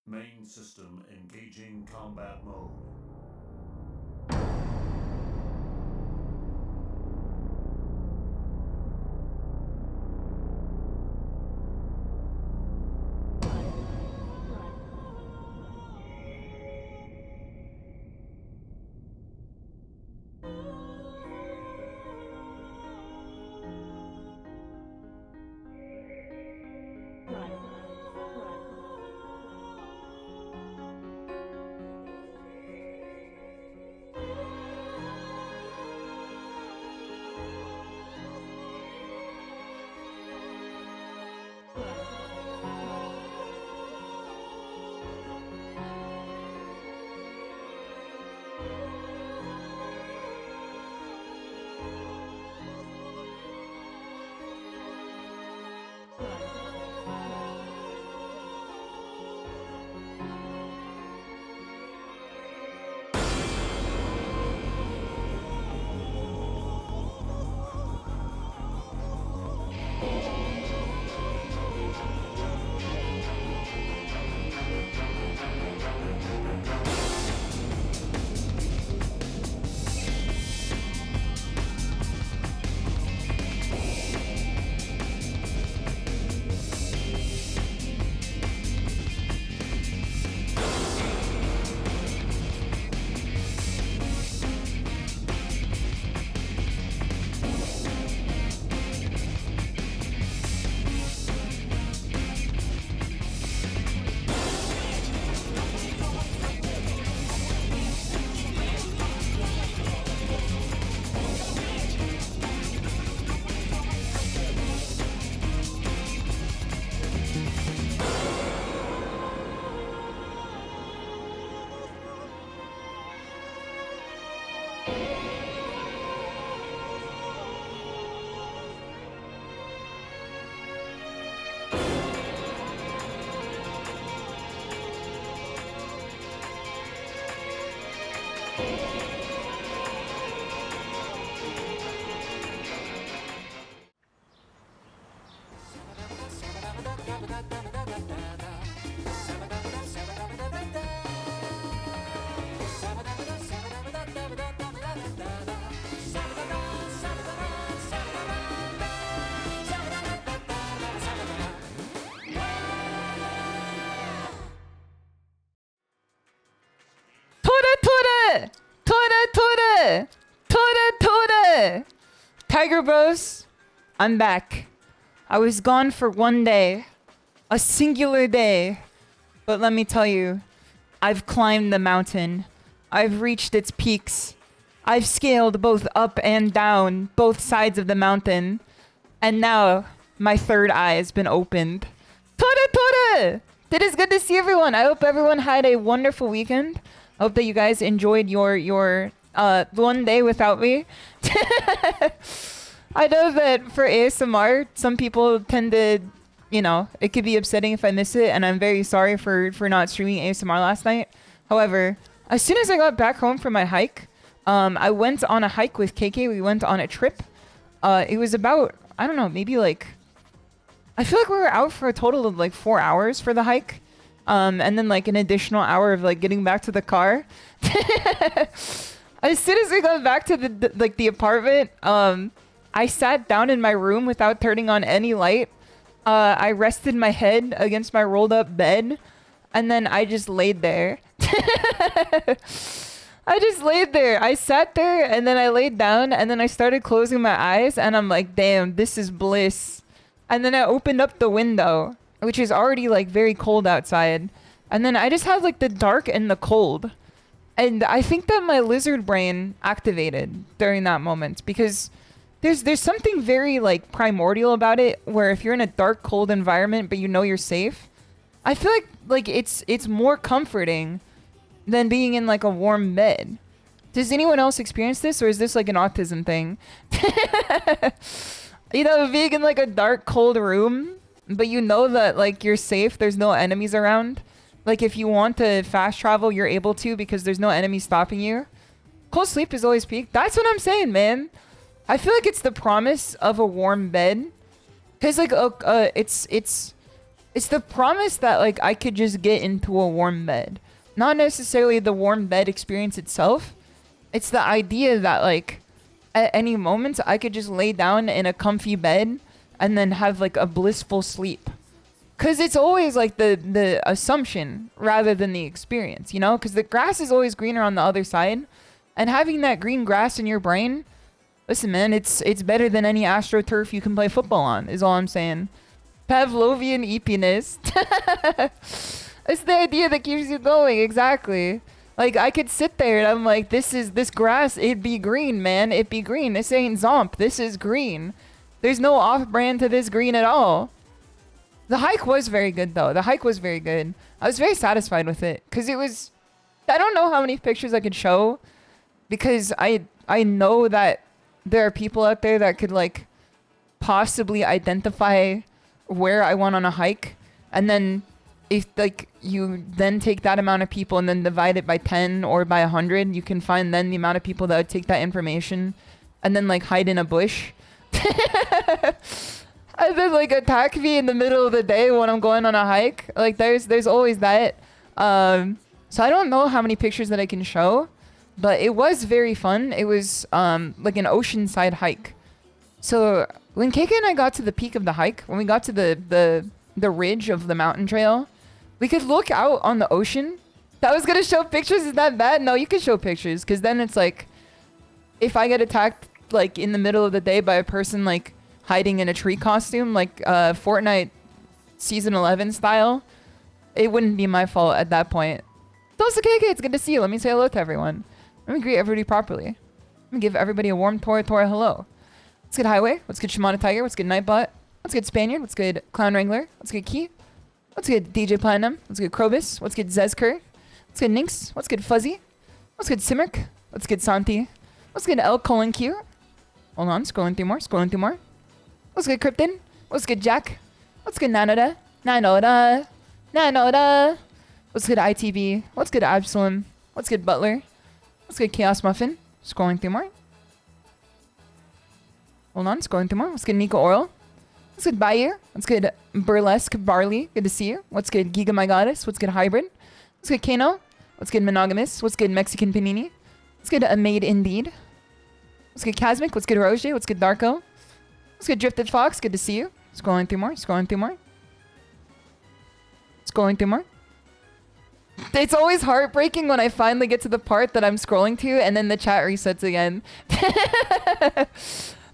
Main system engaging combat mode. Tiger Bros, I'm back. I was gone for one day. A singular day. But let me tell you, I've climbed the mountain. I've reached its peaks. I've scaled both up and down, both sides of the mountain. And now, my third eye has been opened. Tora! It is good to see everyone. I hope everyone had a wonderful weekend. I hope that you guys enjoyed your one day without me. I know that for ASMR, some people tend to, you know, it could be upsetting if I miss it, and I'm very sorry for not streaming ASMR last night. However, as soon as I got back home from my hike, I went on a hike with KK. We went on a trip. It was about, I don't know, maybe like, I feel like we were out for a total of like 4 hours for the hike. And then like an additional hour of like getting back to the car. As soon as we got back to the apartment, I sat down in my room without turning on any light. I rested my head against my rolled up bed, and then I just laid there. I just laid there. I sat there, and then I laid down, and then I started closing my eyes, and I'm like, damn, this is bliss. And then I opened up the window, which is already like very cold outside. And then I just had like the dark and the cold. And I think that my lizard brain activated during that moment, because there's something very like primordial about it, where if you're in a dark, cold environment but you know you're safe, I feel like it's more comforting than being in like a warm bed. Does anyone else experience this, or is this like an autism thing? You know, being in like a dark, cold room, but you know that like you're safe, there's no enemies around. Like if you want to fast travel, you're able to because there's no enemy stopping you. Cold sleep is always peak. That's what I'm saying, man. I feel like it's the promise of a warm bed. Cause like it's It's the promise that like I could just get into a warm bed. Not necessarily the warm bed experience itself. It's the idea that like at any moment I could just lay down in a comfy bed and then have like a blissful sleep. Cause it's always like the assumption rather than the experience, you know? Cause the grass is always greener on the other side. And having that green grass in your brain, listen man, it's better than any AstroTurf you can play football on, is all I'm saying. Pavlovian eepiness. It's the idea that keeps you going, exactly. Like, I could sit there and I'm like, this grass, it be green, man. It be green. This ain't Zomp. This is green. There's no off-brand to this green at all. The hike was very good, though. The hike was very good. I was very satisfied with it. Because it was... I don't know how many pictures I could show. Because I know that there are people out there that could, like, possibly identify where I went on a hike. And then... if like you then take that amount of people and then divide it by 10 or by 100, you can find then the amount of people that would take that information and then like hide in a bush and then like attack me in the middle of the day when I'm going on a hike. Like there's always that. So I don't know how many pictures that I can show, but it was very fun. It was like an oceanside hike. So when Keika and I got to the peak of the hike, when we got to the ridge of the mountain trail, we could look out on the ocean. I was gonna show pictures. Is that bad? No, you can show pictures, because then it's like, if I get attacked like in the middle of the day by a person like hiding in a tree costume, like Fortnite season 11 style, it wouldn't be my fault at that point. Tosa KK, it's good to see you. Let me say hello to everyone. Let me greet everybody properly. Let me give everybody a warm Tora hello. What's good, Highway? What's good, Shimadatiger? What's good, Nightbot? What's good, Spaniard? What's good, Clown Wrangler? What's good, Key? What's good, DJ Platinum? What's good, Krobus? What's good, Zezker? What's good, Nynx? What's good, Fuzzy? What's good, Simmerk? What's good, Santi? What's good, L colon Q? Hold on, scrolling through more. What's good, Krypton? What's good, Jack? What's good, NECO? NikkeiNata. What's good, ITV? What's good, Absalom? What's good, Butler? What's good, Chaos Muffin? Scrolling through more. Hold on, scrolling through more. What's good, Nico Oral? What's good, Bayou? What's good, Burlesque Barley? Good to see you. What's good, Giga My Goddess? What's good, Hybrid? What's good, Kano? What's good, Monogamous? What's good, Mexican Panini? What's good, Made Indeed? What's good, Casmic? What's good, Roger? What's good, Darko? What's good, Drifted Fox? Good to see you. Scrolling through more. It's always heartbreaking when I finally get to the part that I'm scrolling to and then the chat resets again.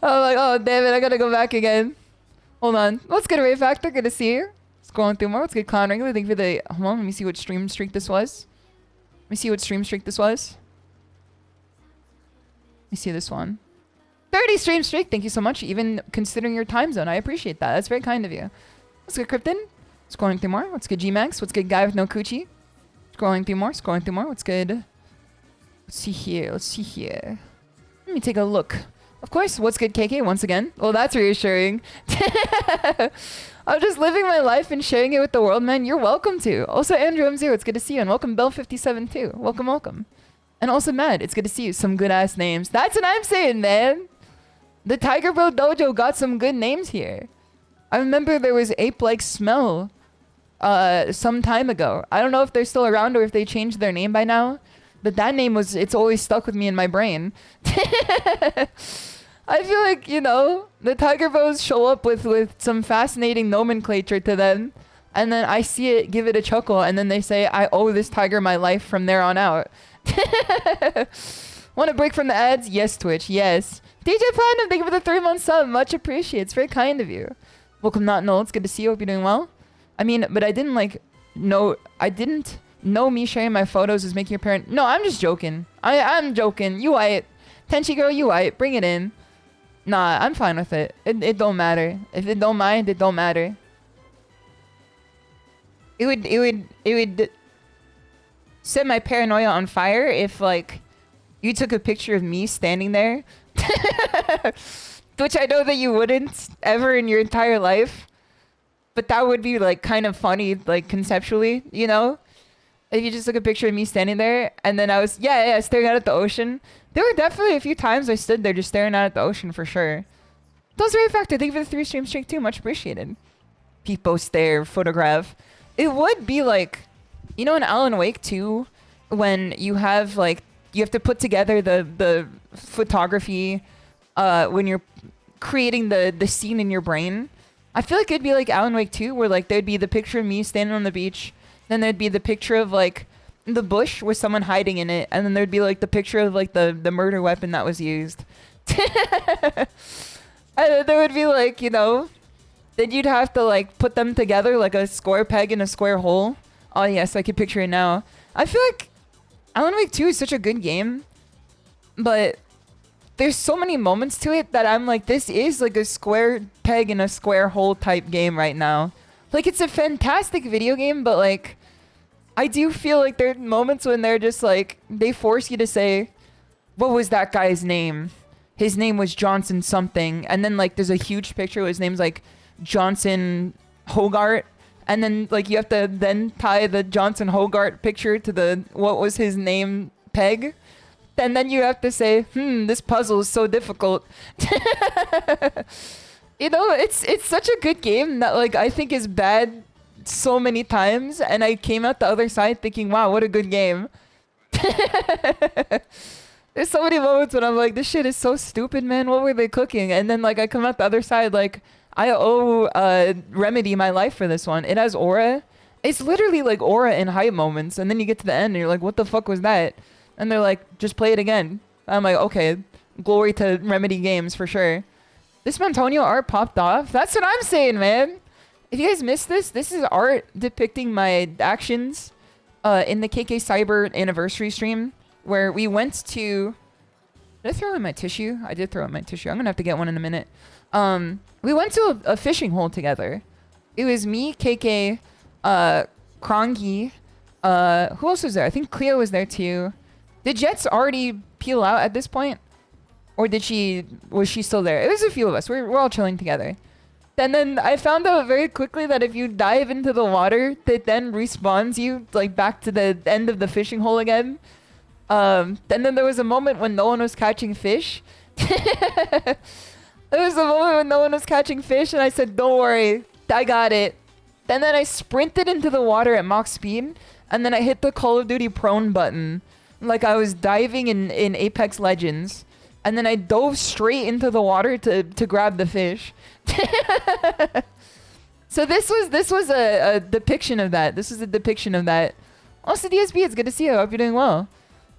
I'm like, oh, damn it, I gotta go back again. Hold on. What's good, Ray Factor? Good to see you. Scrolling through more. What's good, Clown Wrangler? Thank you for the... Hold on, let me see what stream streak this was. Let me see this one. 30 stream streak. Thank you so much. Even considering your time zone, I appreciate that. That's very kind of you. What's good, Krypton? Scrolling through more. What's good, G-Max? What's good, Guy with no coochie? Scrolling through more. What's good? Let's see here. Let me take a look. Of course, what's good, KK, once again? Well, that's reassuring. I'm just living my life and sharing it with the world, man. You're welcome to. Also, Andrew M0, it's good to see you. And welcome, Bell57 too. Welcome. And also, Mad, it's good to see you. Some good-ass names. That's what I'm saying, man. The Tiger Bro Dojo got some good names here. I remember there was Ape-like Smell some time ago. I don't know if they're still around or if they changed their name by now. But that name it's always stuck with me in my brain. I feel like, you know, the Tiger Bros show up with some fascinating nomenclature to them. And then I see it, give it a chuckle, and then they say, I owe this tiger my life from there on out. Want a break from the ads? Yes, Twitch, yes. DJ Platinum, thank you for the 3-month sub. Much appreciated. It's very kind of you. Welcome, Not Null. It's good to see you. Hope you're doing well. I mean, but I didn't know me sharing my photos is making your parent... No, I'm just joking. I'm joking. You aight. Tenchi girl, you aight. Bring it in. Nah, I'm fine with it. It don't matter. If it don't mind, it don't matter. It would set my paranoia on fire if, like, you took a picture of me standing there. Which I know that you wouldn't ever in your entire life. But that would be, like, kind of funny, like, conceptually, you know? If you just took a picture of me standing there, and then I was, staring out at the ocean. There were definitely a few times I stood there just staring out at the ocean for sure. Those are a factor. Thank you for the 3 stream streak too. Much appreciated. people stare photograph. It would be like, you know, in Alan Wake 2, when you have like, you have to put together the photography when you're creating the scene in your brain. I feel like it'd be like Alan Wake 2, where like there'd be the picture of me standing on the beach, then there'd be the picture of like the bush with someone hiding in it, and then there'd be like the picture of like the murder weapon that was used. And then there would be like, you know, then you'd have to like put them together like a square peg in a square hole. Oh yes, I can picture it now. I feel like Alan Wake 2 is such a good game, but there's so many moments to it that I'm like, this is like a square peg in a square hole type game right now. Like, it's a fantastic video game, but like, I do feel like there are moments when they're just like, they force you to say, what was that guy's name? His name was Johnson something. And then like, there's a huge picture where his name's like Johnson Hogart. And then like, you have to then tie the Johnson Hogart picture to the, what was his name peg. And then you have to say, this puzzle is so difficult. You know, it's such a good game that like I think is bad so many times, and I came out the other side thinking, wow, what a good game. There's so many moments when I'm like, this shit is so stupid, man. What were they cooking? And then like I come out the other side like, I owe Remedy my life for this one. It has aura. It's literally like aura in hype moments, and then you get to the end and you're like, what the fuck was that? And they're like, just play it again. I'm like, okay, glory to Remedy Games for sure. This Montonio art popped off. That's what I'm saying, man. If you guys missed this, this is art depicting my actions in the KK Cyber anniversary stream, where we went to... Did I throw in my tissue? I did throw in my tissue. I'm going to have to get one in a minute. We went to a fishing hole together. It was me, KK, Krongi. Who else was there? I think Cleo was there too. Did Jets already peel out at this point? Or was she still there? It was a few of us. We're all chilling together. And then I found out very quickly that if you dive into the water, it then respawns you like back to the end of the fishing hole again. And then there was a moment when no one was catching fish. There was a moment when no one was catching fish, and I said, don't worry, I got it. And then I sprinted into the water at max speed, and then I hit the Call of Duty prone button like I was diving in Apex Legends. And then I dove straight into the water to grab the fish. So this was a depiction of that. This is a depiction of that. Also, DSB, it's good to see you. I hope you're doing well.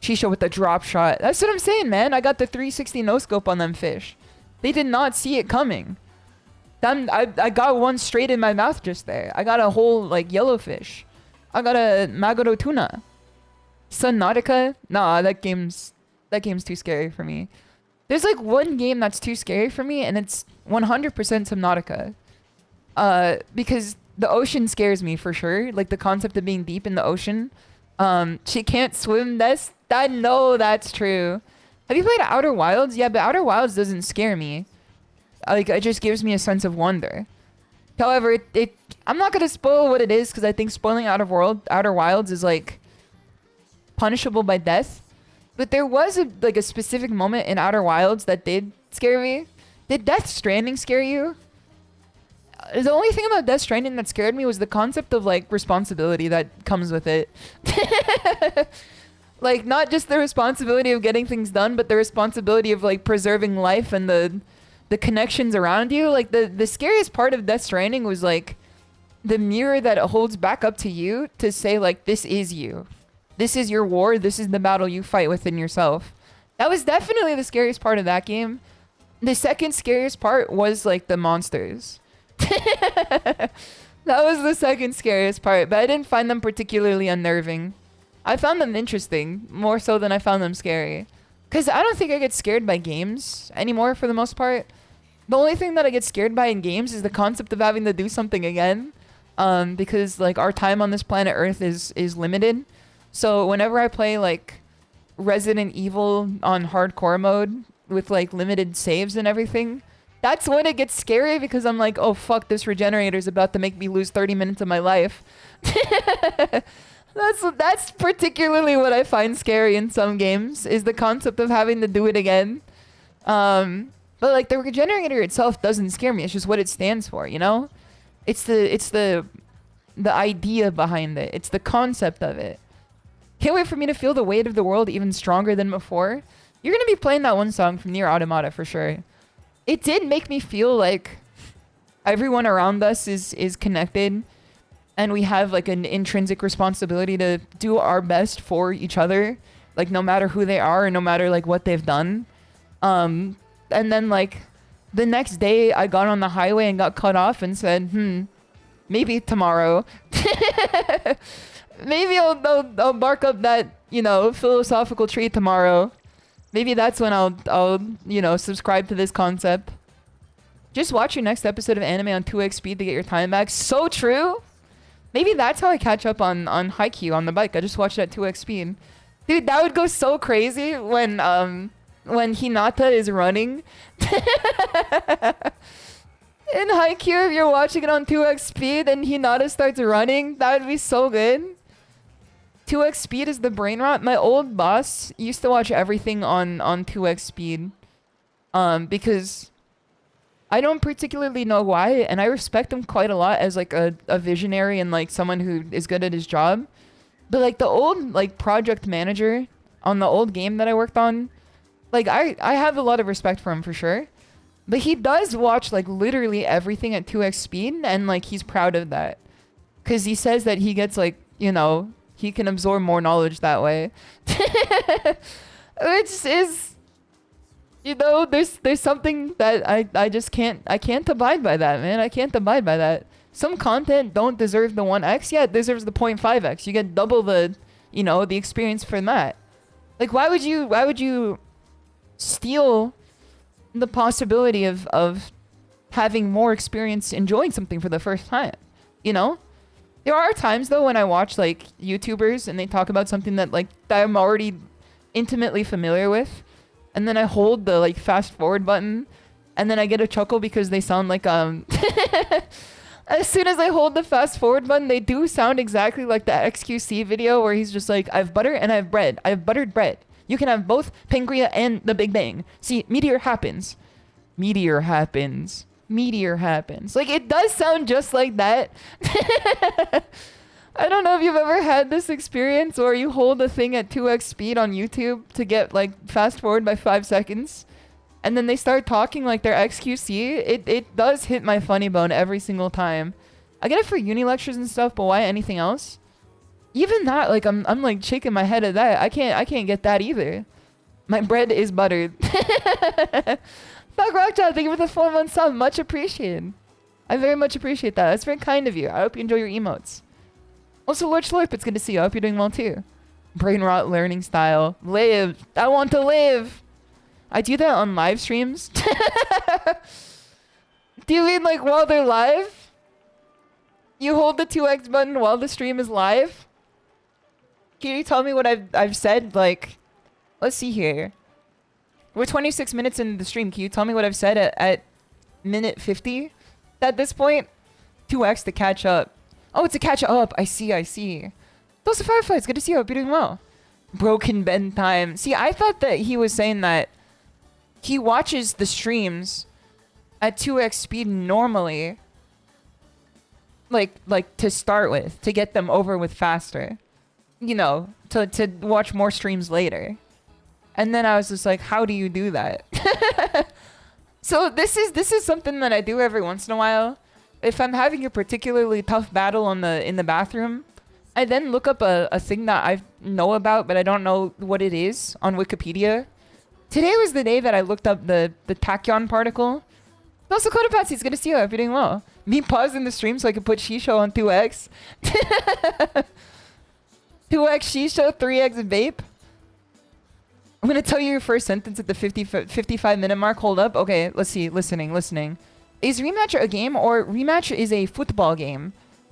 Shisho with the drop shot. That's what I'm saying, man. I got the 360 no-scope on them fish. They did not see it coming. I got one straight in my mouth just there. I got a whole, like, yellowfish. I got a Maguro tuna. Subnautica? Nah, that game's too scary for me. There's like one game that's too scary for me, and it's 100% Subnautica. Because the ocean scares me for sure. Like the concept of being deep in the ocean. She can't swim. I know that's true. Have you played Outer Wilds? Yeah, but Outer Wilds doesn't scare me. Like, it just gives me a sense of wonder. However, I'm not gonna spoil what it is, because I think spoiling Outer Wilds is like punishable by death. But there was a specific moment in Outer Wilds that did scare me. Did Death Stranding scare you? The only thing about Death Stranding that scared me was the concept of like responsibility that comes with it. Like, not just the responsibility of getting things done, but the responsibility of like preserving life and the connections around you. Like the scariest part of Death Stranding was like the mirror that it holds back up to you to say like, this is you. This is your war. This is the battle you fight within yourself. That was definitely the scariest part of that game. The second scariest part was like the monsters. That was the second scariest part, but I didn't find them particularly unnerving. I found them interesting, more so than I found them scary. Because I don't think I get scared by games anymore for the most part. The only thing that I get scared by in games is the concept of having to do something again. Because like our time on this planet Earth is limited. So whenever I play like Resident Evil on hardcore mode with like limited saves and everything, that's when it gets scary, because I'm like, oh fuck, this regenerator's about to make me lose 30 minutes of my life. That's particularly what I find scary in some games, is the concept of having to do it again. But like the regenerator itself doesn't scare me. It's just what it stands for, you know? the idea behind it. It's the concept of it. Can't wait for me to feel the weight of the world even stronger than before. You're gonna be playing that one song from Nier Automata for sure. It did make me feel like everyone around us is connected, and we have like an intrinsic responsibility to do our best for each other, like no matter who they are, or no matter like what they've done. And then like the next day I got on the highway and got cut off and said, maybe tomorrow. Maybe I'll bark up that, you know, philosophical tree tomorrow. Maybe that's when I'll you know, subscribe to this concept. Just watch your next episode of anime on 2x speed to get your time back. So true. Maybe that's how I catch up on Haikyuu on the bike. I just watched it at 2x speed. Dude, that would go so crazy when Hinata is running. In Haikyuu, if you're watching it on 2x speed and Hinata starts running, that would be so good. 2x speed is the brain rot. My old boss used to watch everything on 2x speed. Because I don't particularly know why, and I respect him quite a lot as like a visionary and like someone who is good at his job. But like the old like project manager on the old game that I worked on, like I have a lot of respect for him for sure. But he does watch like literally everything at 2x speed, and like he's proud of that. Cause he says that he gets like, you know, he can absorb more knowledge that way. Which is, you know, there's something that I just can't abide by that, man. I can't abide by that. Some content don't deserve the 1x, yeah, it deserves the 0.5x. You get double the, you know, the experience for that. Like why would you steal the possibility of having more experience enjoying something for the first time, you know? There are times though when I watch like YouTubers and they talk about something that I'm already intimately familiar with, and then I hold the like fast forward button, and then I get a chuckle because they sound like as soon as I hold the fast forward button, they do sound exactly like the XQC video where he's just like, I have butter and I have bread. I have buttered bread. You can have both Pangria and the Big Bang. See, meteor happens. Meteor happens. Meteor happens. Like, it does sound just like that. I don't know if you've ever had this experience where you hold a thing at 2x speed on YouTube to get, like, fast forward by 5 seconds, and then they start talking like they're XQC. It does hit my funny bone every single time. I get it for uni lectures and stuff, but why anything else? Even that, like, I'm like shaking my head at that. I can't get that either. My bread is buttered. Doc Rockjaw, thank you for the 4-month sub. Much appreciated. I very much appreciate that. That's very kind of you. I hope you enjoy your emotes. Also, Lord Slurp, it's good to see you. I hope you're doing well too. Brain rot learning style. Live. I want to live. I do that on live streams. Do you mean like while they're live? You hold the 2x button while the stream is live? Can you tell me what I've said? Like, let's see here. We're 26 minutes into the stream. Can you tell me what I've said at minute 50 at this point? 2x to catch up. Oh, it's a catch up. I see. Those are Fireflies. Good to see you. Hope you're doing well. Broken bedtime. See, I thought that he was saying that he watches the streams at 2x speed normally. Like to start with, to get them over with faster. You know, to watch more streams later. And then I was just like, how do you do that? So this is something that I do every once in a while. If I'm having a particularly tough battle in the bathroom, I then look up a thing that I know about, but I don't know what it is on Wikipedia. Today was the day that I looked up the tachyon particle. Also, Kodapatsy, it's good to see you. I hope you're doing well. Me pausing the stream so I could put SHISHOU on 2x. 2x SHISHOU, 3x vape. I'm going to tell you your first sentence at the 55 minute mark. Hold up. Okay, let's see. Listening. Is Rematch a game, or Rematch is a football game?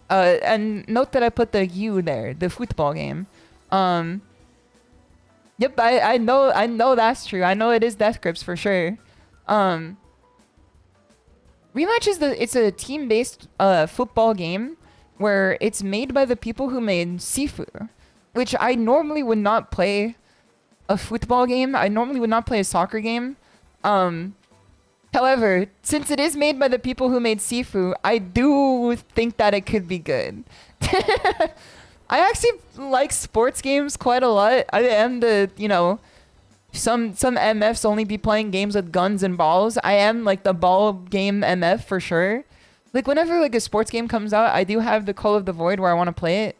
And note that I put the U there, the football game. Yep, I know that's true. I know it is Death Grips for sure. Rematch is it's a team-based football game where it's made by the people who made Sifu, which I normally would not play a football game. I normally would not play a soccer game. However, since it is made by the people who made Sifu, I do think that it could be good. I actually like sports games quite a lot. I am the, you know, some MFs only be playing games with guns and balls. I am like the ball game MF for sure. Like whenever like a sports game comes out, I do have the Call of the Void where I want to play it.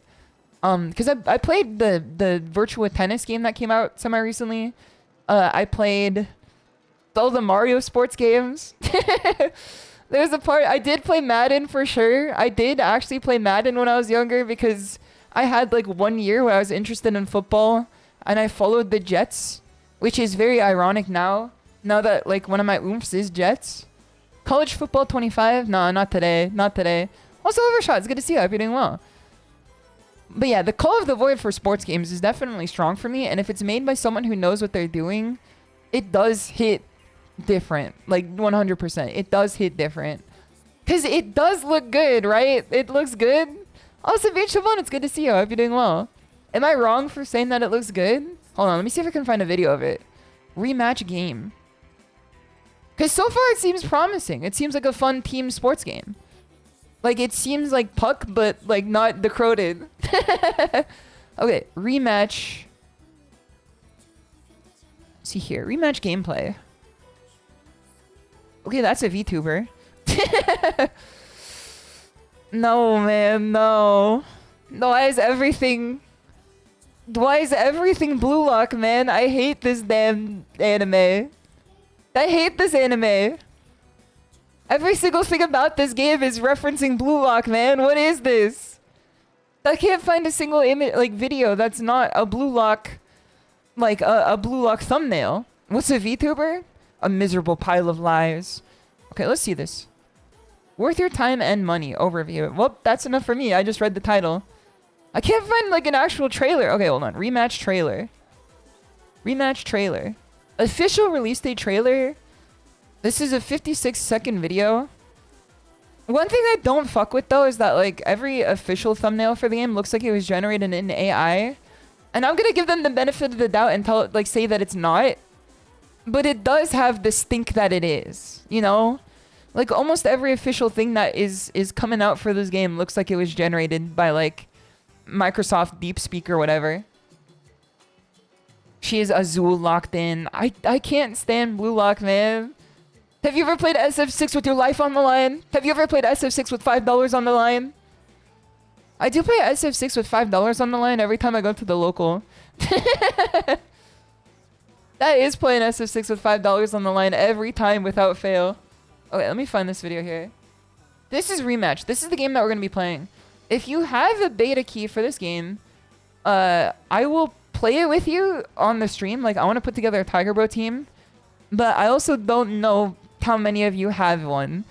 Because I played the virtual tennis game that came out semi-recently. I played all the Mario sports games. There's a part... I did play Madden for sure. I did actually play Madden when I was younger because I had like 1 year where I was interested in football and I followed the Jets, which is very ironic now that like one of my oomphs is Jets. College football 25? No, not today. Not today. Also, Overshot, it's good to see you. I hope you're doing well. But yeah, the Call of the Void for sports games is definitely strong for me. And if it's made by someone who knows what they're doing, it does hit different. Like 100%. It does hit different. Because it does look good, right? It looks good. Also, Shabon, it's good to see you. I hope you're doing well. Am I wrong for saying that it looks good? Hold on, let me see if I can find a video of it. Rematch game. Because so far it seems promising. It seems like a fun team sports game. Like, it seems like Puck, but, like, not decroded. Okay, rematch. See here, rematch gameplay. Okay, that's a VTuber. No, man, no. Why is everything Blue Lock, man? I hate this damn anime. I hate this anime. Every single thing about this game is referencing Blue Lock, man. What is this? I can't find a single image, like video that's not a Blue Lock, like a Blue Lock thumbnail. What's a VTuber? A miserable pile of lies. Okay, let's see this. Worth your time and money overview. Well, that's enough for me. I just read the title. I can't find like an actual trailer. Okay, hold on. Rematch trailer. Rematch trailer. Official release date trailer. This is a 56-second video. One thing I don't fuck with though is that like every official thumbnail for the game looks like it was generated in AI. And I'm gonna give them the benefit of the doubt and say that it's not. But it does have the stink that it is, you know? Like almost every official thing that is coming out for this game looks like it was generated by like Microsoft DeepSpeak or whatever. She is Azul locked in. I can't stand Blue Lock, man. Have you ever played SF6 with your life on the line? Have you ever played SF6 with $5 on the line? I do play SF6 with $5 on the line every time I go to the local. That is playing SF6 with $5 on the line every time without fail. Okay, let me find this video here. This is Rematch. This is the game that we're going to be playing. If you have a beta key for this game, I will play it with you on the stream. Like, I want to put together a Tiger Bro team. But I also don't know how many of you have one.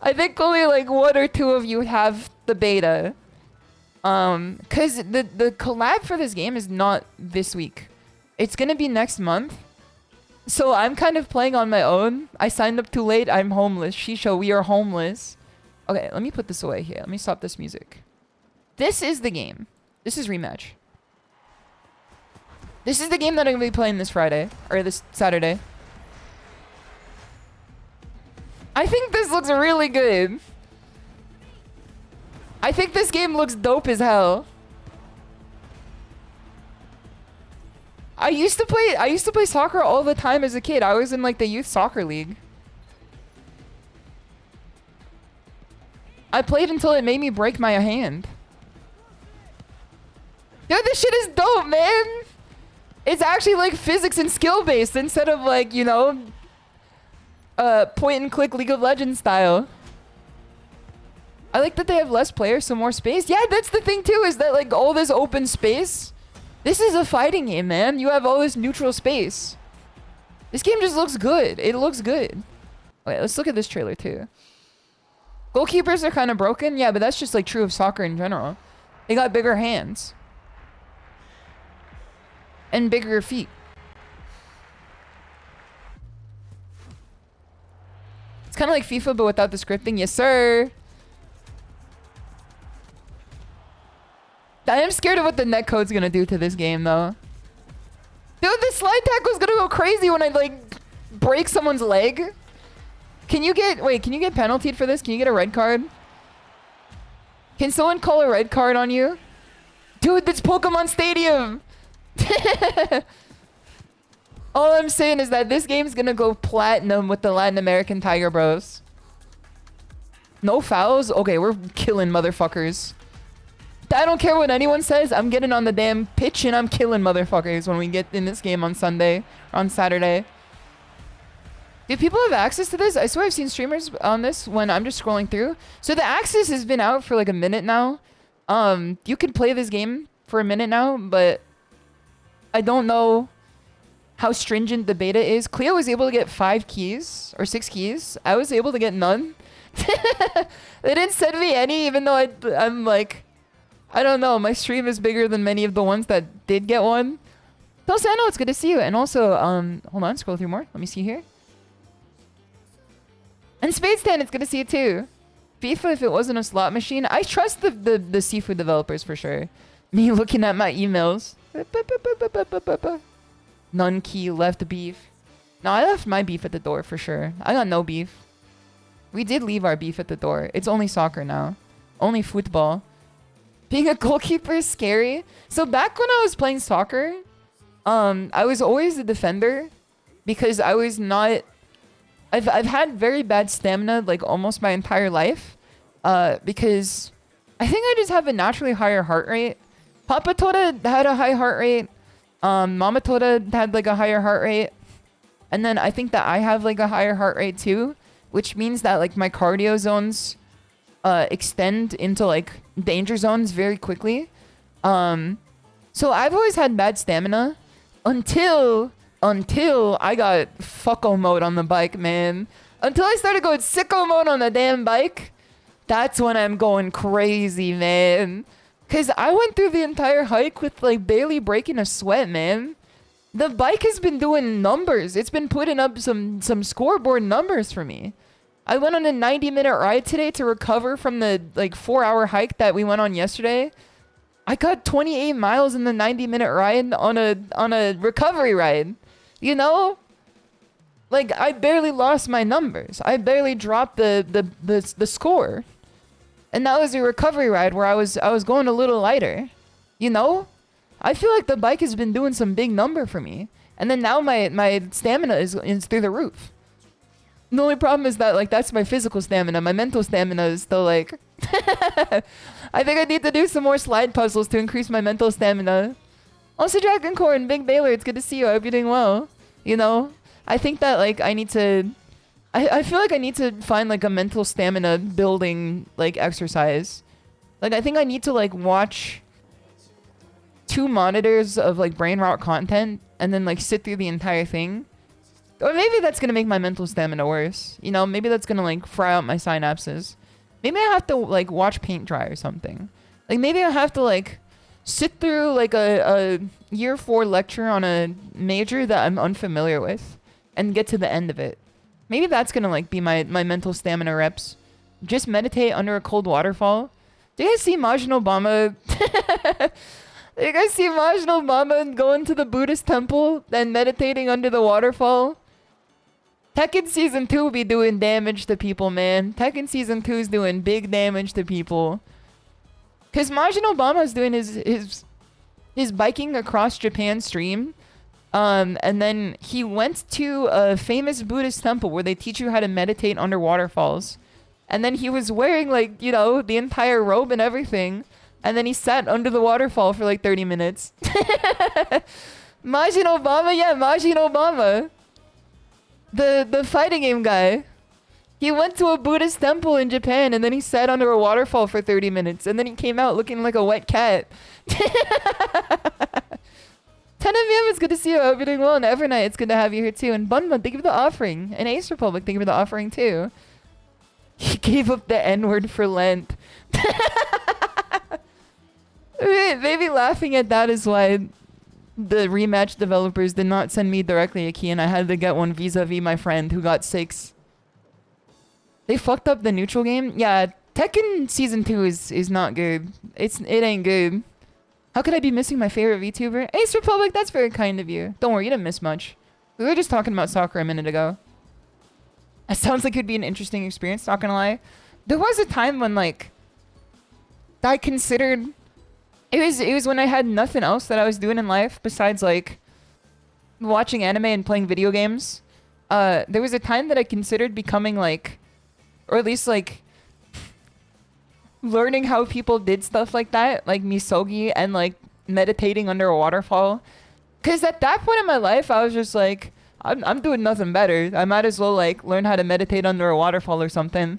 I think only like 1 or 2 of you have the beta. Cause the collab for this game is not this week. It's gonna be next month. So I'm kind of playing on my own. I signed up too late. I'm homeless. SHISHOU, we are homeless. Okay, let me put this away here. Let me stop this music. This is the game. This is Rematch. This is the game that I'm gonna be playing this Friday or this Saturday. I think this looks really good. I think this game looks dope as hell. I used to play soccer all the time as a kid. I was in like the youth soccer league. I played until it made me break my hand. Yo, this shit is dope, man. It's actually like physics and skill based instead of like, you know, point and click League of Legends style. I like that they have less players, so more space. Yeah, that's the thing too, is that like all this open space. This is a fighting game, man. You have all this neutral space. This game just looks good. It looks good. Okay, let's look at this trailer too. Goalkeepers are kind of broken. Yeah, but that's just like true of soccer in general. They got bigger hands. And bigger feet. It's kind of like FIFA, but without the scripting. Yes, sir. I am scared of what the netcode's gonna do to this game, though. Dude, this slide tackle's gonna go crazy when I, like, break someone's leg? Can you get penaltied for this? Can you get a red card? Can someone call a red card on you? Dude, that's Pokemon Stadium! All I'm saying is that this game's gonna go platinum with the Latin American Tiger Bros. No fouls? Okay, we're killing motherfuckers. I don't care what anyone says. I'm getting on the damn pitch and I'm killing motherfuckers when we get in this game on Sunday. Or on Saturday. Do people have access to this? I swear I've seen streamers on this when I'm just scrolling through. So the access has been out for like a minute now. You can play this game for a minute now, but I don't know how stringent the beta is. Cleo was able to get 5 keys or 6 keys. I was able to get none. They didn't send me any, even though I'm like, I don't know. My stream is bigger than many of the ones that did get one. Dulcano, it's good to see you. And also, hold on, scroll through more. Let me see here. And Spadestan, it's good to see you too. FIFA, if it wasn't a slot machine. I trust the seafood developers for sure. Me looking at my emails. None key, left beef. No, I left my beef at the door for sure. I got no beef. We did leave our beef at the door. It's only soccer now. Only football. Being a goalkeeper is scary. So back when I was playing soccer, I was always a defender because I was not... I've had very bad stamina like almost my entire life because I think I just have a naturally higher heart rate. Papa Toda had a high heart rate. Mama Toda had like a higher heart rate. And then I think that I have like a higher heart rate too, which means that like my cardio zones extend into like danger zones very quickly. So I've always had bad stamina until I got fucko mode on the bike, man. Until I started going sicko mode on the damn bike, that's when I'm going crazy, man. Cause I went through the entire hike with like barely breaking a sweat, man. The bike has been doing numbers. It's been putting up some scoreboard numbers for me. I went on a 90-minute ride today to recover from the like 4-hour hike that we went on yesterday. I got 28 miles in the 90-minute ride on a recovery ride. You know? Like I barely lost my numbers. I barely dropped the score. And that was a recovery ride where I was going a little lighter. You know? I feel like the bike has been doing some big number for me. And then now my stamina is through the roof. The only problem is that like that's my physical stamina. My mental stamina is still like I think I need to do some more slide puzzles to increase my mental stamina. Also Dragoncorn, Big Baylor, it's good to see you. I hope you're doing well. You know? I think that like I need to I feel like I need to find like a mental stamina building like exercise. Like I think I need to like watch 2 monitors of like brain rot content and then like sit through the entire thing. Or maybe that's gonna make my mental stamina worse. You know, maybe that's gonna like fry out my synapses. Maybe I have to like watch paint dry or something. Like maybe I have to like sit through like a year 4 lecture on a major that I'm unfamiliar with and get to the end of it. Maybe that's gonna like be my mental stamina reps. Just meditate under a cold waterfall. Do you guys see Majin Obama? Do you guys see Majin Obama going to the Buddhist temple and meditating under the waterfall? Tekken Season 2 will be doing damage to people, man. Tekken Season 2 is doing big damage to people. Because Majin Obama is doing his biking across Japan stream. And then he went to a famous Buddhist temple where they teach you how to meditate under waterfalls. And then he was wearing like, you know, the entire robe and everything. And then he sat under the waterfall for like 30 minutes. Majin Obama? Yeah, Majin Obama. The fighting game guy. He went to a Buddhist temple in Japan and then he sat under a waterfall for 30 minutes. And then he came out looking like a wet cat. 10 MVM, it's good to see you. I hope you're doing well. And Evernight, it's good to have you here too. And Bunbun, thank you for the offering. And Ace Republic, thank you for the offering too. He gave up the N-word for Lent. Maybe laughing at that is why the rematch developers did not send me directly a key and I had to get one vis-a-vis my friend who got 6. They fucked up the neutral game. Yeah, Tekken Season 2 is not good. It ain't good. How could I be missing my favorite VTuber? Ace Republic, that's very kind of you. Don't worry, you didn't miss much. We were just talking about soccer a minute ago. It sounds like it'd be an interesting experience, not gonna lie. There was a time when, like, I considered... It was when I had nothing else that I was doing in life besides, like, watching anime and playing video games. There was a time that I considered becoming, like... Or at least, like... learning how people did stuff like that. Like, misogi and, like, meditating under a waterfall. Because at that point in my life, I was just like... I'm doing nothing better. I might as well, like, learn how to meditate under a waterfall or something.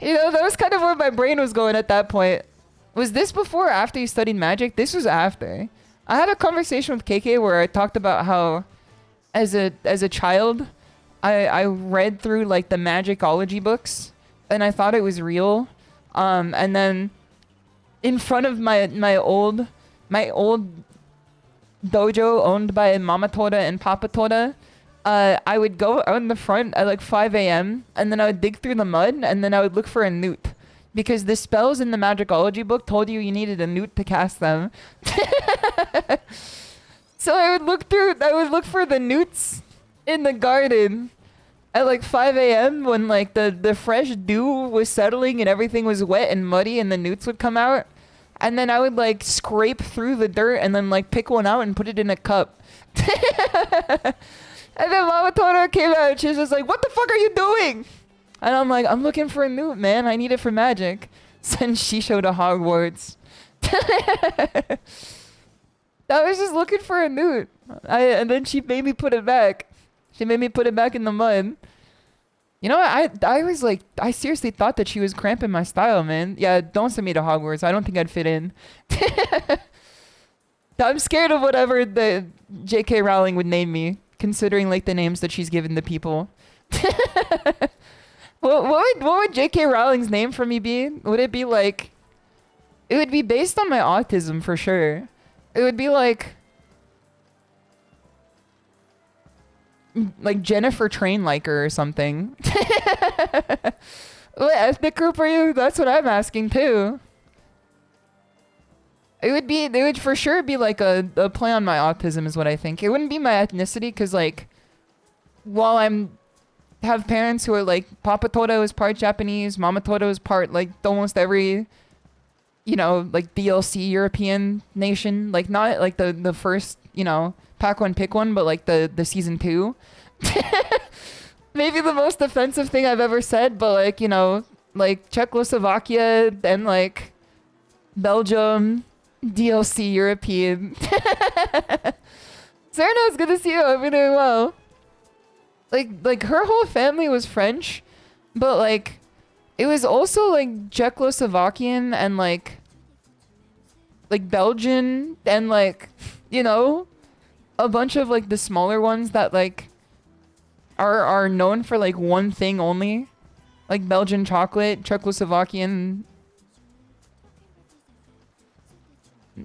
You know, that was kind of where my brain was going at that point. Was this before or after you studied magic? This was after. I had a conversation with KK where I talked about how, as a child, I read through, like, the magicology books, and I thought it was real. And then, in front of my old dojo owned by Mama Toda and Papa Toda, I would go out in the front at like 5 a.m. and then I would dig through the mud and then I would look for a newt. Because the spells in the magicology book told you needed a newt to cast them. So I would look for the newts in the garden at like 5 a.m. when like the fresh dew was settling and everything was wet and muddy and the newts would come out. And then I would, like, scrape through the dirt and then, like, pick one out and put it in a cup. And then Mama Tora came out and she was just like, what the fuck are you doing? And I'm like, I'm looking for a newt, man. I need it for magic. Send SHISHOU to Hogwarts. I was just looking for a newt. And then she made me put it back. She made me put it back in the mud. You know, I was like, I seriously thought that she was cramping my style, man. Yeah, don't send me to Hogwarts. I don't think I'd fit in. I'm scared of whatever the J.K. Rowling would name me, considering, like, the names that she's given to people. What would J.K. Rowling's name for me be? Would it be, like... It would be based on my autism, for sure. It would be, like Jennifer Trainliker or something. What ethnic group are you? That's what I'm asking too. It would for sure be like a play on my autism is what I think. It wouldn't be my ethnicity because like while have parents who are like Papa Toto is part Japanese, Mama Toto is part like almost every, you know, like DLC European nation. Like not like the first, you know, pack one, pick one, but like the season 2. Maybe the most offensive thing I've ever said, but like, you know, like Czechoslovakia and like Belgium, DLC European. Serena, it's good to see you. I've been doing well. Like her whole family was French, but like it was also like Czechoslovakian and like Belgian and like, you know, a bunch of like the smaller ones that like are known for like one thing only, like Belgian chocolate, Czechoslovakian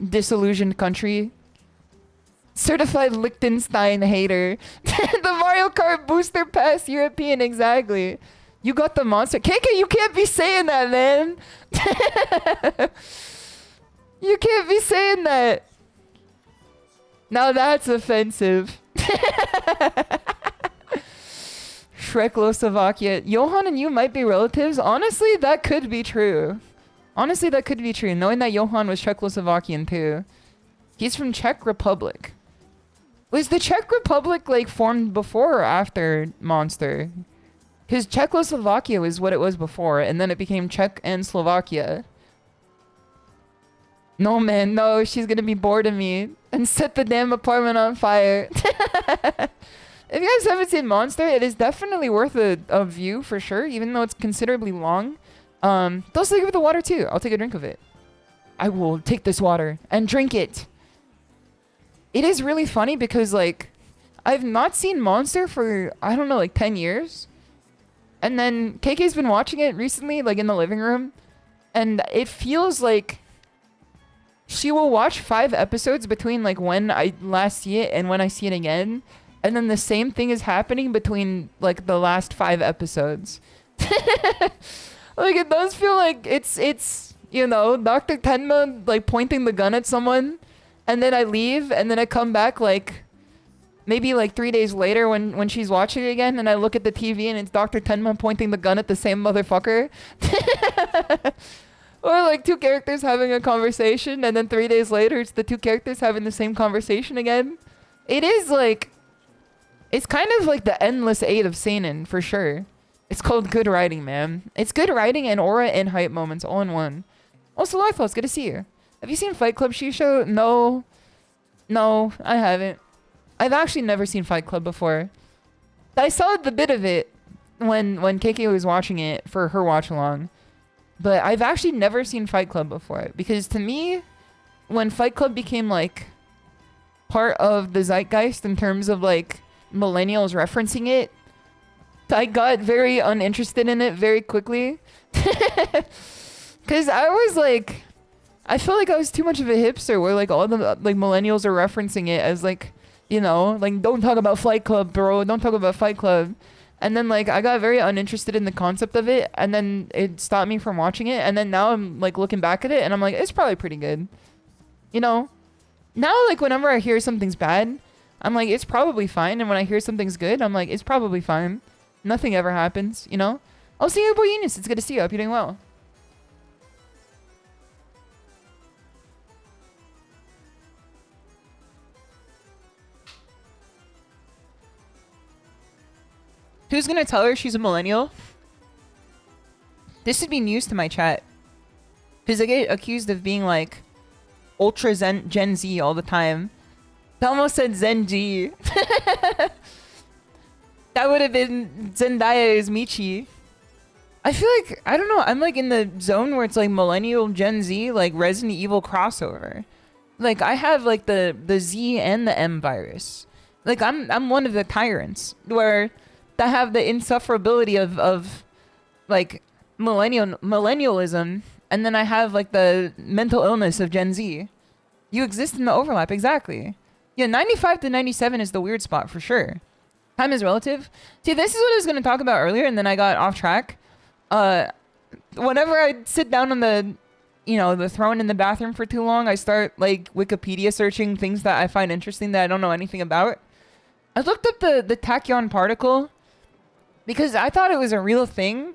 disillusioned country, certified Liechtenstein hater, the Mario Kart booster pass European, exactly. You got the monster. KK, you can't be saying that, man. You can't be saying that. Now that's offensive. Czechoslovakia. Johan and you might be relatives. Honestly, that could be true. Honestly, that could be true. Knowing that Johan was Czechoslovakian too. He's from Czech Republic. Was the Czech Republic like formed before or after Monster? Because Czechoslovakia was what it was before, and then it became Czech and Slovakia. No, man, no. She's gonna be bored of me and set the damn apartment on fire. If you guys haven't seen Monster, it is definitely worth a view for sure, even though it's considerably long. Let's give it the water too. I'll take a drink of it. I will take this water and drink it. It is really funny because, like, I've not seen Monster for, I don't know, like 10 years. And then KK's been watching it recently, like in the living room. And it feels like she will watch 5 episodes between like when I last see it and when I see it again. And then the same thing is happening between like the last 5 episodes. Like it does feel like it's you know, Dr. Tenma like pointing the gun at someone, and then I leave and then I come back like maybe like 3 days later when she's watching it again, and I look at the TV and it's Dr. Tenma pointing the gun at the same motherfucker. Or like two characters having a conversation, and then 3 days later it's the two characters having the same conversation again. It is like, it's kind of like the endless eight of seinen for sure. It's called good writing, man. It's good writing and aura and hype moments all in one. Also, Lifefall, it's good to see you. Have you seen Fight Club SHISHOU? No. No, I haven't. I've actually never seen Fight Club before. I saw the bit of it when KK was watching it for her watch along. But I've actually never seen Fight Club before. Because to me, when Fight Club became like part of the zeitgeist in terms of like millennials referencing it, I got very uninterested in it very quickly. Because I was like, I feel like I was too much of a hipster where like all the like millennials are referencing it as like, you know, like don't talk about Fight Club, bro. Don't talk about Fight Club. And then like I got very uninterested in the concept of it, and then it stopped me from watching it. And then now I'm like looking back at it and I'm like, it's probably pretty good. You know? Now like whenever I hear something's bad, I'm like, it's probably fine. And when I hear something's good, I'm like, it's probably fine. Nothing ever happens, you know? I'll see you, boy Eunice. It's good to see you. I hope you're doing well. Who's gonna tell her she's a millennial? This would be news to my chat. Because I get accused of being like ultra Gen Z all the time. I almost said Zen G. That would have been Zendaya as Michi. I feel like, I don't know, I'm like in the zone where it's like millennial Gen Z, like Resident Evil crossover. Like I have like the Z and the M virus. Like I'm one of the tyrants where I have the insufferability of like millennialism, and then I have like the mental illness of Gen Z. You exist in the overlap, exactly. Yeah, 95 to 97 is the weird spot for sure. Time is relative. See, this is what I was going to talk about earlier, and then I got off track. Whenever I sit down on the, you know, the throne in the bathroom for too long, I start like Wikipedia searching things that I find interesting that I don't know anything about. I looked up the tachyon particle because I thought it was a real thing.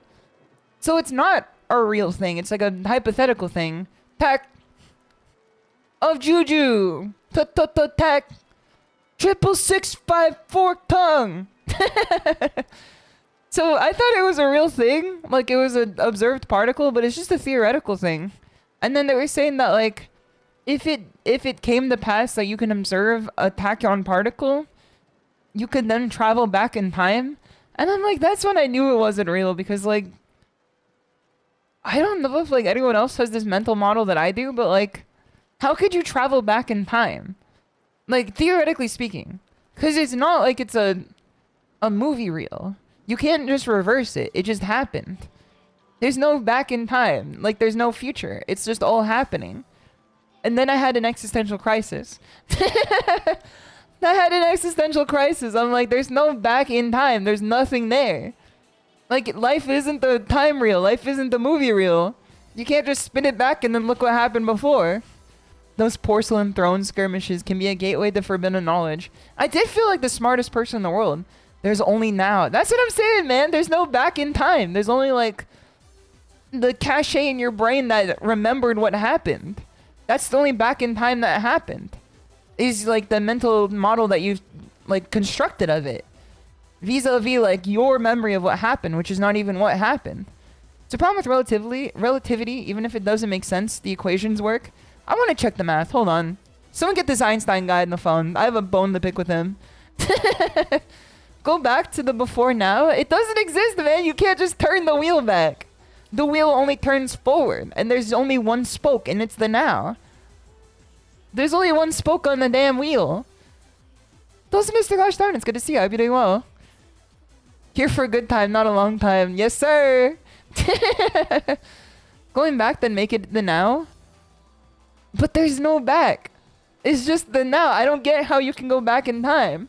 So it's not a real thing. It's like a hypothetical thing. Tach of Juju. Tach. 66654 tongue. So I thought it was a real thing. Like it was an observed particle, but it's just a theoretical thing. And then they were saying that like if it came to pass that you can observe a tachyon particle, you could then travel back in time. And I'm like, that's when I knew it wasn't real, because like I don't know if like anyone else has this mental model that I do, but like how could you travel back in time? Like theoretically speaking, because it's not like it's a movie reel. You can't just reverse it. It just happened. There's no back in time. Like there's no future. It's just all happening. And then I had an existential crisis. I had an existential crisis. I'm like, there's no back in time. There's nothing there. Like life isn't the time reel. Life isn't the movie reel. You can't just spin it back and then look what happened before. Those porcelain throne skirmishes can be a gateway to forbidden knowledge. I did feel like the smartest person in the world. There's only now. That's what I'm saying, man. There's no back in time. There's only like the cache in your brain that remembered what happened. That's the only back in time that happened. Is like the mental model that you've like constructed of it. Vis-a-vis like your memory of what happened, which is not even what happened. It's a problem with relativity, even if it doesn't make sense, the equations work. I want to check the math. Hold on. Someone get this Einstein guy on the phone. I have a bone to pick with him. Go back to the before now. It doesn't exist, man. You can't just turn the wheel back. The wheel only turns forward, and there's only one spoke, and it's the now. There's only one spoke on the damn wheel. Those Mr. Gosh darn, it's good to see you. I hope you're doing well. Here for a good time, not a long time. Yes, sir. Going back, then make it the now. But there's no back. It's just the now. I don't get how you can go back in time.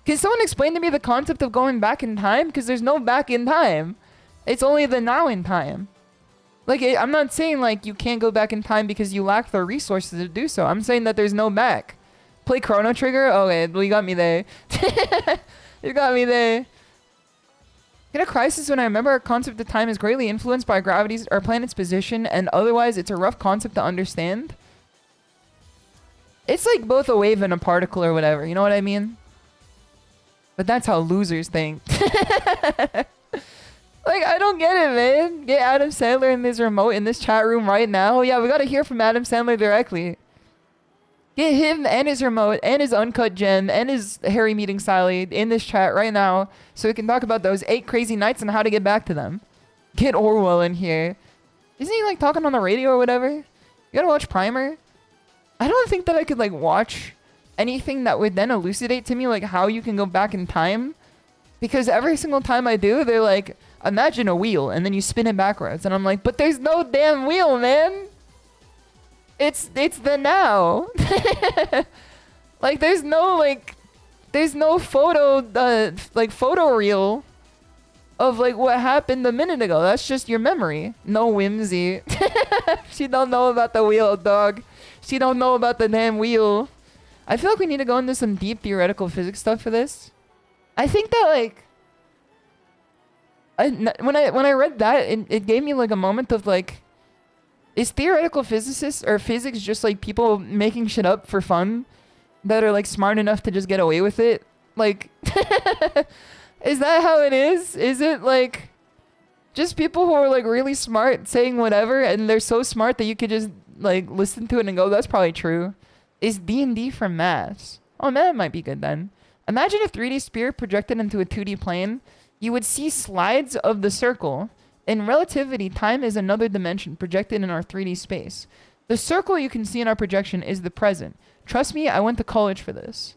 Can someone explain to me the concept of going back in time? Because there's no back in time. It's only the now in time. Like, I'm not saying, like, you can't go back in time because you lack the resources to do so. I'm saying that there's no back. Play Chrono Trigger? Okay, well, you got me there. You got me there. Get a crisis when I remember our concept of time is greatly influenced by gravity's our planet's position, and otherwise it's a rough concept to understand. It's like both a wave and a particle or whatever, you know what I mean? But that's how losers think. Like, I don't get it, man. Get Adam Sandler in this remote in this chat room right now. Yeah, we gotta hear from Adam Sandler directly. Get him and his remote and his uncut gem and his Harry meeting Sally in this chat right now so we can talk about those 8 crazy nights and how to get back to them. Get Orwell in here. Isn't he like talking on the radio or whatever? You gotta watch Primer. I don't think that I could like watch anything that would then elucidate to me like how you can go back in time, because every single time I do, they're like, imagine a wheel and then you spin it backwards, and I'm like, but there's no damn wheel, man. It's the now. Like there's no photo photo reel of like what happened a minute ago. That's just your memory. No whimsy. She don't know about the wheel, dog. She don't know about the damn wheel. I feel like we need to go into some deep theoretical physics stuff for this. I think that like when I read that, it gave me like a moment of like, is theoretical physicists or physics just like people making shit up for fun that are like smart enough to just get away with it? Like, is that how it is? Is it like just people who are like really smart saying whatever, and they're so smart that you could just like listen to it and go, that's probably true? Is D&D for maths? Oh man, that might be good then. Imagine a 3D sphere projected into a 2D plane. You would see slides of the circle. In relativity, time is another dimension projected in our 3D space. The circle you can see in our projection is the present. Trust me, I went to college for this.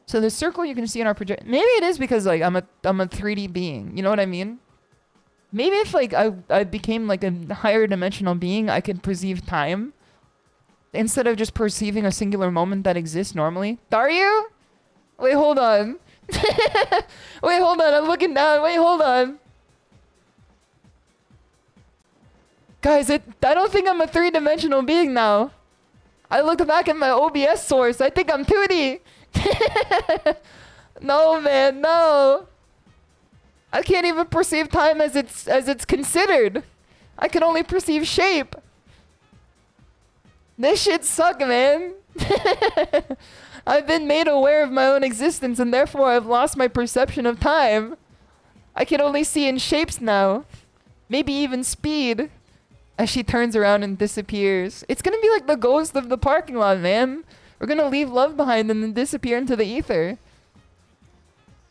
So the circle you can see in our projection, maybe it is because like I'm a 3D being, you know what I mean? Maybe if like I became like a higher dimensional being, I could perceive time instead of just perceiving a singular moment that exists normally. Are you? Wait, hold on. Wait, hold on. I'm looking down. Wait, hold on. Guys, I don't think I'm a 3-dimensional being now. I look back at my OBS source. I think I'm 2D. No, man, no. I can't even perceive time as it's considered. I can only perceive shape. This shit suck, man. I've been made aware of my own existence, and therefore I've lost my perception of time. I can only see in shapes now. Maybe even speed. As she turns around and disappears. It's gonna be like the ghost of the parking lot, man. We're gonna leave love behind and then disappear into the ether.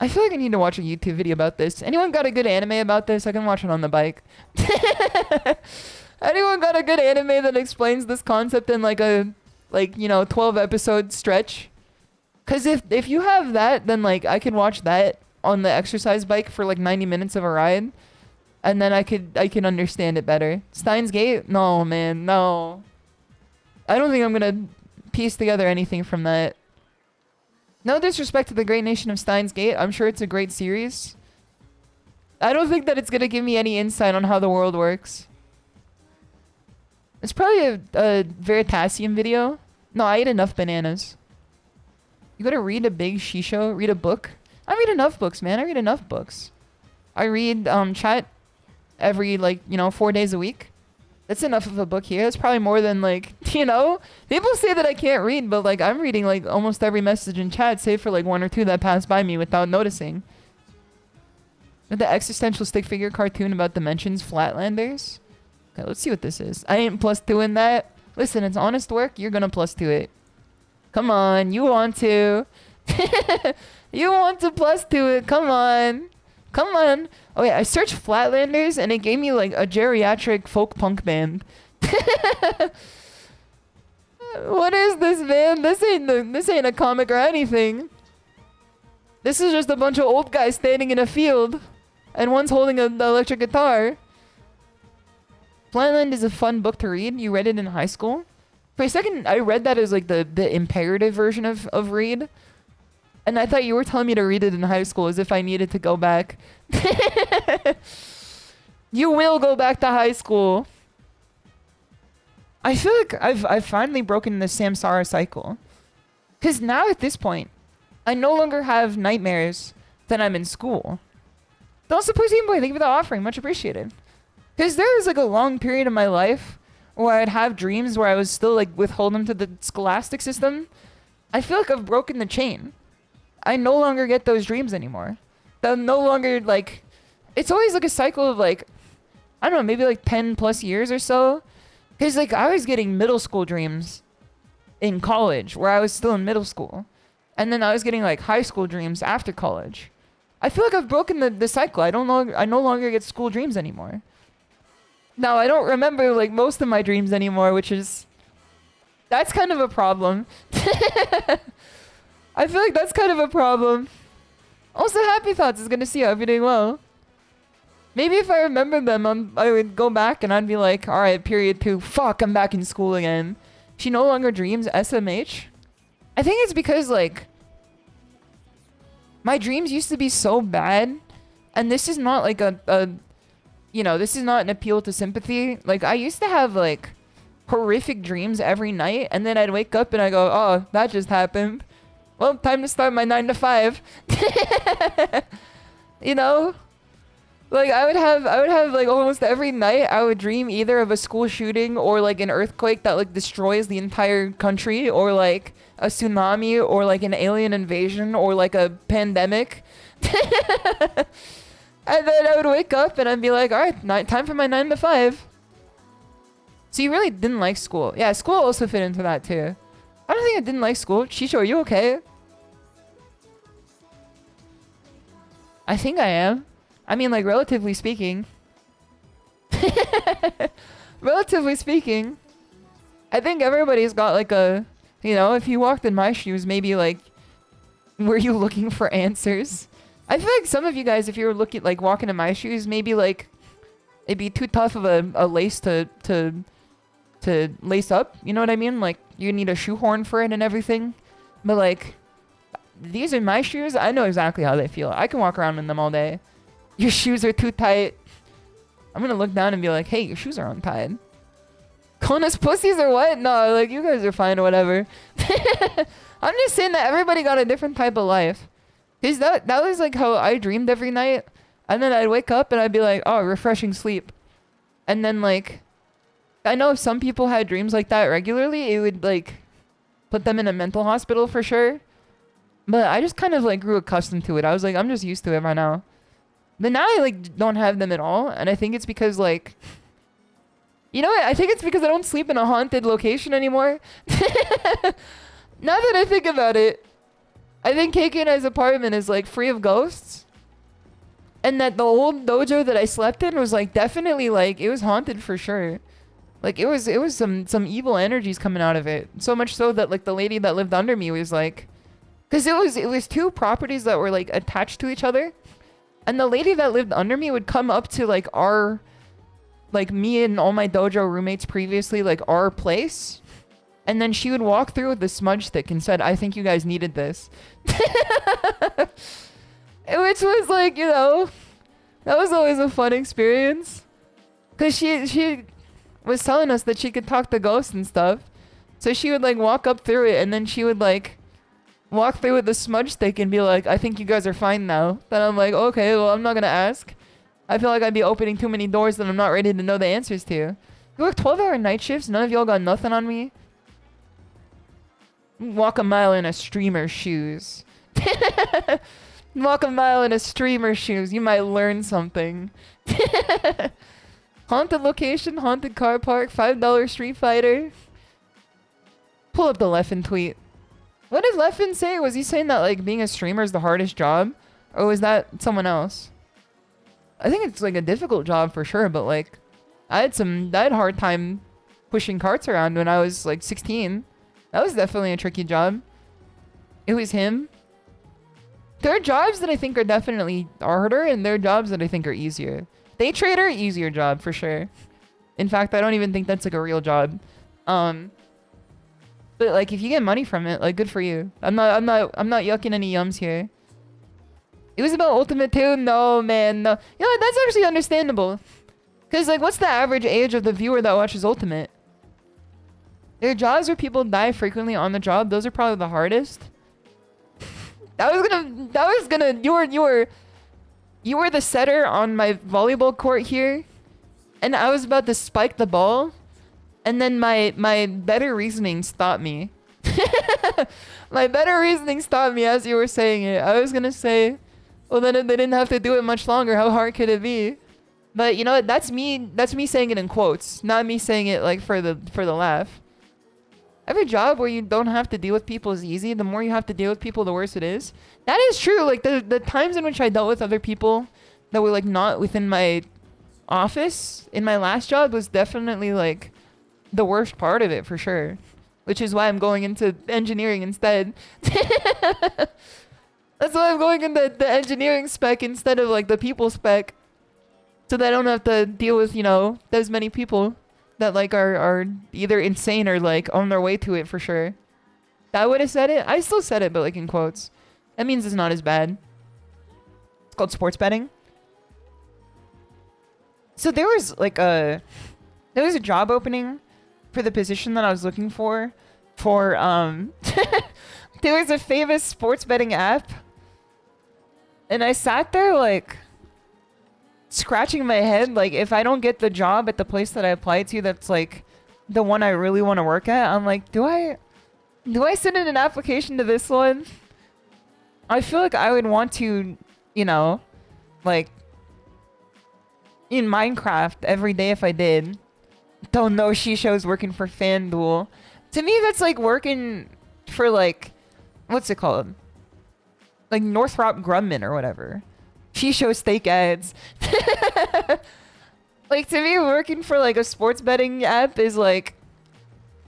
I feel like I need to watch a YouTube video about this. Anyone got a good anime about this? I can watch it on the bike. Anyone got a good anime that explains this concept in like a 12 episode stretch? Cause if you have that, then like I can watch that on the exercise bike for like 90 minutes of a ride. And then I can understand it better. Steins Gate? No, man, no. I don't think I'm gonna piece together anything from that. No disrespect to the great nation of Steins Gate. I'm sure it's a great series. I don't think that it's gonna give me any insight on how the world works. It's probably a Veritasium video. No, I ate enough bananas. You gotta read a big shisho? Read a book? I read enough books, man. I read enough books. I read chat every 4 days a week. That's enough of a book here. That's probably more than people say that I can't read, but like I'm reading like almost every message in chat, save for like 1 or 2 that pass by me without noticing. The existential stick figure cartoon about dimensions, Flatlanders. Okay, let's see what this is. I ain't +2 in that. Listen, it's honest work. You're gonna +2 it. Come on, you want to. You want to +2 it. Come on. Come on. Oh yeah, I searched Flatlanders and it gave me like a geriatric folk punk band. What is this, man? This ain't a comic or anything. This is just a bunch of old guys standing in a field and one's holding an electric guitar. Flatland is a fun book to read. You read it in high school? For a second, I read that as like the imperative version of read. And I thought you were telling me to read it in high school as if I needed to go back. You will go back to high school. I feel like I've finally broken the samsara cycle. Because now at this point, I no longer have nightmares that I'm in school. Don't suppose boy, thank you for the offering. Much appreciated. Because there was like a long period of my life where I'd have dreams where I was still like withholding to the scholastic system. I feel like I've broken the chain. I no longer get those dreams anymore. They're no longer like... It's always like a cycle of like... I don't know, maybe like 10 plus years or so. Because like I was getting middle school dreams in college where I was still in middle school. And then I was getting like high school dreams after college. I feel like I've broken the cycle. I no longer get school dreams anymore. Now, I don't remember like most of my dreams anymore, which is... That's kind of a problem. I feel like that's kind of a problem. Also, Happy Thoughts is good to see you. I hope you're doing well. Maybe if I remembered them, I would go back and I'd be like, alright, period 2. Fuck, I'm back in school again. She no longer dreams SMH. I think it's because, like... My dreams used to be so bad. And this is not like you know, this is not an appeal to sympathy. Like, I used to have, like, horrific dreams every night. And then I'd wake up and I go, oh, that just happened. Well, time to start my 9 to 5. You know? Like, I would have, like, almost every night, I would dream either of a school shooting or, like, an earthquake that, like, destroys the entire country. Or, like, a tsunami or, like, an alien invasion or, like, a pandemic. And then I would wake up and I'd be like, alright, time for my 9 to 5. So you really didn't like school. Yeah, school also fit into that too. I don't think I didn't like school. Shisho, are you okay? I think I am. I mean, like, relatively speaking. Relatively speaking. I think everybody's got like a... You know, if you walked in my shoes, maybe like... Were you looking for answers? I feel like some of you guys, if you were looking, like, walking in my shoes, maybe, like, it'd be too tough of a lace to lace up. You know what I mean? Like, you need a shoehorn for it and everything. But, like, these are my shoes. I know exactly how they feel. I can walk around in them all day. Your shoes are too tight. I'm gonna look down and be like, hey, your shoes are untied. Kona's pussies or what? No, like, you guys are fine or whatever. I'm just saying that everybody got a different type of life. Cause that was like how I dreamed every night. And then I'd wake up and I'd be like, oh, refreshing sleep. And then like, I know if some people had dreams like that regularly, it would like put them in a mental hospital for sure. But I just kind of like grew accustomed to it. I was like, I'm just used to it right now. But now I like don't have them at all. And I think it's because like, you know what? I think it's because I don't sleep in a haunted location anymore. Now that I think about it, I think Keiki and I's apartment is like free of ghosts. And that the old dojo that I slept in was like definitely like, it was haunted for sure. Like it was some evil energies coming out of it. So much so that like the lady that lived under me was like, cause it was 2 properties that were like attached to each other. And the lady that lived under me would come up to like our, like me and all my dojo roommates previously, like our place. And then she would walk through with the smudge stick and said, I think you guys needed this. Which was like, you know, that was always a fun experience. Because she was telling us that she could talk to ghosts and stuff. So she would like walk up through it and then she would like walk through with the smudge stick and be like, I think you guys are fine now. Then I'm like, okay, well, I'm not going to ask. I feel like I'd be opening too many doors that I'm not ready to know the answers to. You work 12-hour night shifts? None of y'all got nothing on me? Walk a mile in a streamer's shoes. Walk a mile in a streamer's shoes. You might learn something. Haunted location, haunted car park, $5 Street Fighter. Pull up the Leffen tweet. What did Leffen say? Was he saying that like being a streamer is the hardest job? Or was that someone else? I think it's like a difficult job for sure, but like I had a hard time pushing carts around when I was like 16. That was definitely a tricky job. It was him. There are jobs that I think are definitely harder, and there are jobs that I think are easier. Day trader, easier job for sure. In fact, I don't even think that's like a real job. But like if you get money from it, like good for you. I'm not yucking any yums here. It was about Ultimate too? No, man, no. You know what? That's actually understandable. Cause like what's the average age of the viewer that watches Ultimate? There are jobs where people die frequently on the job. Those are probably the hardest. You were the setter on my volleyball court here, and I was about to spike the ball, and then my better reasoning stopped me. My better reasoning stopped me as you were saying it. I was gonna say, well, then they didn't have to do it much longer. How hard could it be? But you know what? That's me saying it in quotes, not me saying it like for the laugh. Every job where you don't have to deal with people is easy. The more you have to deal with people, the worse it is. That is true. Like the times in which I dealt with other people that were like not within my office in my last job was definitely like the worst part of it for sure. Which is why I'm going into engineering instead. That's why I'm going into the engineering spec instead of like the people spec. So that I don't have to deal with, you know, as many people that like are either insane or like on their way to it for sure. I would have said it. I still said it, but like in quotes. That means it's not as bad. It's called sports betting. So there was a job opening for the position that I was looking for there was a famous sports betting app, and I sat there like scratching my head, like if I don't get the job at the place that I applied to that's like the one I really want to work at, I'm like, do I send in an application to this one? I feel like I would want to, you know, like in Minecraft every day if I did. Don't know SHISHOU's working for FanDuel. To me, that's like working for like, what's it called? Like Northrop Grumman or whatever. SHISHOU steak ads. Like to me, working for like a sports betting app is like,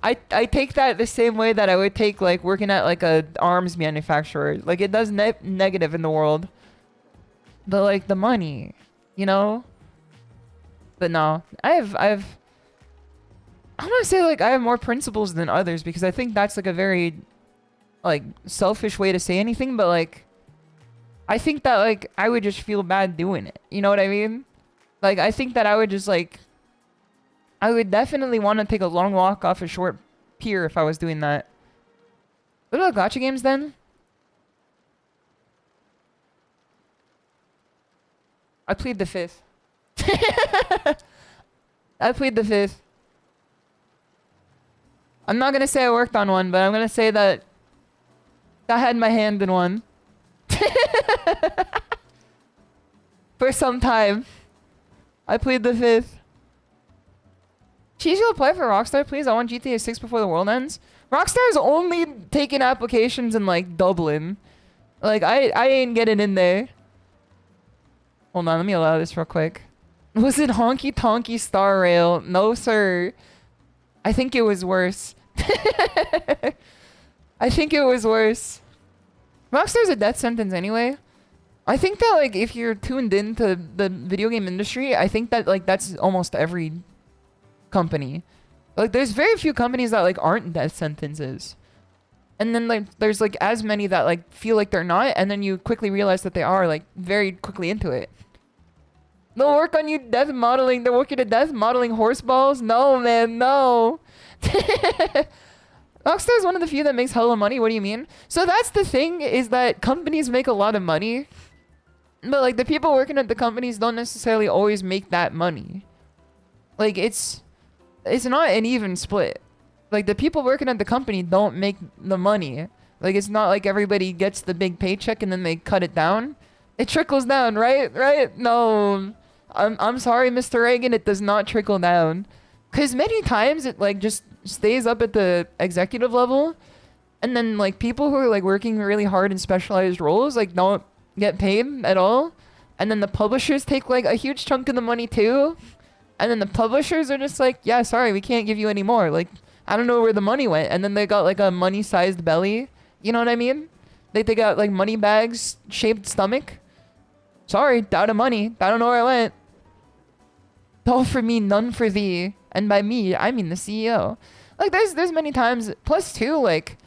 I take that the same way that I would take like working at like a arms manufacturer. Like it does negative in the world, but like the money, you know. But no, I'm gonna say like I have more principles than others because I think that's like a very like selfish way to say anything, but like I think that like I would just feel bad doing it. You know what I mean? Like I think that I would just like I would definitely want to take a long walk off a short pier if I was doing that. What about gacha games then? I plead the fifth. I plead the fifth. I'm not gonna say I worked on one, but I'm gonna say that I had my hand in one. For some time. I plead the fifth. Cheese, apply for Rockstar, please. I want GTA 6 before the world ends. Rockstar's only taking applications in like Dublin. Like I ain't getting in there. Hold on, let me allow this real quick. Was it Honky Tonky Star Rail? No, sir. I think it was worse. I think it was worse. Rockstar's a death sentence anyway. I think that like if you're tuned into the video game industry, I think that like that's almost every company. Like there's very few companies that like aren't death sentences. And then like there's like as many that like feel like they're not, and then you quickly realize that they are like very quickly into it. They'll work on you death modeling. They're working at death modeling horse balls. No, man, no. Rockstar is one of the few that makes hella money. What do you mean? So that's the thing, is that companies make a lot of money, but like the people working at the companies don't necessarily always make that money. Like it's not an even split. Like the people working at the company don't make the money. Like it's not like everybody gets the big paycheck and then they cut it down. It trickles down, right? Right? No. I'm sorry, Mr. Reagan, it does not trickle down. Cause many times it like just stays up at the executive level, and then like people who are like working really hard in specialized roles like don't get paid at all, and then the publishers take like a huge chunk of the money too, and then the publishers are just like, yeah, sorry, we can't give you any more. Like I don't know where the money went, and then they got like a money-sized belly. You know what I mean? They got like money bags shaped stomach. Sorry, out of money. I don't know where it went. All for me, none for thee. And by me, I mean the CEO. Like there's many times, plus too, like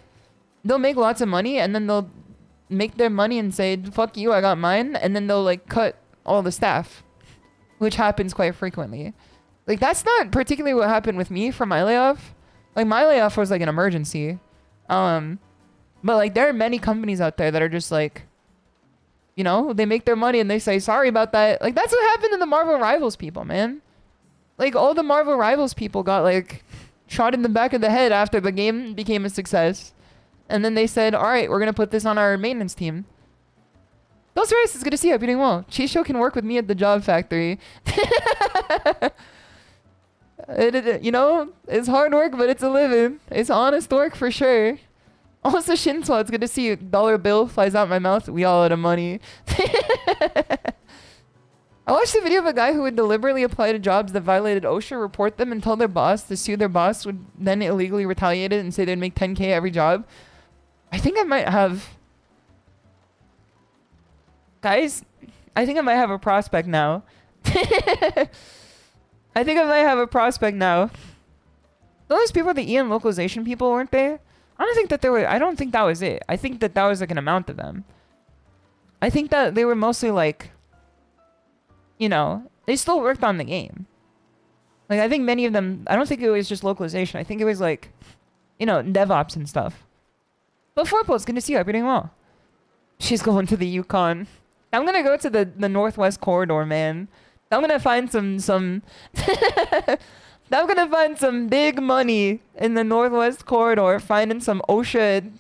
they'll make lots of money and then they'll make their money and say, fuck you, I got mine. And then they'll like cut all the staff, which happens quite frequently. Like that's not particularly what happened with me for my layoff. Like, my layoff was like an emergency. But like, there are many companies out there that are just like, you know, they make their money and they say, sorry about that. Like, that's what happened to the Marvel Rivals people, man. Like, all the Marvel Rivals people got, like, shot in the back of the head after the game became a success. And then they said, all right, we're going to put this on our maintenance team. Those Rice, it's good to see you. Hope you're doing well. Shisho can work with me at the job factory. You know, it's hard work, but it's a living. It's honest work for sure. Also, Shinso, it's good to see you. Dollar bill flies out my mouth. We all out of money. I watched a video of a guy who would deliberately apply to jobs that violated OSHA, report them, and tell their boss to sue their boss, would then illegally retaliate it and say they'd make 10K every job. I think I might have... Guys, I think I might have a prospect now. I think I might have a prospect now. Those people are the EM localization people, weren't they? I don't think that I don't think that was it. I think that was like an amount of them. I think that they were mostly like, you know, they still worked on the game. Like, I think many of them, I don't think it was just localization. I think it was like, you know, DevOps and stuff. But Forpo, it's good to see you. I hope you're doing well. She's going to the Yukon. I'm going to go to the Northwest Corridor, man. I'm going to find some I'm going to find some big money in the Northwest Corridor, finding some OSHA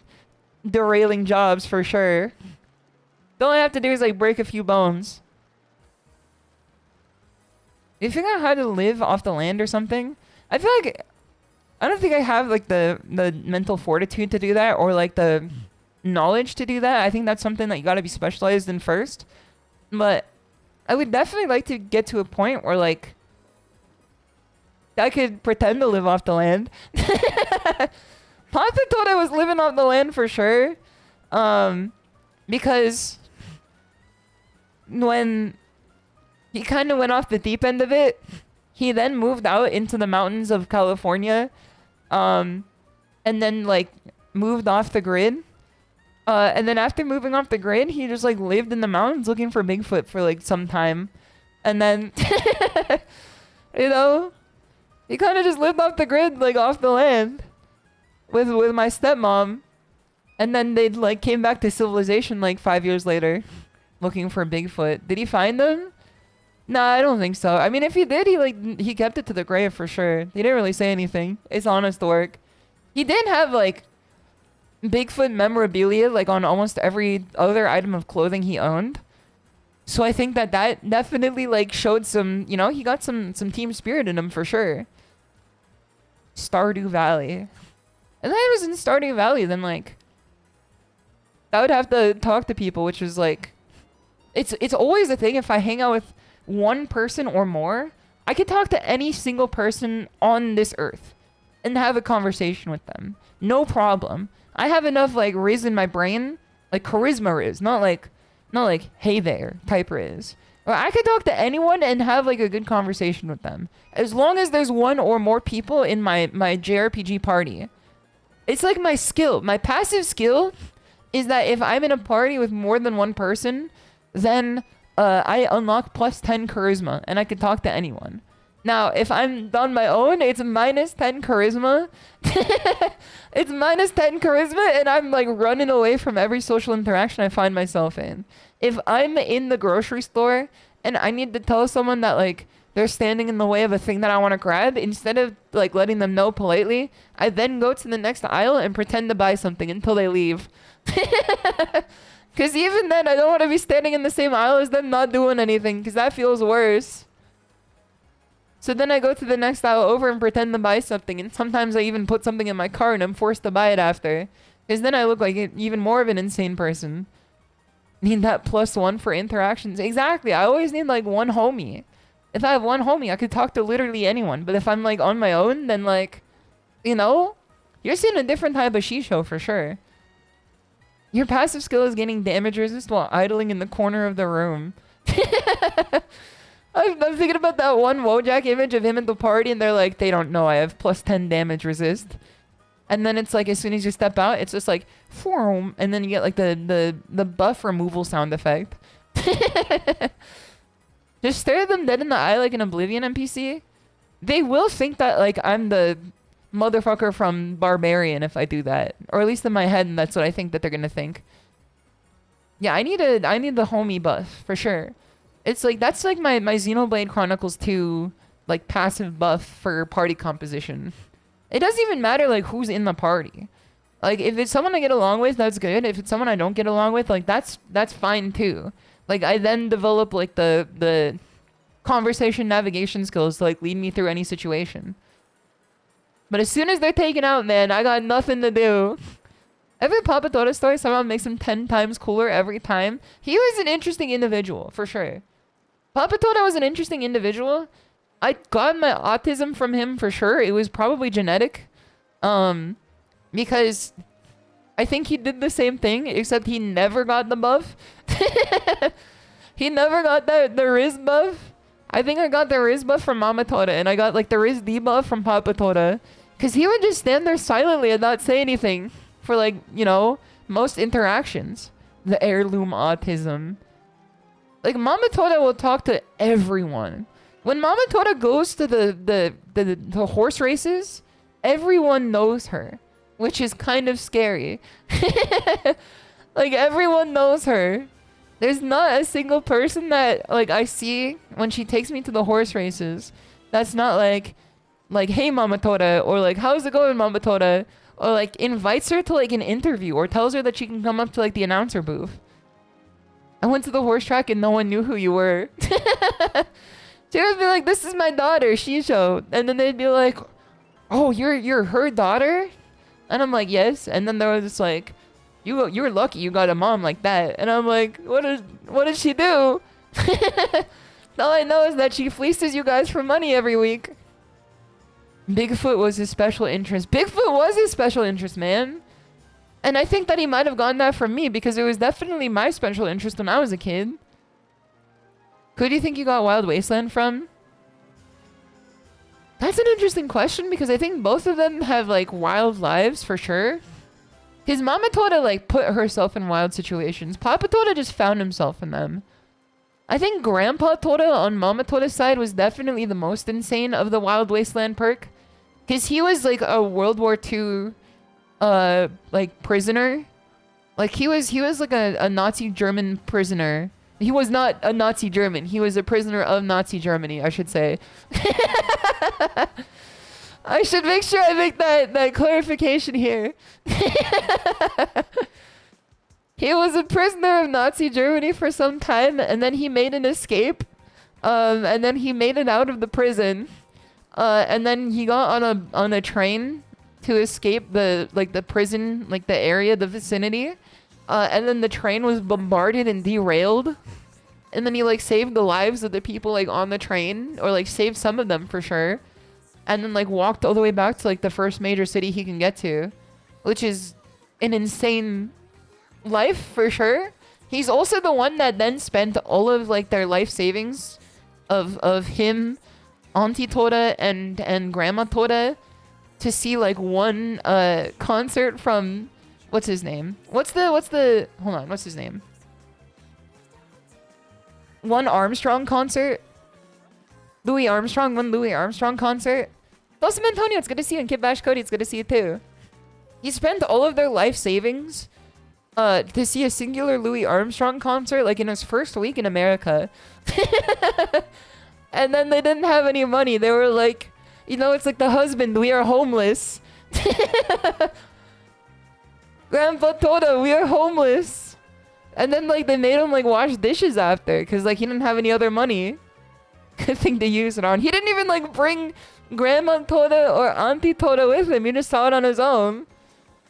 derailing jobs for sure. All I have to do is like break a few bones. You figure out how to live off the land or something? I feel like I don't think I have like the mental fortitude to do that, or like the knowledge to do that. I think that's something that you got to be specialized in first. But I would definitely like to get to a point where like I could pretend to live off the land. Pata thought I was living off the land for sure. Because when he kind of went off the deep end of it, he then moved out into the mountains of California, and then like moved off the grid. And then after moving off the grid, he just like lived in the mountains looking for Bigfoot for like some time. And then, you know, he kind of just lived off the grid, like off the land with my stepmom. And then they like came back to civilization like 5 years later looking for Bigfoot. Did he find them? Nah, I don't think so. I mean, if he did, he kept it to the grave for sure. He didn't really say anything. It's honest work. He did have like Bigfoot memorabilia like on almost every other item of clothing he owned. So I think that definitely like showed some, you know, he got some team spirit in him for sure. Stardew Valley. And then I was in Stardew Valley, then like I would have to talk to people, which is like it's always a thing. If I hang out with one person or more, I could talk to any single person on this earth and have a conversation with them. No problem. I have enough like riz in my brain, like charisma riz, not like hey there type riz. Or I could talk to anyone and have like a good conversation with them, as long as there's one or more people in my JRPG party. It's like my skill, my passive skill is that if I'm in a party with more than one person, then I unlock plus 10 charisma and I can talk to anyone. Now, if I'm on my own, it's minus 10 charisma. It's minus 10 charisma, and I'm like running away from every social interaction I find myself in. If I'm in the grocery store and I need to tell someone that like they're standing in the way of a thing that I want to grab, instead of like letting them know politely, I then go to the next aisle and pretend to buy something until they leave. Because even then, I don't want to be standing in the same aisle as them not doing anything, because that feels worse. So then I go to the next aisle over and pretend to buy something, and sometimes I even put something in my cart and I'm forced to buy it after. Because then I look like even more of an insane person. Need that +1 for interactions. Exactly, I always need like one homie. If I have one homie, I could talk to literally anyone. But if I'm like on my own, then like, you know, you're seeing a different type of SHISHOU for sure. Your passive skill is gaining damage resist while idling in the corner of the room. I'm thinking about that one Wojak image of him at the party, and they're like, they don't know I have +10 damage resist. And then it's like, as soon as you step out, it's just like, Foom, and then you get like the buff removal sound effect. Just stare them dead in the eye like an Oblivion NPC. They will think that like I'm the motherfucker from Barbarian if I do that. Or at least in my head, that's what I think that they're gonna think. Yeah, I need the homie buff, for sure. It's like, that's like my Xenoblade Chronicles 2, like, passive buff for party composition. It doesn't even matter, like, who's in the party. Like, if it's someone I get along with, that's good. If it's someone I don't get along with, like, that's fine, too. Like, I then develop, like, the conversation navigation skills to, like, lead me through any situation. But as soon as they're taken out, man, I got nothing to do. Every Papatora story somehow makes him 10 times cooler every time. He was an interesting individual, for sure. Papatora was an interesting individual. I got my autism from him, for sure. It was probably genetic. Because I think he did the same thing, except he never got the buff. He never got the Riz buff. I think I got the Riz buff from Mama Tora, and I got, like, the Riz debuff from Papa Tora. Because he would just stand there silently and not say anything for, like, you know, most interactions. The heirloom autism. Like, Mama Tora will talk to everyone. When Mama Tora goes to the horse races, everyone knows her, which is kind of scary. Like, everyone knows her. There's not a single person that, like, I see when she takes me to the horse races that's not like, hey, Mama Tora, or, like, how's it going, Mama Tora? Or, like, invites her to, like, an interview, or tells her that she can come up to, like, the announcer booth. I went to the horse track and no one knew who you were. She would be like, this is my daughter, SHISHOU. And then they'd be like, oh, you're her daughter? And I'm like, yes. And then there was just like, you're lucky you got a mom like that. And I'm like, what does she do? All I know is that she fleeces you guys for money every week. Bigfoot was his special interest. Bigfoot was his special interest, man. And I think that he might have gotten that from me because it was definitely my special interest when I was a kid. Who do you think you got Wild Wasteland from? That's an interesting question because I think both of them have, like, wild lives for sure. His Mama Tora, like, put herself in wild situations. Papa Tora just found himself in them. I think Grandpa Tora on Mama Tora's side was definitely the most insane of the Wild Wasteland perk. Because he was, like, a World War II, like, prisoner. Like, he was like a Nazi German prisoner. He was not a Nazi German. He was a prisoner of Nazi Germany, I should say. I should make sure I make that clarification here. He was a prisoner of Nazi Germany for some time, and then he made an escape. And then he made it out of the prison. And then he got on a train to escape the prison, like the area, the vicinity. And then the train was bombarded and derailed. And then he, like, saved the lives of the people, like, on the train. Or, like, saved some of them for sure. And then, like, walked all the way back to, like, the first major city he can get to. Which is an insane life for sure. He's also the one that then spent all of, like, their life savings of him, Auntie Tora, and Grandma Tora to see, like, one concert from... What's his name? What's the hold on, what's his name? One Armstrong concert. Louis Armstrong concert. Dawson Antonio, it's good to see you. And Kid Bash Cody, it's good to see you too. He spent all of their life savings to see a singular Louis Armstrong concert, like, in his first week in America. And then they didn't have any money. They were like, you know, it's like the husband, we are homeless. Grandpa Tora, we are homeless. And then, like, they made him, like, wash dishes after. Because, like, he didn't have any other money. Good thing to use it on. He didn't even, like, bring Grandma Tora or Auntie Tora with him. He just saw it on his own.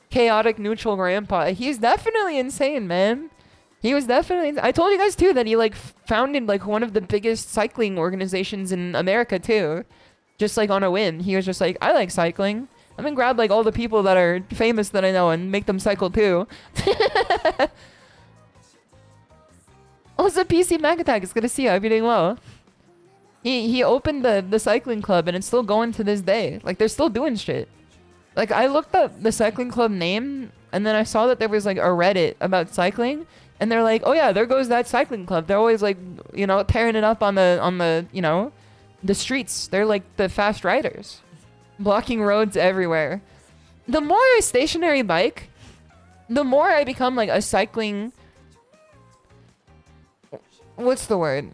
Chaotic neutral grandpa. He's definitely insane, man. He was definitely... I told you guys, too, that he, like, founded, like, one of the biggest cycling organizations in America, too. Just, like, on a whim. He was just like, I like cycling. I'm gonna grab, like, all the people that are famous that I know and make them cycle, too. Also, PC Mac Attack, it's good to see you. I hope you're doing well. He opened the cycling club, and it's still going to this day. Like, they're still doing shit. Like, I looked up the cycling club name, and then I saw that there was, like, a Reddit about cycling, and they're like, oh, yeah, there goes that cycling club. They're always, like, you know, tearing it up on the you know, the streets. They're, like, the fast riders. Blocking roads everywhere. The more I stationary bike, the more I become like a cycling... What's the word?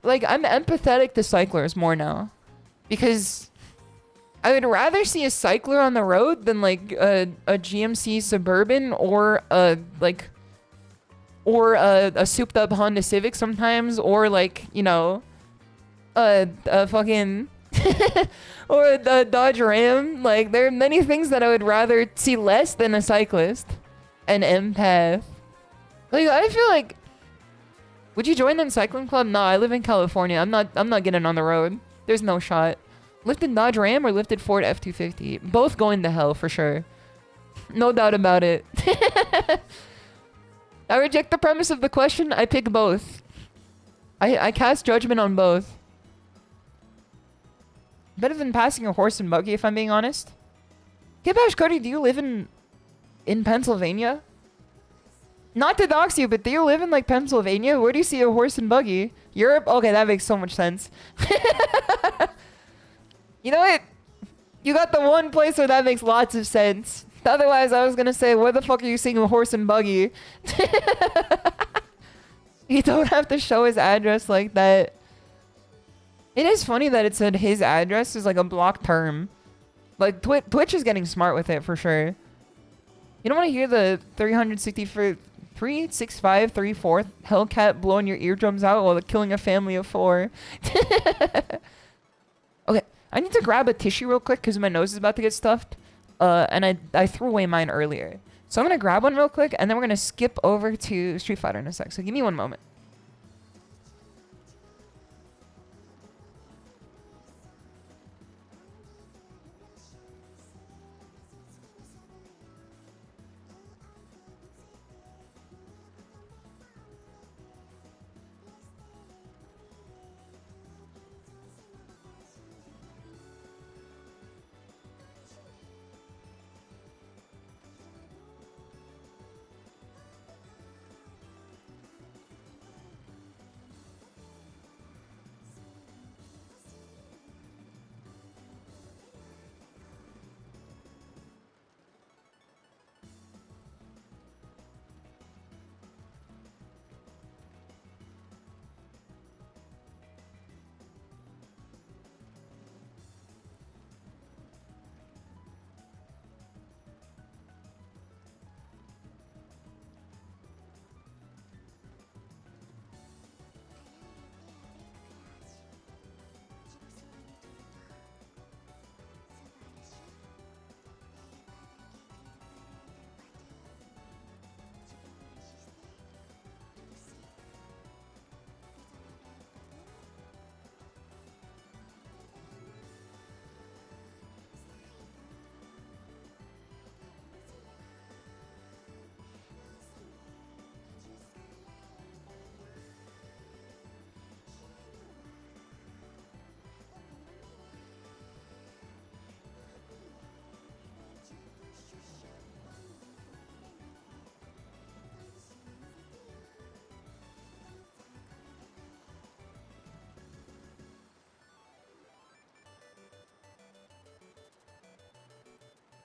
Like, I'm empathetic to cyclers more now. Because I would rather see a cycler on the road than like a GMC Suburban or a souped up Honda Civic sometimes, or like, you know, a fucking or the Dodge Ram. Like, there are many things that I would rather see less than a cyclist. An empath. Like, I feel like, would you join them cycling club? No, I live in California. I'm not getting on the road. There's no shot. Lifted Dodge Ram or lifted Ford F-250? Both going to hell for sure. No doubt about it. I reject the premise of the question. I pick both. I cast judgment on both. Better than passing a horse and buggy, if I'm being honest. Kibash Cody, do you live in Pennsylvania? Not to dox you, but do you live in like Pennsylvania? Where do you see a horse and buggy? Europe? Okay, that makes so much sense. You know what? You got the one place where that makes lots of sense. Otherwise, I was gonna say, where the fuck are you seeing a horse and buggy? You don't have to show his address like that. It is funny that it said his address is like a block term. Like, Twitch is getting smart with it for sure. You don't want to hear the 365 Hellcat blowing your eardrums out while killing a family of 4. Okay, I need to grab a tissue real quick because my nose is about to get stuffed. And I threw away mine earlier. So I'm going to grab one real quick, and then we're going to skip over to Street Fighter in a sec. So give me one moment.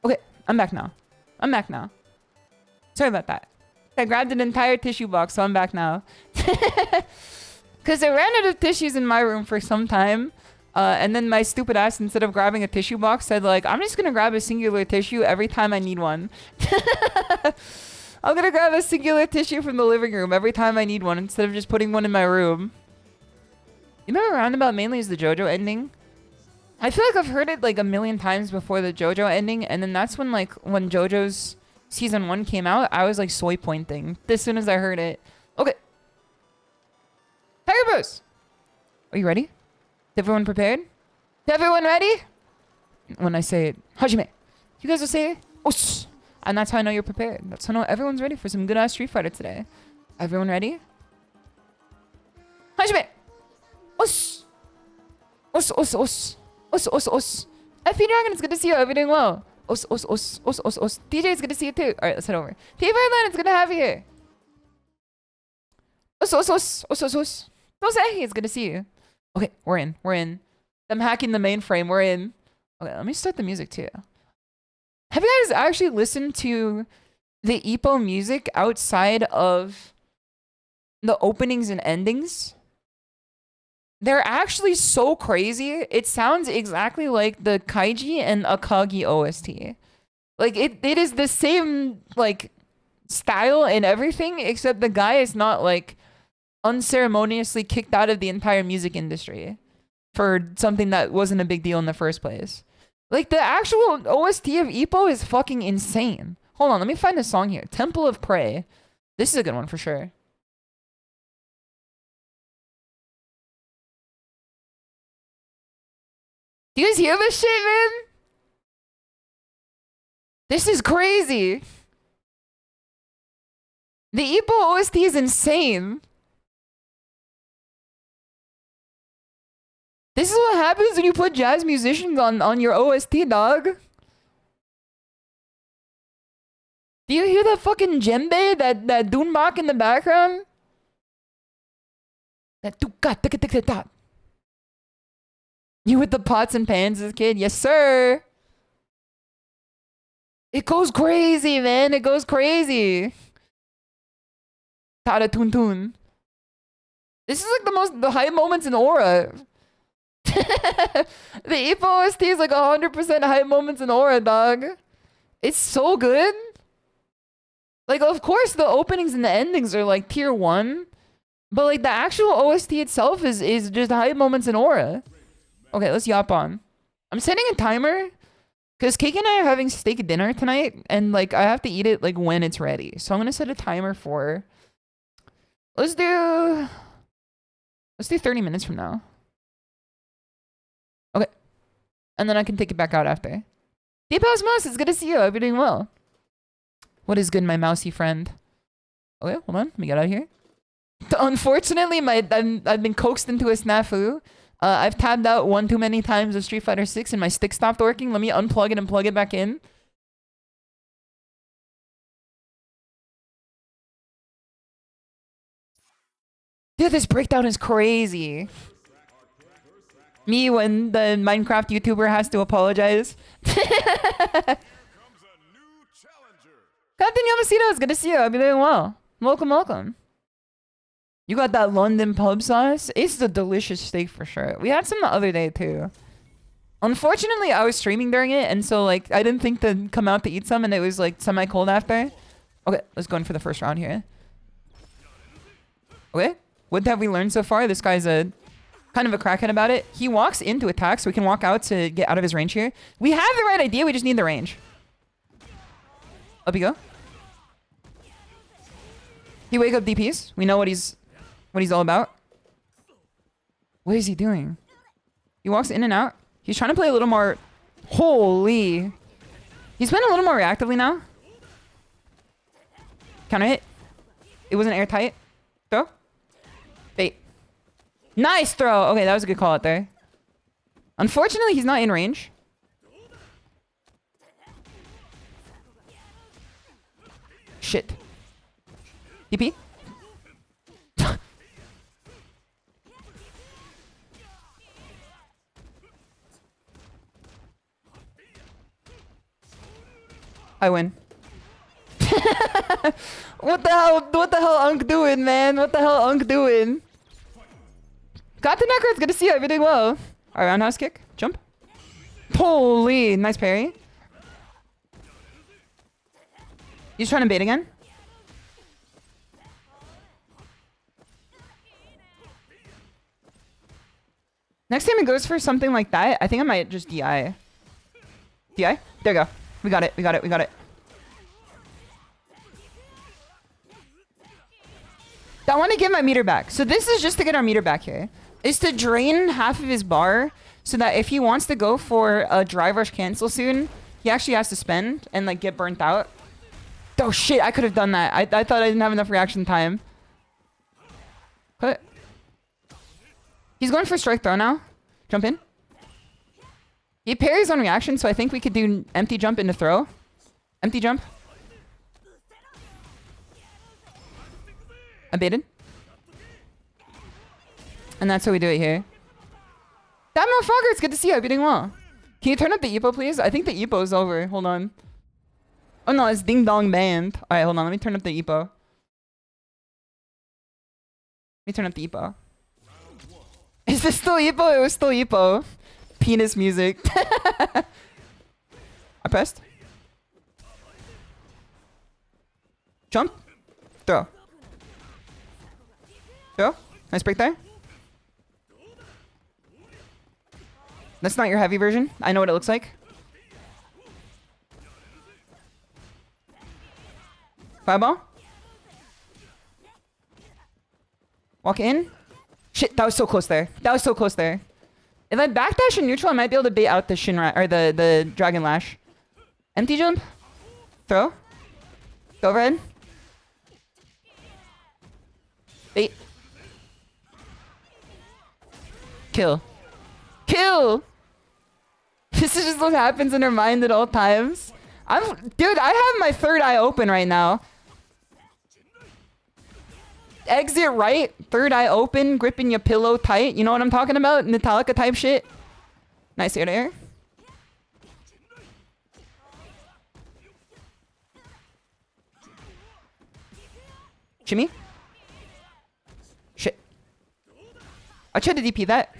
Okay, I'm back now. I'm back now. Sorry about that. I grabbed an entire tissue box, so I'm back now. Because I ran out of tissues in my room for some time. And then my stupid ass, instead of grabbing a tissue box, said like, I'm just going to grab a singular tissue every time I need one. I'm going to grab a singular tissue from the living room every time I need one, instead of just putting one in my room. You know what Roundabout mainly is the JoJo ending? I feel like I've heard it like a million times before the JoJo ending, and then that's when like when JoJo's season 1 came out, I was like soy pointing as soon as I heard it. Okay. Tiger Bros! Are you ready? Is everyone prepared? Is everyone ready? When I say it, Hajime. You guys will say it, Os! And that's how I know you're prepared. That's how I know everyone's ready for some good ass Street Fighter today. Everyone ready? Hajime! Os! Os, os, os. Os, os, os. FP Dragon, it's good to see you. Are we doing well? Os, os, os, os, os, os. DJ, it's good to see you too. Alright, let's head over. T-Birdland, it's good to have you here. Os, os, os, os, os, os. Os, hey, it's good to see you. Okay, we're in. I'm hacking the mainframe. We're in. Okay, let me start the music too. Have you guys actually listened to the EPO music outside of the openings and endings? They're actually so crazy. It sounds exactly like the Kaiji and Akagi OST. Like, it is the same, like, style and everything, except the guy is not, like, unceremoniously kicked out of the entire music industry for something that wasn't a big deal in the first place. Like, the actual OST of EPO is fucking insane. Hold on, let me find a song here. Temple of Prey. This is a good one for sure. Do you guys hear this shit, man? This is crazy. The EPO OST is insane. This is what happens when you put jazz musicians on your OST, dog. Do you hear that fucking djembe, that dunbak in the background? That tuka. You with the pots and pans as a kid? Yes, sir. It goes crazy, man. It goes crazy. Tada tun tun. This is like the high moments in Aura. The EPO OST is like 100% high moments in Aura, dog. It's so good. Like, of course, the openings and the endings are like tier 1. But like the actual OST itself is just high moments in Aura. Okay, let's yop on. I'm setting a timer because Cake and I are having steak dinner tonight, and like I have to eat it like when it's ready. So I'm gonna set a timer for. Let's do 30 minutes from now. Okay, and then I can take it back out after. Deep House Mouse, it's good to see you. I hope you're doing well. What is good, my mousy friend? Okay, hold on. Let me get out of here. Unfortunately, I've been coaxed into a snafu. I've tabbed out one too many times with Street Fighter 6 and my stick stopped working. Let me unplug it and plug it back in. Dude, this breakdown is crazy. Me when the Minecraft YouTuber has to apologize. Captain Yamashita, it's good to see you. I'll be doing well. Welcome, welcome. You got that London pub sauce? It's a delicious steak for sure. We had some the other day too. Unfortunately, I was streaming during it, and so like I didn't think to come out to eat some, and it was like semi-cold after. Okay, let's go in for the first round here. Okay, what have we learned so far? This guy's a kind of a crackhead about it. He walks in to attack, so we can walk out to get out of his range here. We have the right idea, we just need the range. Up you go. He wake up DPs. We know what he's all about. What is he doing? He walks in and out. He's trying to play a little more... Holy. He's playing a little more reactively now. Counter hit. It wasn't airtight. Throw. Bait. Nice throw. Okay, that was a good call out there. Unfortunately, he's not in range. Shit. TP. I win. What the hell Unk doing, man? What the hell Unk doing? Got the Necro, it's good to see you. You're doing well. Alright, roundhouse kick. Jump. Holy, nice parry. He's trying to bait again. Next time it goes for something like that, I think I might just DI. DI? There we go. We got it, we got it, we got it. I want to get my meter back. So this is just to get our meter back here. Is to drain half of his bar so that if he wants to go for a drive rush cancel soon, he actually has to spend and like get burnt out. Oh shit, I could have done that. I thought I didn't have enough reaction time. Put. He's going for strike throw now. Jump in. He parries on reaction, so I think we could do empty jump into throw. Empty jump. I baited. And that's how we do it here. That motherfucker, it's good to see you. I hope you're doing well. Can you turn up the EPO, please? I think the EPO is over. Hold on. Oh no, it's Ding Dong Band. Alright, hold on. Let me turn up the EPO. Let me turn up the EPO. Is this still EPO? It was still EPO. Penis music. I pressed. Jump. Throw. Throw. Nice break there. That's not your heavy version. I know what it looks like. Fireball. Walk in. Shit, that was so close there. That was so close there. If I backdash in neutral, I might be able to bait out the Shinra or the Dragon Lash. Empty jump. Throw. Go overhead. Bait. Kill. Kill! This is just what happens in her mind at all times. Dude, I have my third eye open right now. Exit right, third eye open, gripping your pillow tight. You know what I'm talking about? Metallica type shit. Nice air to air. Shimmy. Shit. I tried to DP that.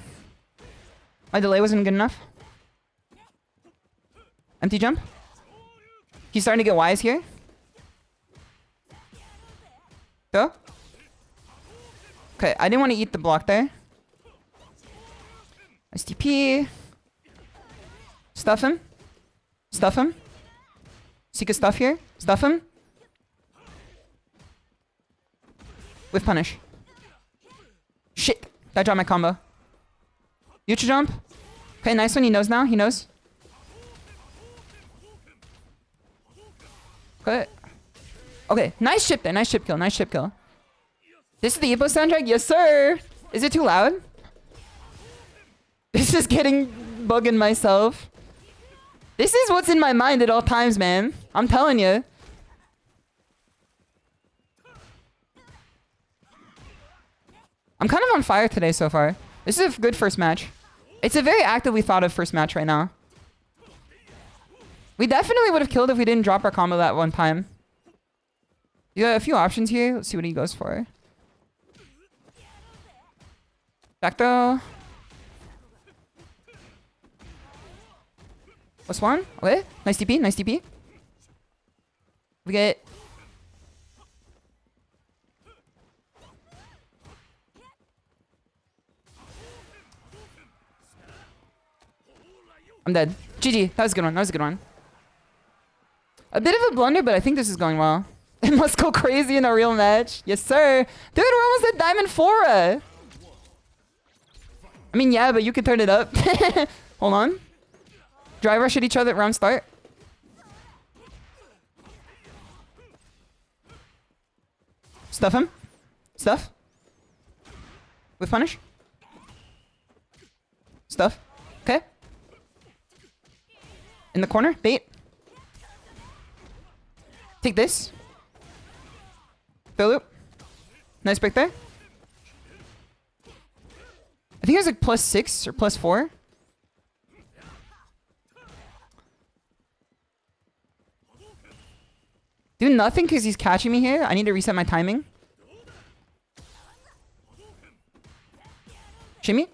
My delay wasn't good enough. Empty jump. He's starting to get wise here. Go. Okay, I didn't want to eat the block there. Nice TP. Stuff him. Stuff him. Seek a stuff here. Stuff him. With punish. Shit. That dropped my combo. Future jump. Okay, nice one. He knows now. He knows. Okay. Okay, nice chip there. Nice chip kill. Nice chip kill. This is the EPO soundtrack? Yes, sir. Is it too loud? This is getting bugging myself. This is what's in my mind at all times, man. I'm telling you. I'm kind of on fire today so far. This is a good first match. It's a very actively thought of first match right now. We definitely would have killed if we didn't drop our combo that one time. You got a few options here. Let's see what he goes for. Back throw. What's one? Okay. Nice TP. Nice TP. We get... I'm dead. GG. That was a good one. That was a good one. A bit of a blunder, but I think this is going well. It must go crazy in a real match. Yes, sir. Dude, we're almost at Diamond 4. I mean, yeah, but you can turn it up. Hold on. Drive rush at each other at round start. Stuff him. Stuff. With punish. Stuff. Okay. In the corner. Bait. Take this. Throw loop. Nice break there. I think it was like +6 or +4. Do nothing because he's catching me here. I need to reset my timing. Shimmy.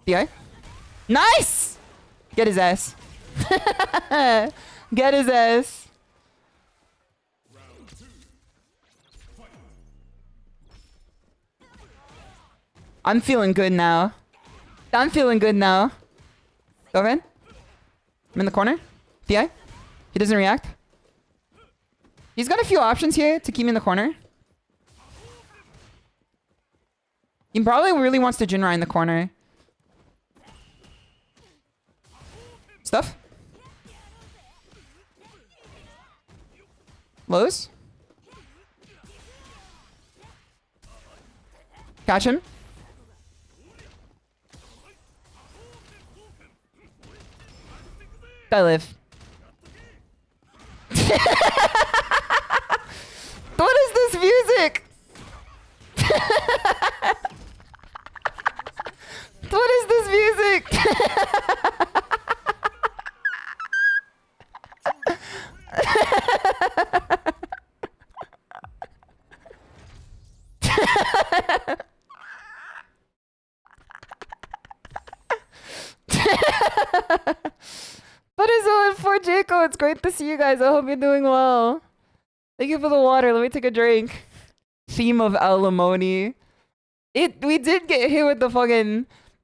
DI. Nice! Get his ass. Get his ass. I'm feeling good now. I'm feeling good now. Go ahead. I'm in the corner. DI. He doesn't react. He's got a few options here to keep me in the corner. He probably really wants to Jinrai in the corner. Stuff. Lows. Catch him. I live. What is this music? What is this music? Jaco, it's great to see you guys. I hope you're doing well. Thank you for the water. Let me take a drink. Theme of alimony. We did get hit with the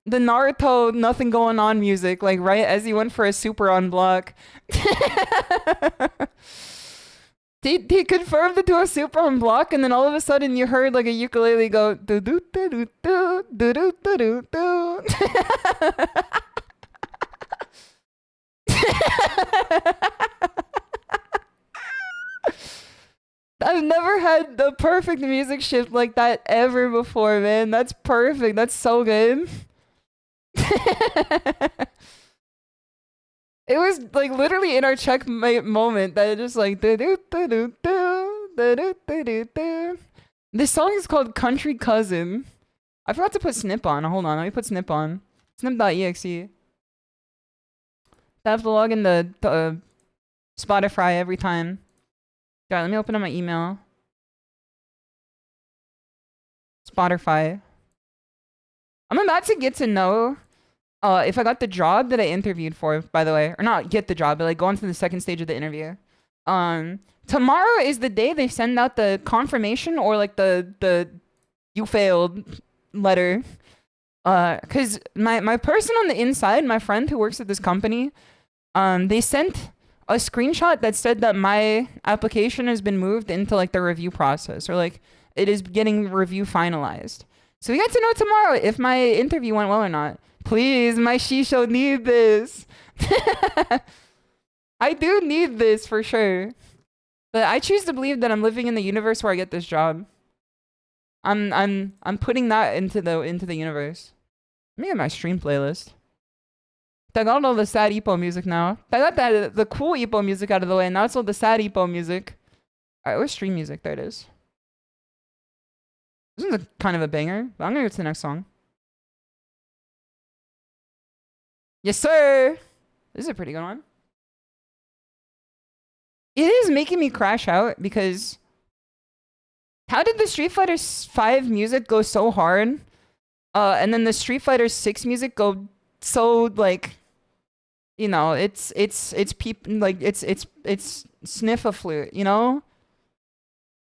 Naruto nothing going on music, like right as he went for a super on block. he confirmed it to a super on block, and then all of a sudden you heard like a ukulele go do do do do do do do do do. I've never had the perfect music shift like that ever before, man. That's perfect. That's so good. It was like literally in our checkmate moment that it just like do do do do do do do do do. This song is called Country Cousin. I forgot to put Snip on. Hold on, let me put Snip on. Snip.exe. I have to log in the Spotify every time. Alright, let me open up my email. Spotify. I'm about to get to know if I got the job that I interviewed for, by the way. Or not get the job, but like go on to the second stage of the interview. Tomorrow is the day they send out the confirmation or like the you failed letter. Cause my person on the inside, my friend who works at this company, they sent a screenshot that said that my application has been moved into like the review process, or like it is getting review finalized. So we get to know tomorrow if my interview went well or not. Please, my SHISHOU need this. I do need this for sure. But I choose to believe that I'm living in the universe where I get this job. I'm putting that into the universe. Let me get my stream playlist. I got all the sad Ippo music now. I got the cool Ippo music out of the way, and now it's all the sad Ippo music. Alright, where's stream music? There it is. This is kind of a banger, but I'm gonna go to the next song. Yes, sir! This is a pretty good one. It is making me crash out because how did the Street Fighter 5 music go so hard? And then the Street Fighter 6 music go so like, you know, it's sniff a flute, you know?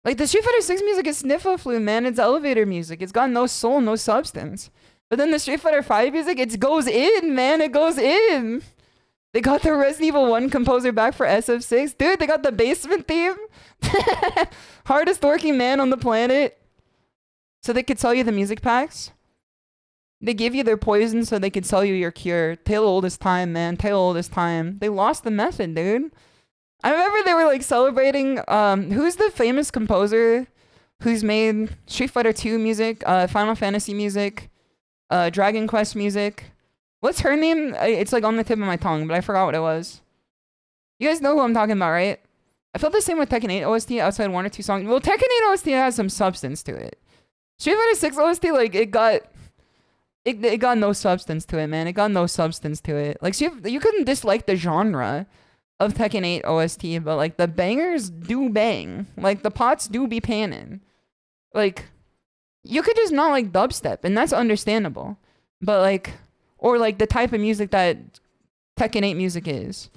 Like the Street Fighter 6 music is sniff a flute, man. It's elevator music. It's got no soul, no substance. But then the Street Fighter 5 music, it goes in, man. It goes in. They got the Resident Evil 1 composer back for SF6. Dude, they got the basement theme. Hardest working man on the planet. So they could sell you the music packs. They give you their poison so they could sell you your cure. Tale old as time, man. Tale old as time. They lost the method, dude. I remember they were like celebrating, who's the famous composer who's made Street Fighter 2 music, Final Fantasy music, Dragon Quest music. What's her name? It's like on the tip of my tongue, but I forgot what it was. You guys know who I'm talking about, right? I felt the same with Tekken 8 OST outside one or two songs. Well, Tekken 8 OST has some substance to it. Street Fighter 6 OST, like, it got no substance to it, man. It got no substance to it. Like, so you couldn't dislike the genre of Tekken 8 OST, but, like, the bangers do bang. Like, the pots do be panning. Like, you could just not like dubstep, and that's understandable. But, like, or, like, the type of music that Tekken 8 music is.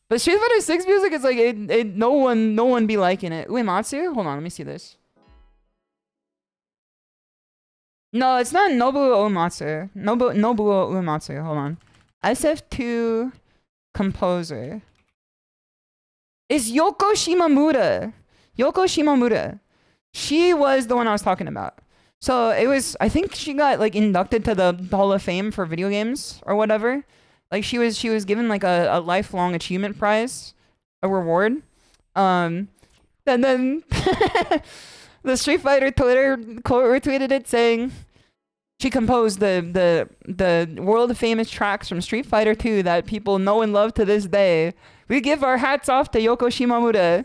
But Street Fighter 6 music is, like, no one be liking it. Uematsu? Hold on, let me see this. No, it's not Nobuo Uematsu. Nobuo Uematsu, hold on. SF2 composer. It's Yoko Shimamura. Yoko Shimamura. She was the one I was talking about. So it was, I think she got like inducted to the Hall of Fame for video games or whatever. Like she was given like a lifelong achievement prize, a reward. And then the Street Fighter Twitter quote retweeted it saying she composed the world famous tracks from Street Fighter 2 that people know and love to this day. We give our hats off to Yoko Shimamura.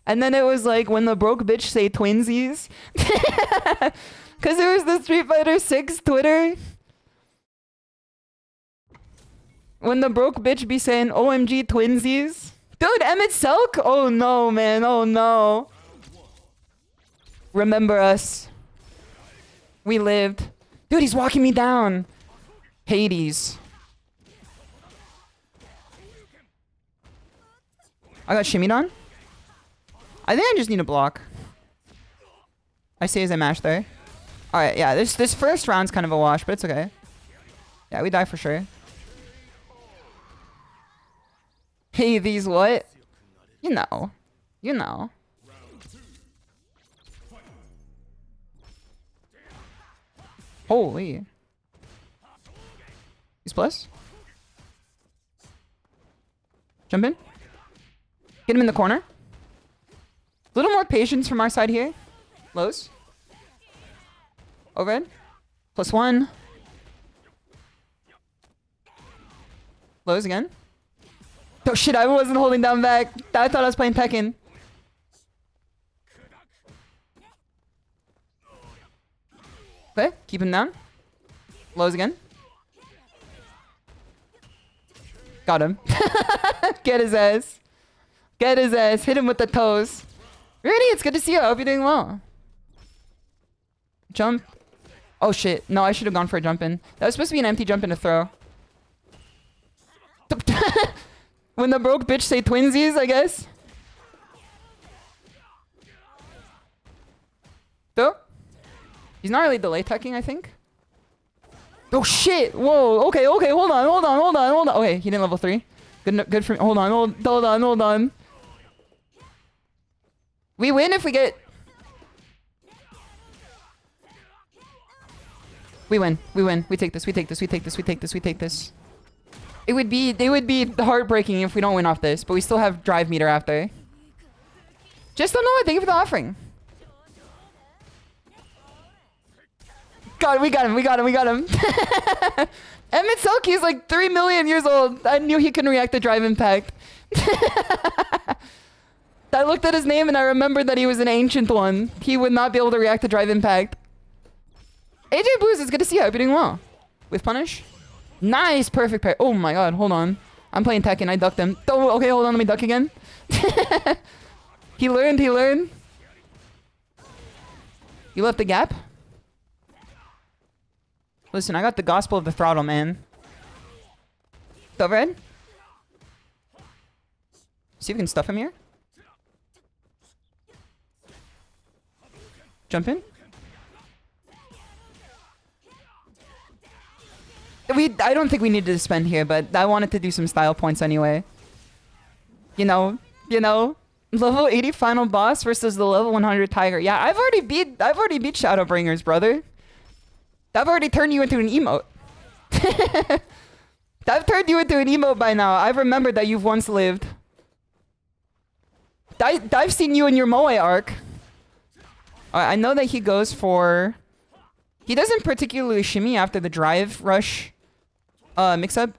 And then it was like when the broke bitch say twinsies. Because it was the Street Fighter 6 Twitter. When the broke bitch be saying OMG twinsies. Dude, Emmett Selk? Oh no, man. Oh no. Remember us. We lived. Dude, he's walking me down. Hades. I got shimmied on. I think I just need a block. I say as I mash there. Alright, yeah, this first round's kind of a wash, but it's okay. Yeah, we die for sure. Hey, these what? You know. You know. Holy. He's plus. Jump in. Get him in the corner. A little more patience from our side here. Lows. Overhead. +1. Lows again. Oh shit, I wasn't holding down back. I thought I was playing Tekken. Okay, keep him down. Lows again. Got him. Get his ass. Get his ass. Hit him with the toes. Really? It's good to see you. I hope you're doing well. Jump. Oh shit. No, I should have gone for a jump in. That was supposed to be an empty jump in to throw. When the broke bitch say twinsies, I guess. Though? He's not really delay teching, I think. Oh shit! Whoa! Okay, hold on. Okay, he didn't level 3. Good for me. Hold on. We win if we get... We win. We take this. It would be heartbreaking if we don't win off this, but we still have drive meter after. Just don't know what. Thank you for the offering. God, we got him. Emmett Selkie is like 3 million years old. I knew he couldn't react to drive impact. I looked at his name and I remembered that he was an ancient one. He would not be able to react to drive impact. AJ Blues, it's good to see you. I hope you're doing well. With punish. Nice, perfect pair. Oh my god, hold on. I'm playing Tekken. I ducked him. Oh, okay, hold on. Let me duck again. He learned. You left the gap? Listen, I got the gospel of the throttle, man. Overhead. See if we can stuff him here. Jump in. I don't think we needed to spend here, but I wanted to do some style points anyway. You know. Level 80 final boss versus the level 100 tiger. Yeah, I've already beat Shadowbringers, brother. I've already turned you into an emote. I've turned you into an emote by now. I've remembered that you've once lived. I've seen you in your Moe arc. I know that he goes for... He doesn't particularly shimmy after the drive rush mix-up.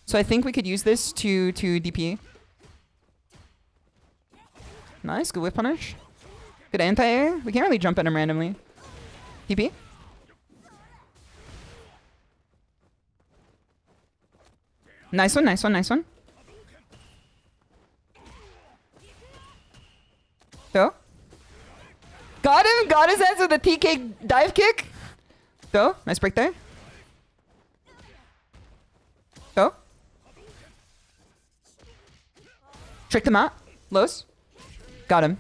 So I think we could use this to DP. Nice, good whip punish. Good anti-air. We can't really jump at him randomly. DP. Nice one. Go. Got him! Got his ass with a TK dive kick! Go. Nice break there. Go. Tricked him out. Lows. Got him.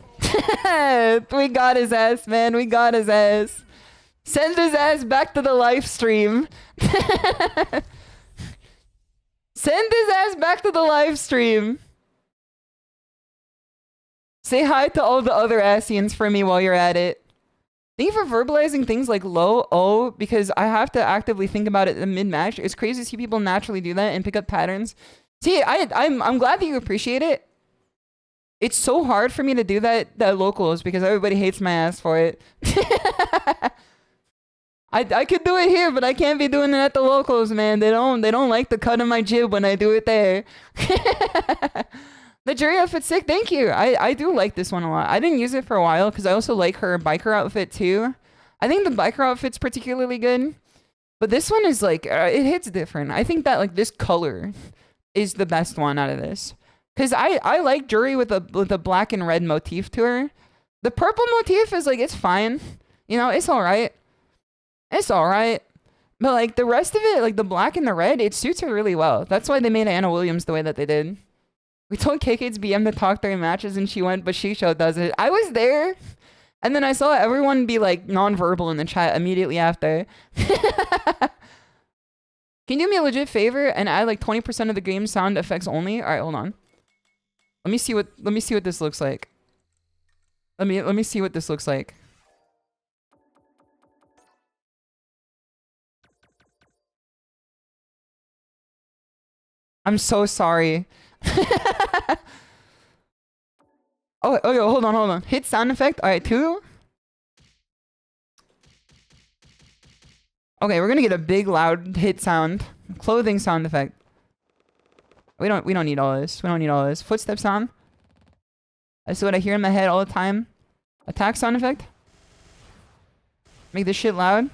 We got his ass, man. We got his ass. Send his ass back to the live stream. Send his ass back to the live stream. Say hi to all the other Asians for me while you're at it. Thank you for verbalizing things like low O, because I have to actively think about it in mid-match. It's crazy to see people naturally do that and pick up patterns. See, I'm glad that you appreciate it. It's so hard for me to do that at locals because everybody hates my ass for it. I could do it here, but I can't be doing it at the locals, man. They don't like the cut of my jib when I do it there. The jury outfit's sick. Thank you. I do like this one a lot. I didn't use it for a while because I also like her biker outfit too. I think the biker outfit's particularly good. But this one is like, it hits different. I think that like this color is the best one out of this. Because I like Jury with a black and red motif to her. The purple motif is like, it's fine. You know, it's alright. It's alright. But like the rest of it, like the black and the red, it suits her really well. That's why they made Anna Williams the way that they did. We told KK's BM to talk during matches and she went, but SHISHOU does it. I was there. And then I saw everyone be like non-verbal in the chat immediately after. Can you do me a legit favor and add like 20% of the game sound effects only? All right, hold on. Let me see what this looks like. Let me see what this looks like. I'm so sorry. Oh, okay, hold on. Hit sound effect. All right, 2. Okay, we're gonna get a big loud hit sound. Clothing sound effect. We don't need all this. We don't need all this. Footstep sound. That's what I hear in my head all the time. Attack sound effect. Make this shit loud.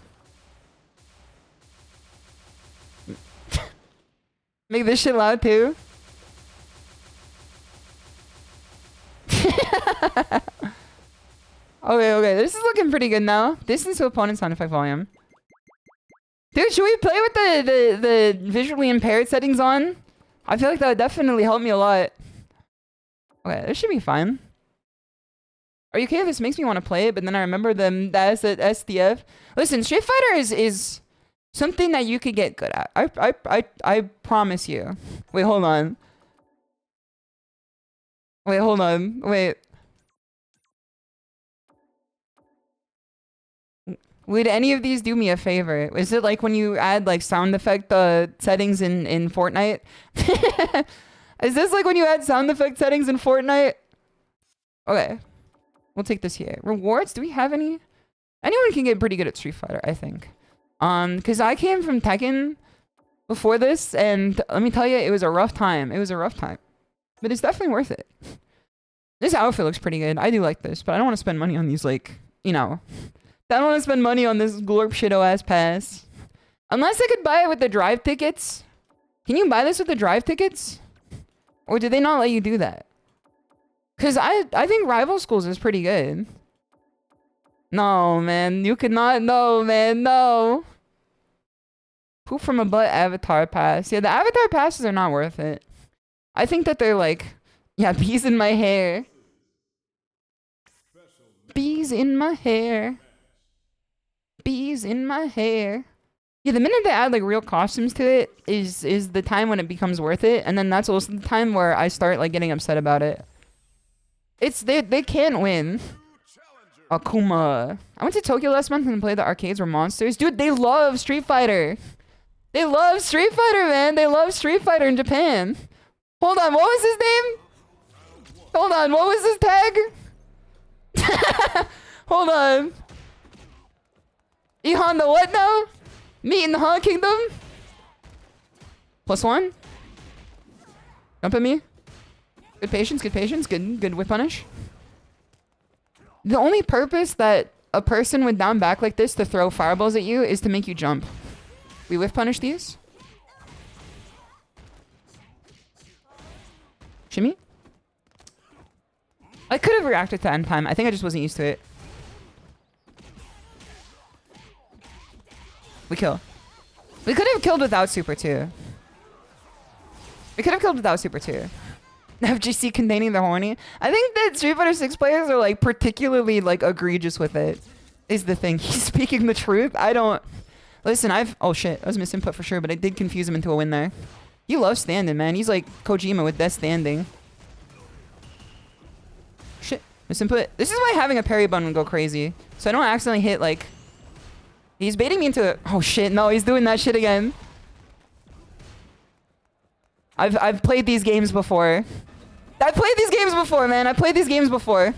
Make this shit loud too. Okay. This is looking pretty good now. Distance to opponent sound effect volume. Dude, should we play with the visually impaired settings on? I feel like that would definitely help me a lot. Okay, this should be fine. Are you okay if this makes me want to play it, but then I remember the SDF? Listen, Street Fighter is something that you could get good at. I promise you. Wait, hold on. Wait. Would any of these do me a favor? Is it like when you add like sound effect settings in Fortnite? Is this like when you add sound effect settings in Fortnite? Okay. We'll take this here. Rewards? Do we have any? Anyone can get pretty good at Street Fighter, I think. Because I came from Tekken before this, and let me tell you, it was a rough time. But it's definitely worth it. This outfit looks pretty good. I do like this, but I don't want to spend money on these, like, you know. I don't want to spend money on this glorp shitto ass pass. Unless I could buy it with the drive tickets. Can you buy this with the drive tickets? Or do they not let you do that? Because I think Rival Schools is pretty good. No, man. You could not. No, man. No. Poop from a butt avatar pass. Yeah, the avatar passes are not worth it. I think that they're like... Yeah, bees in my hair. Bees in my hair. Bees in my hair. Yeah, the minute they add like real costumes to it is the time when it becomes worth it, and then that's also the time where I start like getting upset about it. It's they can't win. Akuma. I went to Tokyo last month and played the arcades were monsters. Dude, they love Street Fighter. They love Street Fighter, man. They love Street Fighter in Japan. Hold on, what was his name? Hold on, what was his tag? Hold on. Ihan the what now? Meet in the Han Kingdom? +1? Jump at me. Good patience, good whip punish. The only purpose that a person with down back like this to throw fireballs at you is to make you jump. We whiff punish these. Shimmy? I could have reacted to end time. I think I just wasn't used to it. We kill. We could have killed without super too. FGC containing the horny. I think that Street Fighter 6 players are like particularly like egregious with it. Is the thing. He's speaking the truth. I don't... Listen, oh shit. I was misinput for sure, but I did confuse him into a win there. He loves standing, man. He's like Kojima with death standing. Shit. Misinput. This is why having a parry button would go crazy. So I don't accidentally hit like... He's baiting me into... Oh shit, no, he's doing that shit again. I've played these games before. Man. I played these games before.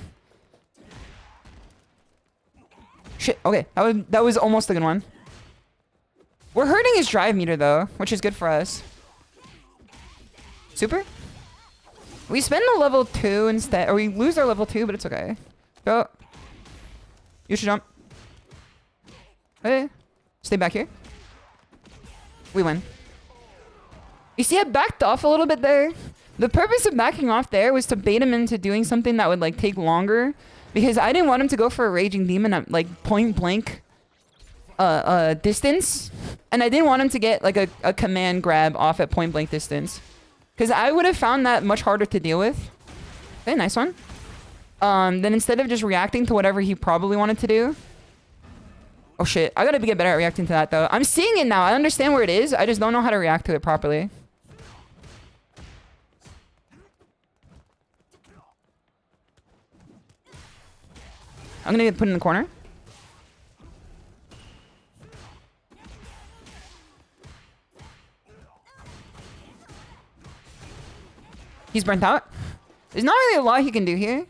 Shit, okay. That was almost a good one. We're hurting his drive meter though, which is good for us. Super? We spend a level 2 instead, or we lose our level 2, but it's okay. Go. You should jump. Okay. Stay back here. We win. You see, I backed off a little bit there. The purpose of backing off there was to bait him into doing something that would like take longer, because I didn't want him to go for a raging demon at like point blank distance, and I didn't want him to get like a command grab off at point blank distance. Because I would have found that much harder to deal with. Okay, nice one. Then instead of just reacting to whatever he probably wanted to do. Oh shit, I gotta get better at reacting to that though. I'm seeing it now. I understand where it is. I just don't know how to react to it properly. I'm gonna get put in the corner. He's burnt out. There's not really a lot he can do here.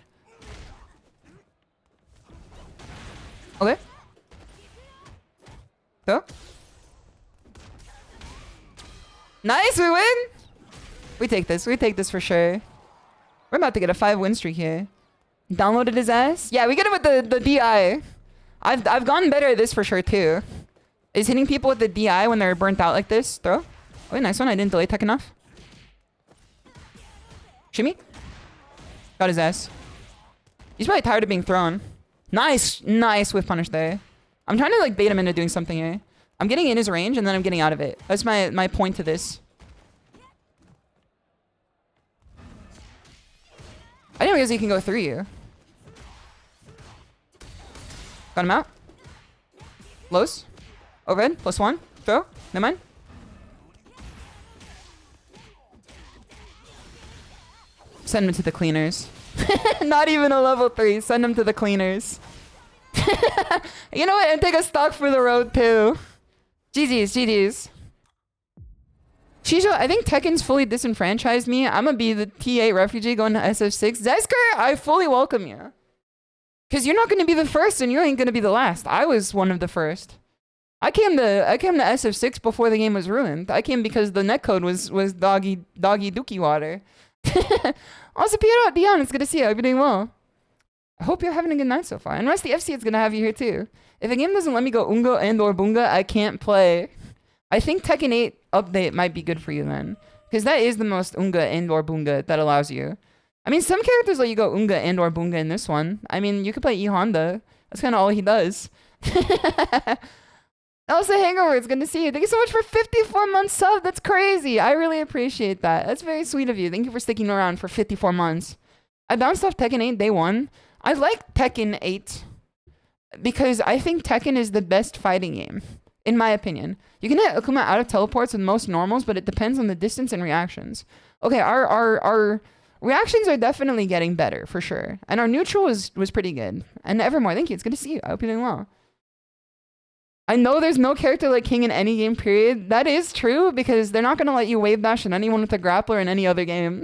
Okay. So. Nice, we win! We take this. We take this for sure. We're about to get a 5-win streak here. Downloaded his ass? Yeah, we get it with the DI. I've gotten better at this for sure too. Is hitting people with the DI when they're burnt out like this. Throw. Oh, nice one. I didn't delay tech enough. Shimmy. Got his ass. He's probably tired of being thrown. Nice. Nice whiff punish there. I'm trying to like bait him into doing something here. I'm getting in his range and then I'm getting out of it. That's my point to this. I didn't realize he can go through you. Got him out. Lows. Overhead. +1. Throw. Never mind. Send him to the cleaners. Not even a level 3. Send him to the cleaners. You know what? And take a stock for the road too. GG's. GG's. SHISHOU, I think Tekken's fully disenfranchised me. I'm gonna be the T8 refugee going to SF6. Zesker, I fully welcome you. Because you're not gonna be the first and you ain't gonna be the last. I was one of the first. I came to SF6 before the game was ruined. I came because the netcode was doggy dookie water. Also, Piero, Dion, it's good to see you. I hope you're doing well. I hope you're having a good night so far. And Rusty FC is gonna have you here too. If a game doesn't let me go Ungo and or Bunga, I can't play. I think Tekken 8 update might be good for you then. Because that is the most Unga and or Bunga that allows you. I mean, some characters let you go Unga and or Bunga in this one. I mean, you could play E Honda. That's kind of all he does. Also, Hangover, it's good to see you. Thank you so much for 54 months sub. That's crazy. I really appreciate that. That's very sweet of you. Thank you for sticking around for 54 months. I bounced off Tekken 8 day 1. I like Tekken 8 because I think Tekken is the best fighting game, in my opinion. You can hit Akuma out of teleports with most normals, but it depends on the distance and reactions. Okay, our reactions are definitely getting better, for sure. And our neutral was pretty good. And Evermore, thank you. It's good to see you. I hope you're doing well. I know there's no character like King in any game, period. That is true, because they're not going to let you wave dash at anyone with a grappler in any other game.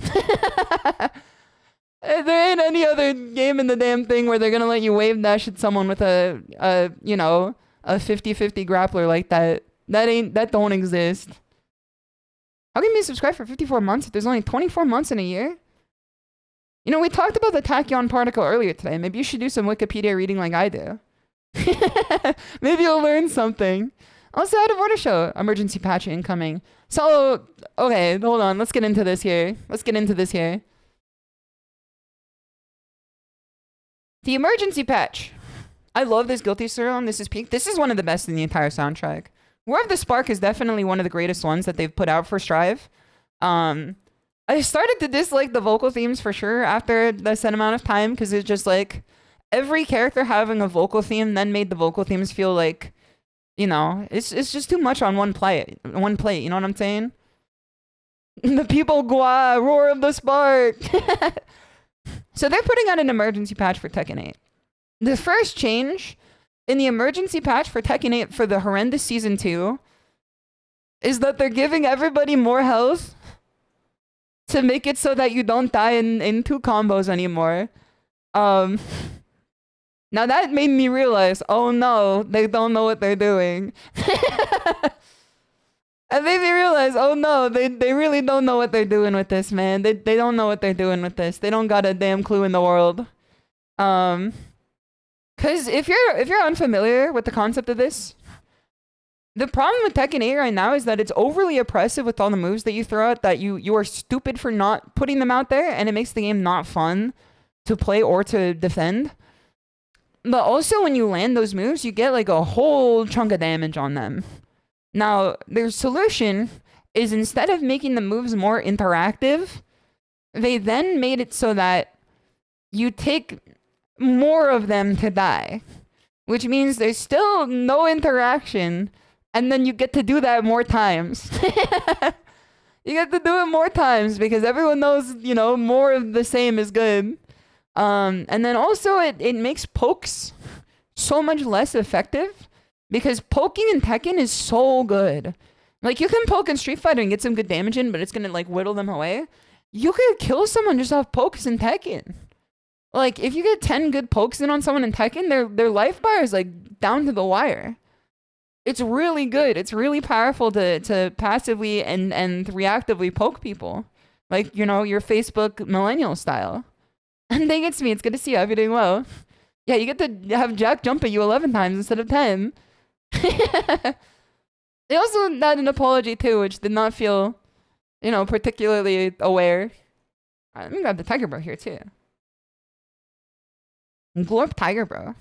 There ain't any other game in the damn thing where they're going to let you wave dash at someone with a you know, a 50-50 grappler like that. That don't exist. How can you subscribe for 54 months if there's only 24 months in a year? You know, we talked about the tachyon particle earlier today. Maybe you should do some Wikipedia reading like I do. Maybe you'll learn something. Also, out of order show. Emergency patch incoming. So, okay, hold on. Let's get into this here. The emergency patch. I love this Guilty Surreal. This is peak. This is one of the best in the entire soundtrack. War of the Spark is definitely one of the greatest ones that they've put out for Strive. I started to dislike the vocal themes for sure after the set amount of time, because it's just like every character having a vocal theme then made the vocal themes feel like, you know, it's just too much on one plate, you know what I'm saying? The people gua, Roar of the Spark. So they're putting out an emergency patch for Tekken 8. The first change in the emergency patch for Tekken 8 for the horrendous Season 2 is that they're giving everybody more health to make it so that you don't die in 2 combos anymore. Now that made me realize, oh no, they don't know what they're doing. It made me realize, oh no, they really don't know what they're doing with this, man. They don't know what they're doing with this. They don't got a damn clue in the world. Cause if you're unfamiliar with the concept of this, the problem with Tekken 8 right now is that it's overly oppressive with all the moves that you throw out, that you are stupid for not putting them out there, and it makes the game not fun to play or to defend. But also when you land those moves, you get like a whole chunk of damage on them. Now, their solution is instead of making the moves more interactive, they then made it so that you take more of them to die, which means there's still no interaction, and then you get to do that more times. You get to do it more times because everyone knows, you know, more of the same is good. And then also it makes pokes so much less effective because poking in Tekken is so good. Like, you can poke in Street Fighter and get some good damage in, but it's gonna, like, whittle them away. You could kill someone just off pokes in Tekken. Like, if you get 10 good pokes in on someone in Tekken, their life bar is, like, down to the wire. It's really good. It's really powerful to passively and reactively poke people. Like, you know, your Facebook millennial style. And dang, it's me. It's good to see you. I hope you're doing well. Yeah, you get to have Jack jump at you 11 times instead of 10. They also had an apology too, which did not feel, you know, particularly aware. Let me grab the Tiger Bro here too. Glorp Tiger Bro.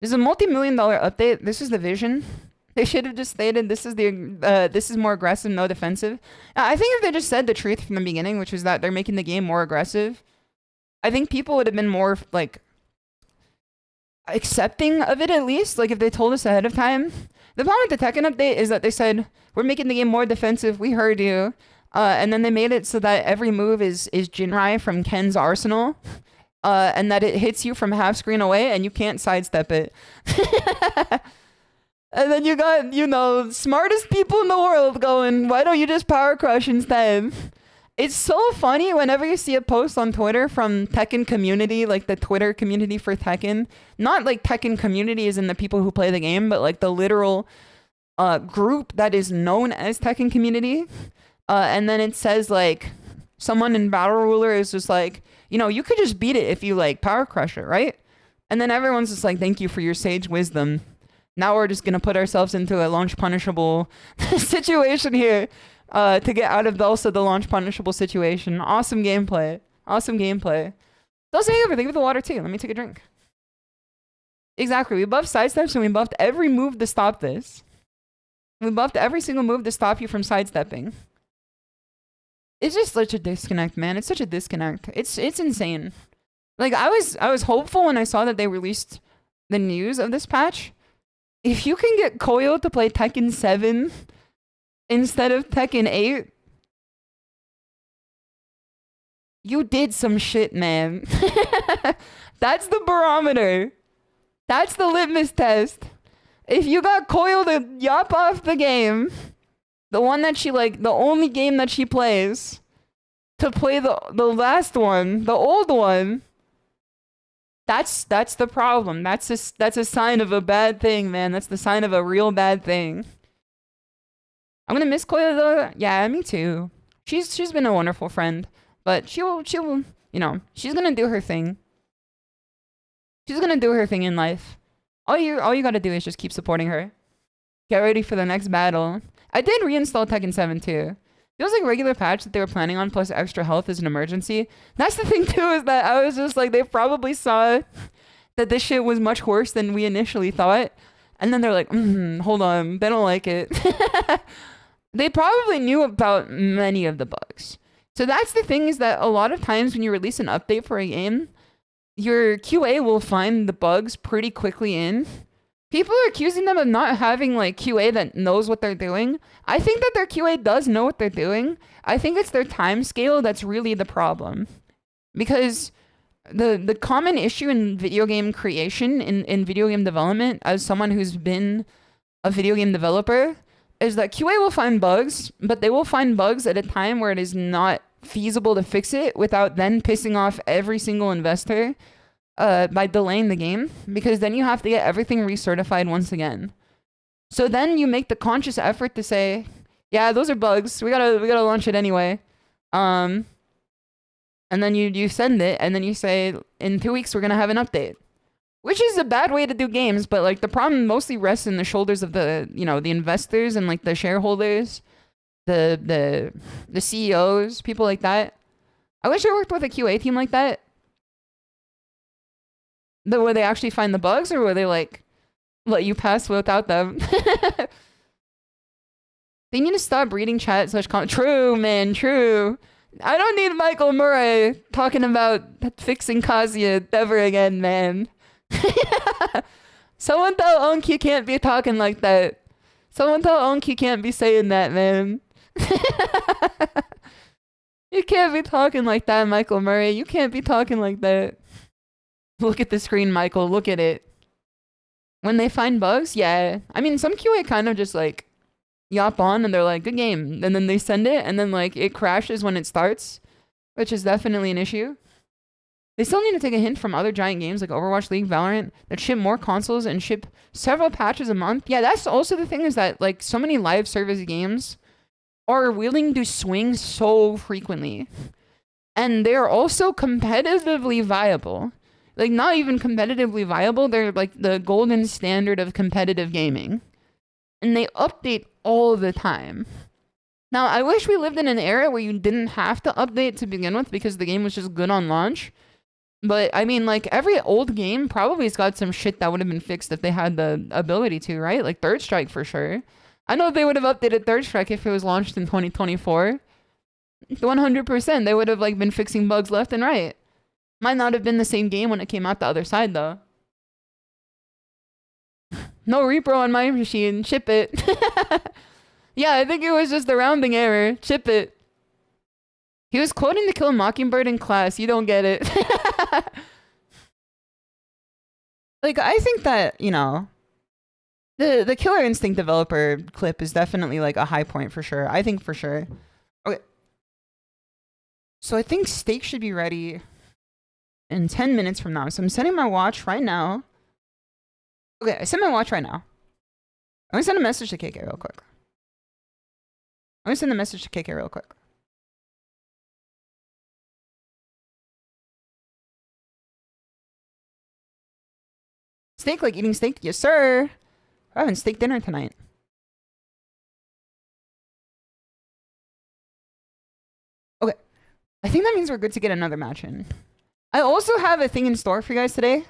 There's a multi-million-dollar update. This is the vision. They should have just stated this is this is more aggressive, no defensive. I think if they just said the truth from the beginning, which was that they're making the game more aggressive, I think people would have been more like accepting of it at least. Like if they told us ahead of time. The problem with the Tekken update is that they said we're making the game more defensive. We heard you, and then they made it so that every move is Jinrai from Ken's arsenal. And that it hits you from half screen away and you can't sidestep it. And then you got, you know, smartest people in the world going, why don't you just power crush instead? It's so funny whenever you see a post on Twitter from Tekken community, like the Twitter community for Tekken. Not like Tekken community is in the people who play the game, but like the literal group that is known as Tekken community. And then it says like, someone in Battle Ruler is just like, you know, you could just beat it if you like power crush it, right? And then everyone's just like, thank you for your sage wisdom. Now we're just going to put ourselves into a launch punishable situation here to get out of the launch punishable situation. Awesome gameplay. Awesome gameplay. They'll say everything with the water too. Let me take a drink. Exactly. We buffed sidesteps and we buffed every move to stop this. We buffed every single move to stop you from sidestepping. It's just such a disconnect, man. It's such a disconnect. It's insane. Like I was hopeful when I saw that they released the news of this patch. If you can get Koyo to play Tekken 7 instead of Tekken 8, you did some shit, man. That's the barometer. That's the litmus test. If you got Koyo to yop off the game, the one that she like, the only game that she plays, to play the last one, the old one, that's the problem. That's a sign of a bad thing, man. That's the sign of a real bad thing. I'm gonna miss Koya though. Yeah, me too. She's been a wonderful friend, but she'll you know, she's gonna do her thing. She's gonna do her thing in life. All you gotta do is just keep supporting her. Get ready for the next battle. I did reinstall Tekken 7 too. Feels like a regular patch that they were planning on plus extra health as an emergency. That's the thing too, is that I was just like, they probably saw that this shit was much worse than we initially thought. And then they're like, hold on, they don't like it. They probably knew about many of the bugs. So that's the thing, is that a lot of times when you release an update for a game, your QA will find the bugs pretty quickly in. People are accusing them of not having like QA that knows what they're doing. I think that their QA does know what they're doing. I think it's their time scale that's really the problem. Because the common issue in video game creation, in video game development, as someone who's been a video game developer, is that QA will find bugs, but they will find bugs at a time where it is not feasible to fix it without then pissing off every single investor by delaying the game, because then you have to get everything recertified once again. So then you make the conscious effort to say, yeah, those are bugs. We gotta launch it anyway. And then you send it, and then you say, in 2 weeks we're gonna have an update. Which is a bad way to do games, but like the problem mostly rests in the shoulders of the, you know, the investors and like the shareholders, the CEOs, people like that. I wish I worked with a QA team like that. Where they actually find the bugs, or where they like let you pass without them. They need to stop reading chat slash comment. True, man, true. I don't need Michael Murray talking about fixing Kazuya ever again, man. Someone tell Onk you can't be talking like that. Someone tell Onk you can't be saying that, man. You can't be talking like that, Michael Murray. You can't be talking like that. Look at the screen, Michael. Look at it. When they find bugs, yeah. I mean, some QA kind of just like yop on and they're like, good game. And then they send it and then like it crashes when it starts, which is definitely an issue. They still need to take a hint from other giant games like Overwatch, League, Valorant that ship more consoles and ship several patches a month. Yeah, that's also the thing is that like so many live service games are willing to swing so frequently. And they're also competitively viable. Like, not even competitively viable, they're like the golden standard of competitive gaming. And they update all the time. Now, I wish we lived in an era where you didn't have to update to begin with because the game was just good on launch. But, I mean, like, every old game probably has got some shit that would have been fixed if they had the ability to, right? Like, Third Strike for sure. I know they would have updated Third Strike if it was launched in 2024. 100%. They would have, like, been fixing bugs left and right. Might not have been the same game when it came out the other side, though. No repro on my machine. Ship it. Yeah, I think it was just a rounding error. Ship it. He was quoting To Kill a Mockingbird in class. You don't get it. Like, I think that, you know, the Killer Instinct developer clip is definitely, like, a high point for sure. I think for sure. Okay. So I think steak should be ready in 10 minutes from now. So I'm setting my watch right now. Okay, I set my watch right now. I'm gonna send a message to KK real quick. I'm gonna send a message to KK real quick. Steak, like eating steak? Yes, sir. We're having steak dinner tonight. Okay. I think that means we're good to get another match in. I also have a thing in store for you guys today.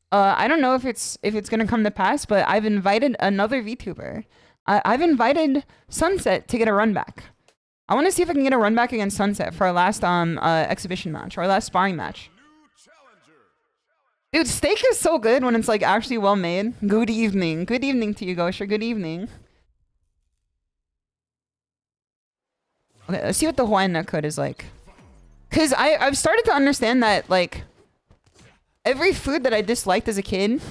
I don't know if it's gonna come to pass, but I've invited another VTuber. I've invited Sunset to get a run back. I want to see if I can get a run back against Sunset for our last exhibition match, or our last sparring match. Dude, steak is so good when it's like actually well made. Good evening. Good evening to you, Gosher. Good evening. Okay, let's see what the Hawaiian netcode is like. Cause I've started to understand that like every food that I disliked as a kid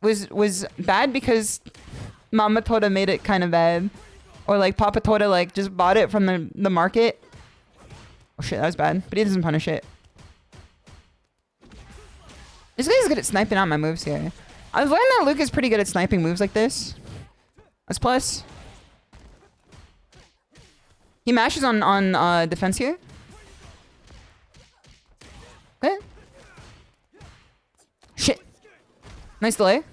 was bad because Mama Toda made it kind of bad. Or like Papa Toda like just bought it from the market. Oh shit, that was bad. But he doesn't punish it. This guy's good at sniping out my moves here. I've learned that Luke is pretty good at sniping moves like this. That's plus. He mashes on defense here. Okay. Shit. Nice delay.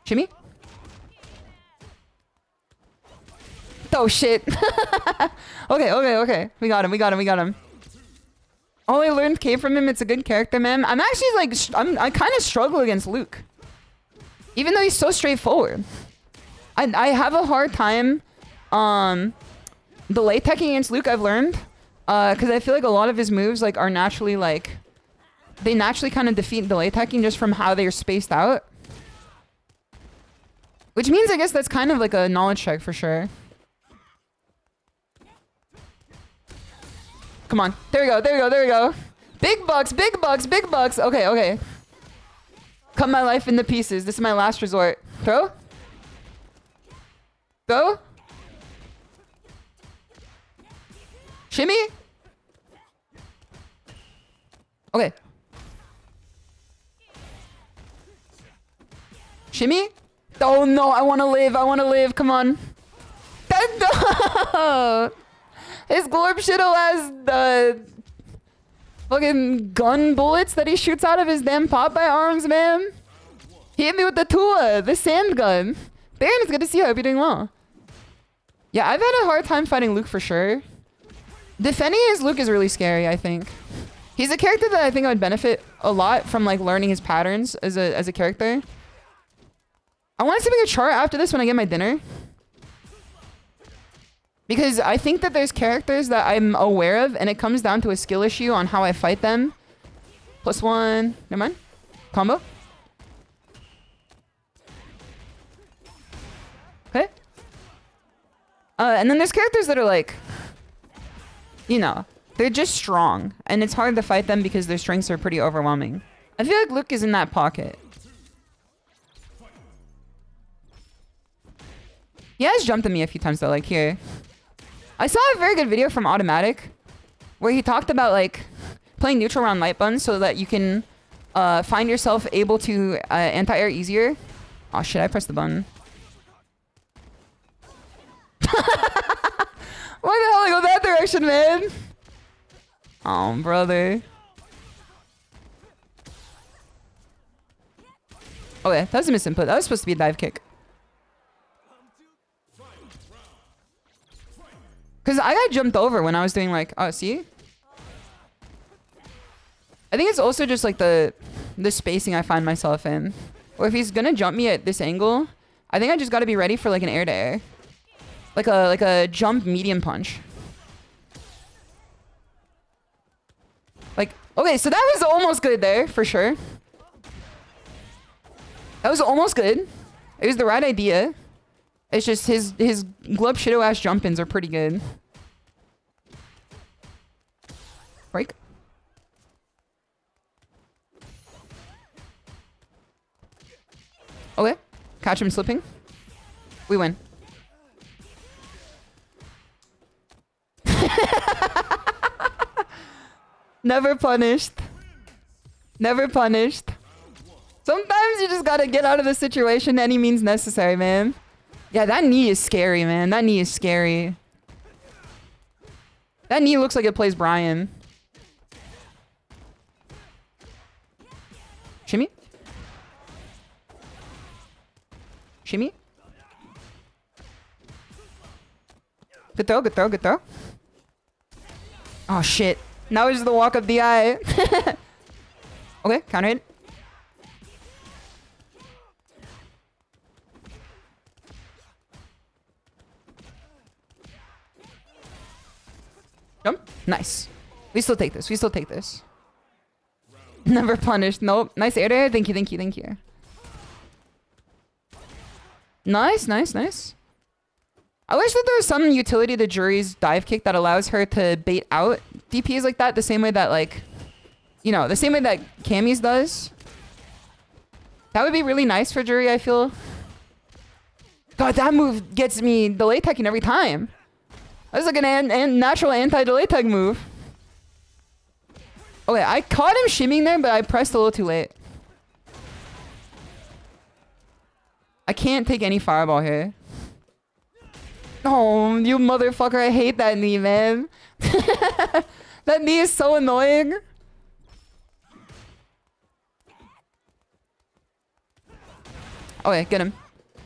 Shimmy. Oh shit. Okay. We got him. Oh, I learned K from him. It's a good character, man. I'm actually like, I kind of struggle against Luke. Even though he's so straightforward. I have a hard time, delay teching against Luke, I've learned. Because I feel like a lot of his moves like are naturally like, they naturally kind of defeat delay teching just from how they're spaced out. Which means I guess that's kind of like a knowledge check for sure. Come on. There we go. Big bucks. Okay. Cut my life into pieces. This is my last resort. Throw. Go. Shimmy. Okay. Shimmy. Oh no, I want to live. Come on. No! His Glorb Shiddle has the fucking gun bullets that he shoots out of his damn Popeye arms, man. He hit me with the Tua, the sand gun. Baron, it's good to see you. I hope you're doing well. Yeah, I've had a hard time fighting Luke for sure. Defending his Luke is really scary, I think. He's a character that I think I would benefit a lot from like learning his patterns as a character. I want to make a chart after this when I get my dinner. Because I think that there's characters that I'm aware of, and it comes down to a skill issue on how I fight them. +1. Never mind. Combo. Okay. And then there's characters that are like, you know, they're just strong, and it's hard to fight them because their strengths are pretty overwhelming. I feel like Luke is in that pocket. He has jumped at me a few times though, like here. I saw a very good video from Automatic where he talked about like playing neutral around light buns so that you can find yourself able to anti-air easier. Oh shit, I pressed the button. Why the hell I go that direction, man? Oh, brother. Okay, that was a misinput. That was supposed to be a dive kick. Because I got jumped over when I was doing like, oh, see? I think it's also just like the spacing I find myself in. Or if he's gonna jump me at this angle, I think I just gotta be ready for like an air-to-air. Like a jump medium punch. Like, okay, so that was almost good there, for sure. That was almost good. It was the right idea. It's just his glub shido ass jump ins are pretty good. Break. Okay. Catch him slipping. We win. Never punished. Never punished. Sometimes you just gotta get out of the situation any means necessary, man. Yeah, that knee is scary, man. That knee is scary. That knee looks like it plays Brian. Shimmy? Shimmy? Good throw, good throw, good throw. Oh, shit. Now it's the walk up the eye. Okay, counter hit. Jump. Nice. We still take this. We still take this. Never punished. Nope. Nice air there. Thank you, thank you, thank you. Nice, nice, nice. I wish that there was some utility to Juri's dive kick that allows her to bait out DPs like that the same way that, like, you know, the same way that Cammy's does. That would be really nice for Juri, I feel. God, that move gets me delay teching every time. That's like an natural anti-delay tech move. Okay, I caught him shimmying there, but I pressed a little too late. I can't take any fireball here. Oh, you motherfucker, I hate that knee, man. That knee is so annoying. Okay, get him.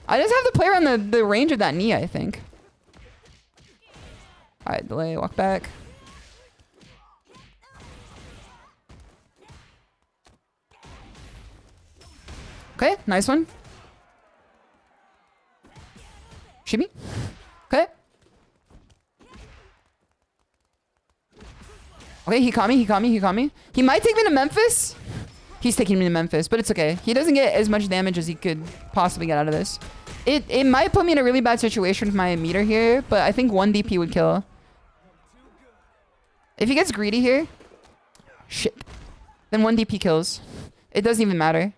I just have to play around the range of that knee, I think. Alright, delay, walk back. Okay, nice one. Shimmy. Okay. Okay, he caught me, he caught me, he caught me. He might take me to Memphis. He's taking me to Memphis, but it's okay. He doesn't get as much damage as he could possibly get out of this. It might put me in a really bad situation with my meter here, but I think 1 DP would kill. If he gets greedy here, shit, then 1 DP kills. It doesn't even matter.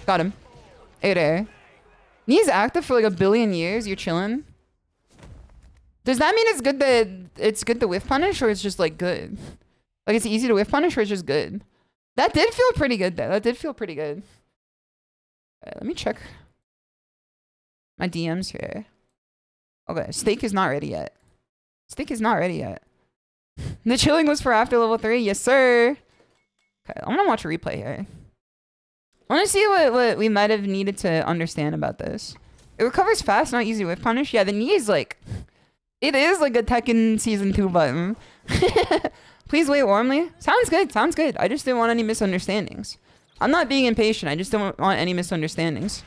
Got him. Air to air. Knee's active for like 1 billion years. You're chilling. Does that mean it's good to whiff punish, or it's just like good? Like it's easy to whiff punish, or it's just good? That did feel pretty good though. That did feel pretty good. Let me check my DMs here. Okay, steak is not ready yet. Steak is not ready yet. The chilling was for after level 3. Yes, sir. Okay, I'm gonna watch a replay here. I want to see what we might have needed to understand about this. It recovers fast, not easy to whiff punish. Yeah, the knee is like... It is like a Tekken Season 2 button. Please wait warmly. Sounds good, sounds good. I just didn't want any misunderstandings. I'm not being impatient. I just don't want any misunderstandings.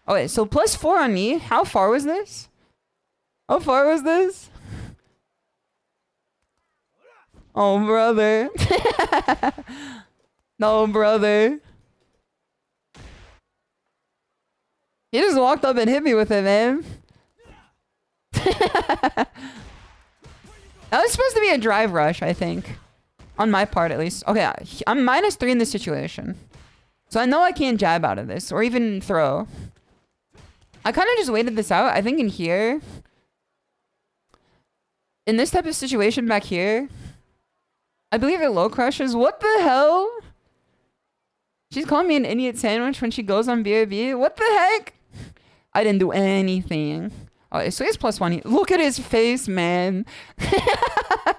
Okay, so +4 on me. How far was this? How far was this? Oh, brother. No, brother. He just walked up and hit me with it, man. That was supposed to be a drive rush, I think. On my part, at least. Okay, I'm -3 in this situation. So I know I can't jab out of this, or even throw. I kind of just waited this out. I think in here... In this type of situation back here... I believe it low crushes. What the hell? She's calling me an idiot sandwich when she goes on BRB. What the heck? I didn't do anything. Oh, so he's +1. Look at his face, man. Can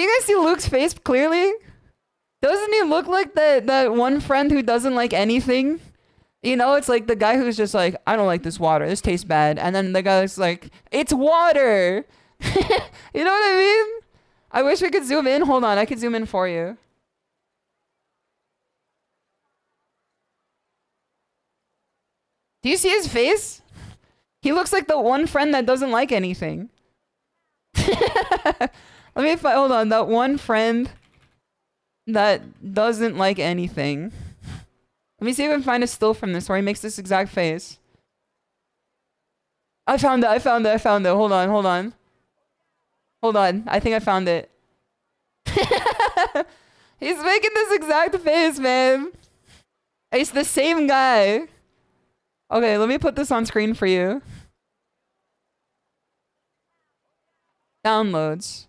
you guys see Luke's face clearly? Doesn't he look like that one friend who doesn't like anything? You know, it's like the guy who's just like, I don't like this water. This tastes bad. And then the guy's like, it's water. You know what I mean? I wish we could zoom in. Hold on. I could zoom in for you. Do you see his face? He looks like the one friend that doesn't like anything. Let me find, hold on, that one friend that doesn't like anything. Let me see if I can find a still from this where he makes this exact face. I found it. Hold on. Hold on. I think I found it. He's making this exact face, man. It's the same guy. Okay, let me put this on screen for you. Downloads.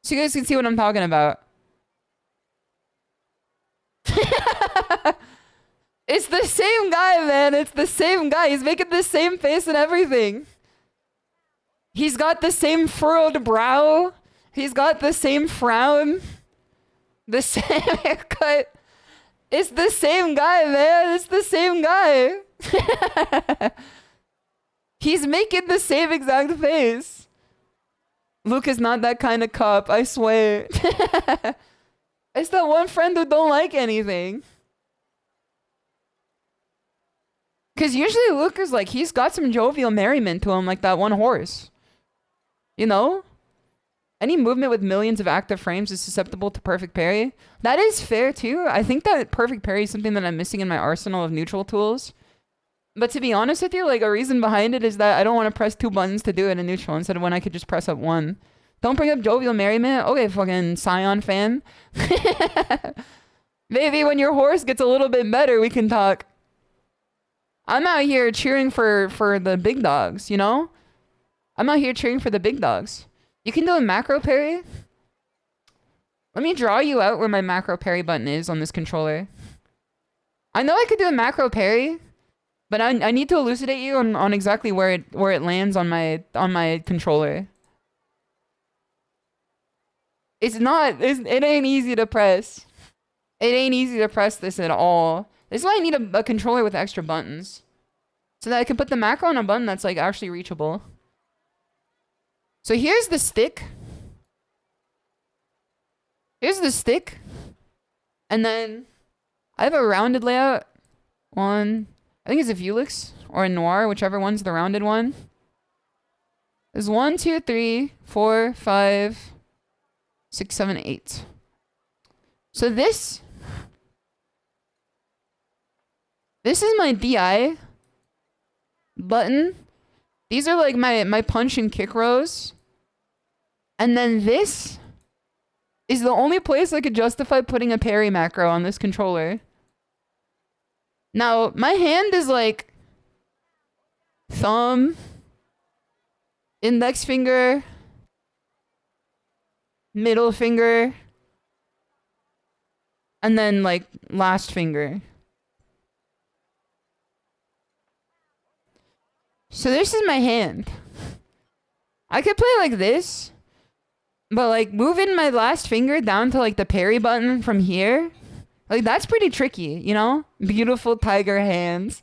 So you guys can see what I'm talking about. It's the same guy, man. It's the same guy. He's making the same face and everything. He's got the same furrowed brow. He's got the same frown. The same haircut. It's the same guy, man. It's the same guy. He's making the same exact face. Luke is not that kind of cup, I swear. It's that one friend who don't like anything. Because usually Luke is like, he's got some jovial merriment to him, like that one horse. You know? Any movement with millions of active frames is susceptible to perfect parry. That is fair too. I think that perfect parry is something that I'm missing in my arsenal of neutral tools. But to be honest with you, like a reason behind it is that I don't want to press 2 buttons to do it in neutral instead of when I could just press up 1. Don't bring up jovial merriment. Okay, fucking Scion fan. Maybe when your horse gets a little bit better, we can talk. I'm out here cheering for the big dogs, you know? I'm out here cheering for the big dogs. You can do a macro parry. Let me draw you out where my macro parry button is on this controller. I know I could do a macro parry, but I need to elucidate you on exactly where it lands on my controller. It ain't easy to press. It ain't easy to press this at all. This is why I need a controller with extra buttons. So that I can put the macro on a button that's like actually reachable. So here's the stick. Here's the stick. And then I have a rounded layout. I think it's a Vulix or a Noir, whichever one's the rounded one. There's 1, 2, 3, 4, 5, 6, 7, 8. So this is my DI button. These are like my punch and kick rows. And then this is the only place I could justify putting a parry macro on this controller. Now, my hand is like thumb, index finger, middle finger, and then like last finger. So this is my hand. I could play like this, but like moving my last finger down to like the parry button from here, like that's pretty tricky, you know? Beautiful tiger hands.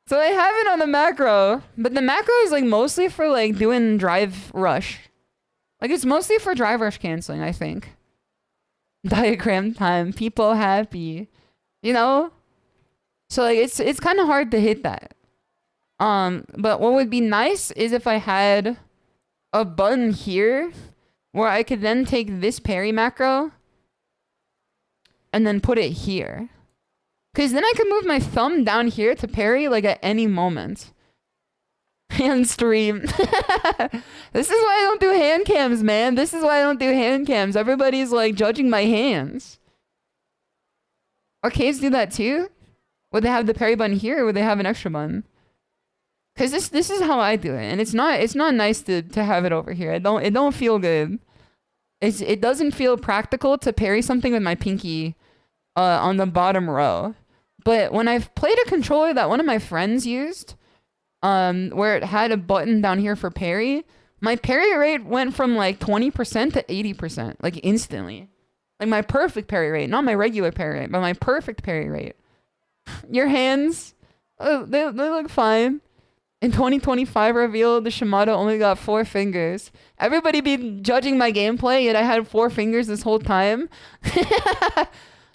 So I have it on the macro, but the macro is like mostly for like doing drive rush. Like it's mostly for drive rush canceling, I think. Diagram time. People happy. You know? So like it's kind of hard to hit that. But what would be nice is if I had a button here where I could then take this parry macro and then put it here. Because then I could move my thumb down here to parry like at any moment. Hand stream. This is why I don't do hand cams, man. This is why I don't do hand cams. Everybody's like judging my hands. Arcades do that too? Would they have the parry button here or would they have an extra button? Cause this is how I do it, and it's not nice to have it over here. It don't feel good. It doesn't feel practical to parry something with my pinky on the bottom row. But when I've played a controller that one of my friends used, where it had a button down here for parry, my parry rate went from like 20% to 80%, like instantly. Like my perfect parry rate, not my regular parry rate, but my perfect parry rate. Your hands, they look fine. In 2025 reveal, the Shimada only got 4 fingers. Everybody be judging my gameplay, yet I had 4 fingers this whole time.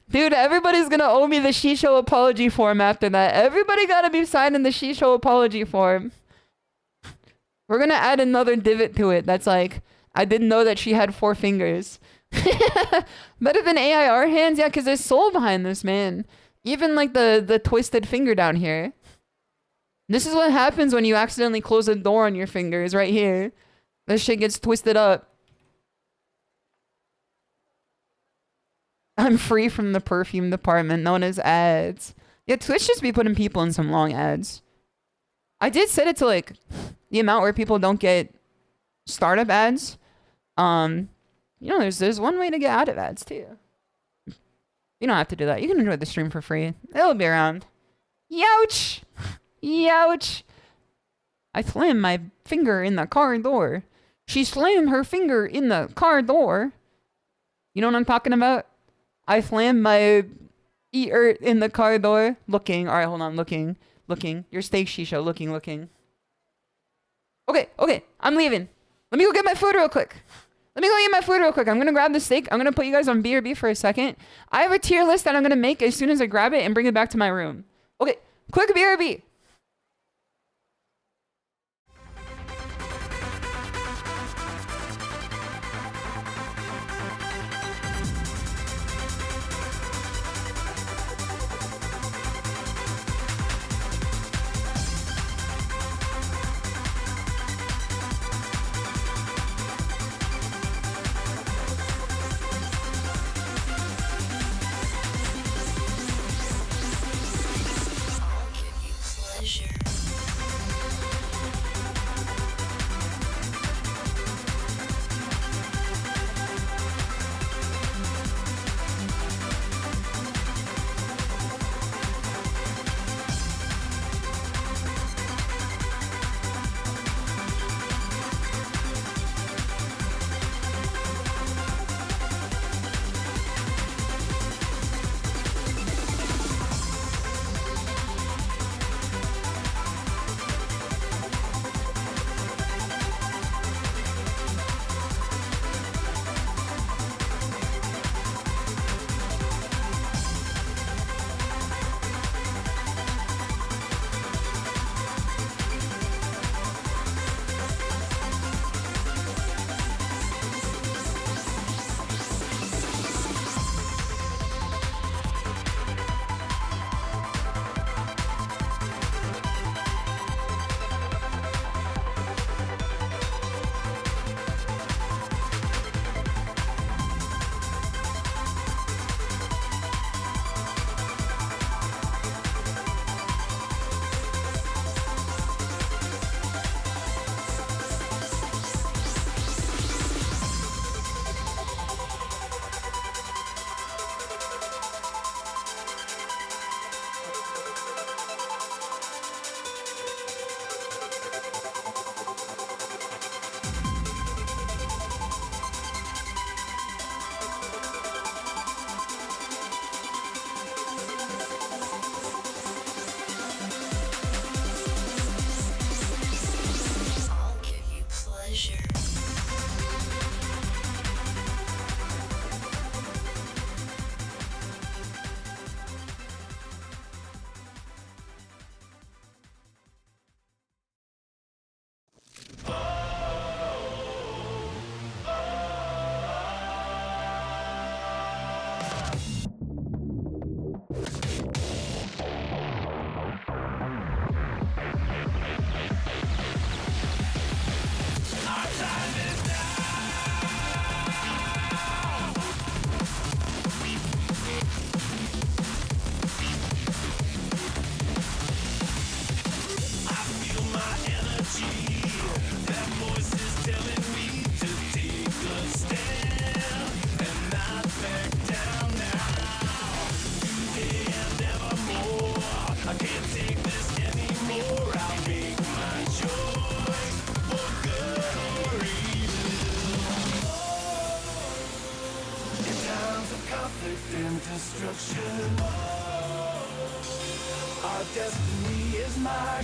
Dude, everybody's gonna owe me the SHISHOU apology form after that. Everybody gotta be signing the SHISHOU apology form. We're gonna add another divot to it that's like, I didn't know that she had 4 fingers. Better than AIR hands? Yeah, because there's soul behind this, man. Even like the twisted finger down here. This is what happens when you accidentally close a door on your fingers right here. This shit gets twisted up. I'm free from the perfume department known as ads. Yeah, Twitch just be putting people in some long ads. I did set it to like the amount where people don't get startup ads. You know, there's one way to get out of ads too. You don't have to do that. You can enjoy the stream for free. It'll be around. Youch! Youch! I slammed my finger in the car door. She slammed her finger in the car door. You know what I'm talking about? I slammed my ear in the car door. Looking. Alright, hold on. Looking. Your steak SHISHOU. Looking. Okay. I'm leaving. Let me go get my food real quick. I'm gonna grab the steak. I'm gonna put you guys on BRB for a second. I have a tier list that I'm gonna make as soon as I grab it and bring it back to my room. Okay, quick BRB.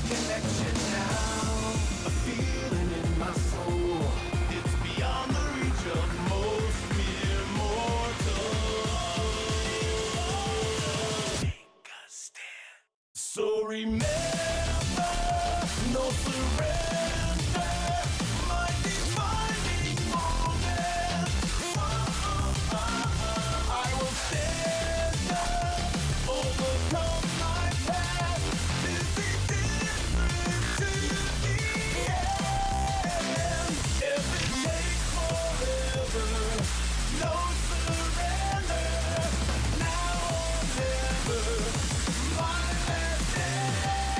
that connection now. A feeling in my soul. It's beyond the reach of most mere mortals. Take a stand. So remember, no surrender. My defining moment. I will stand up, overcome my past. This is different to the end. If it takes forever, no surrender. Now or never, my last stand.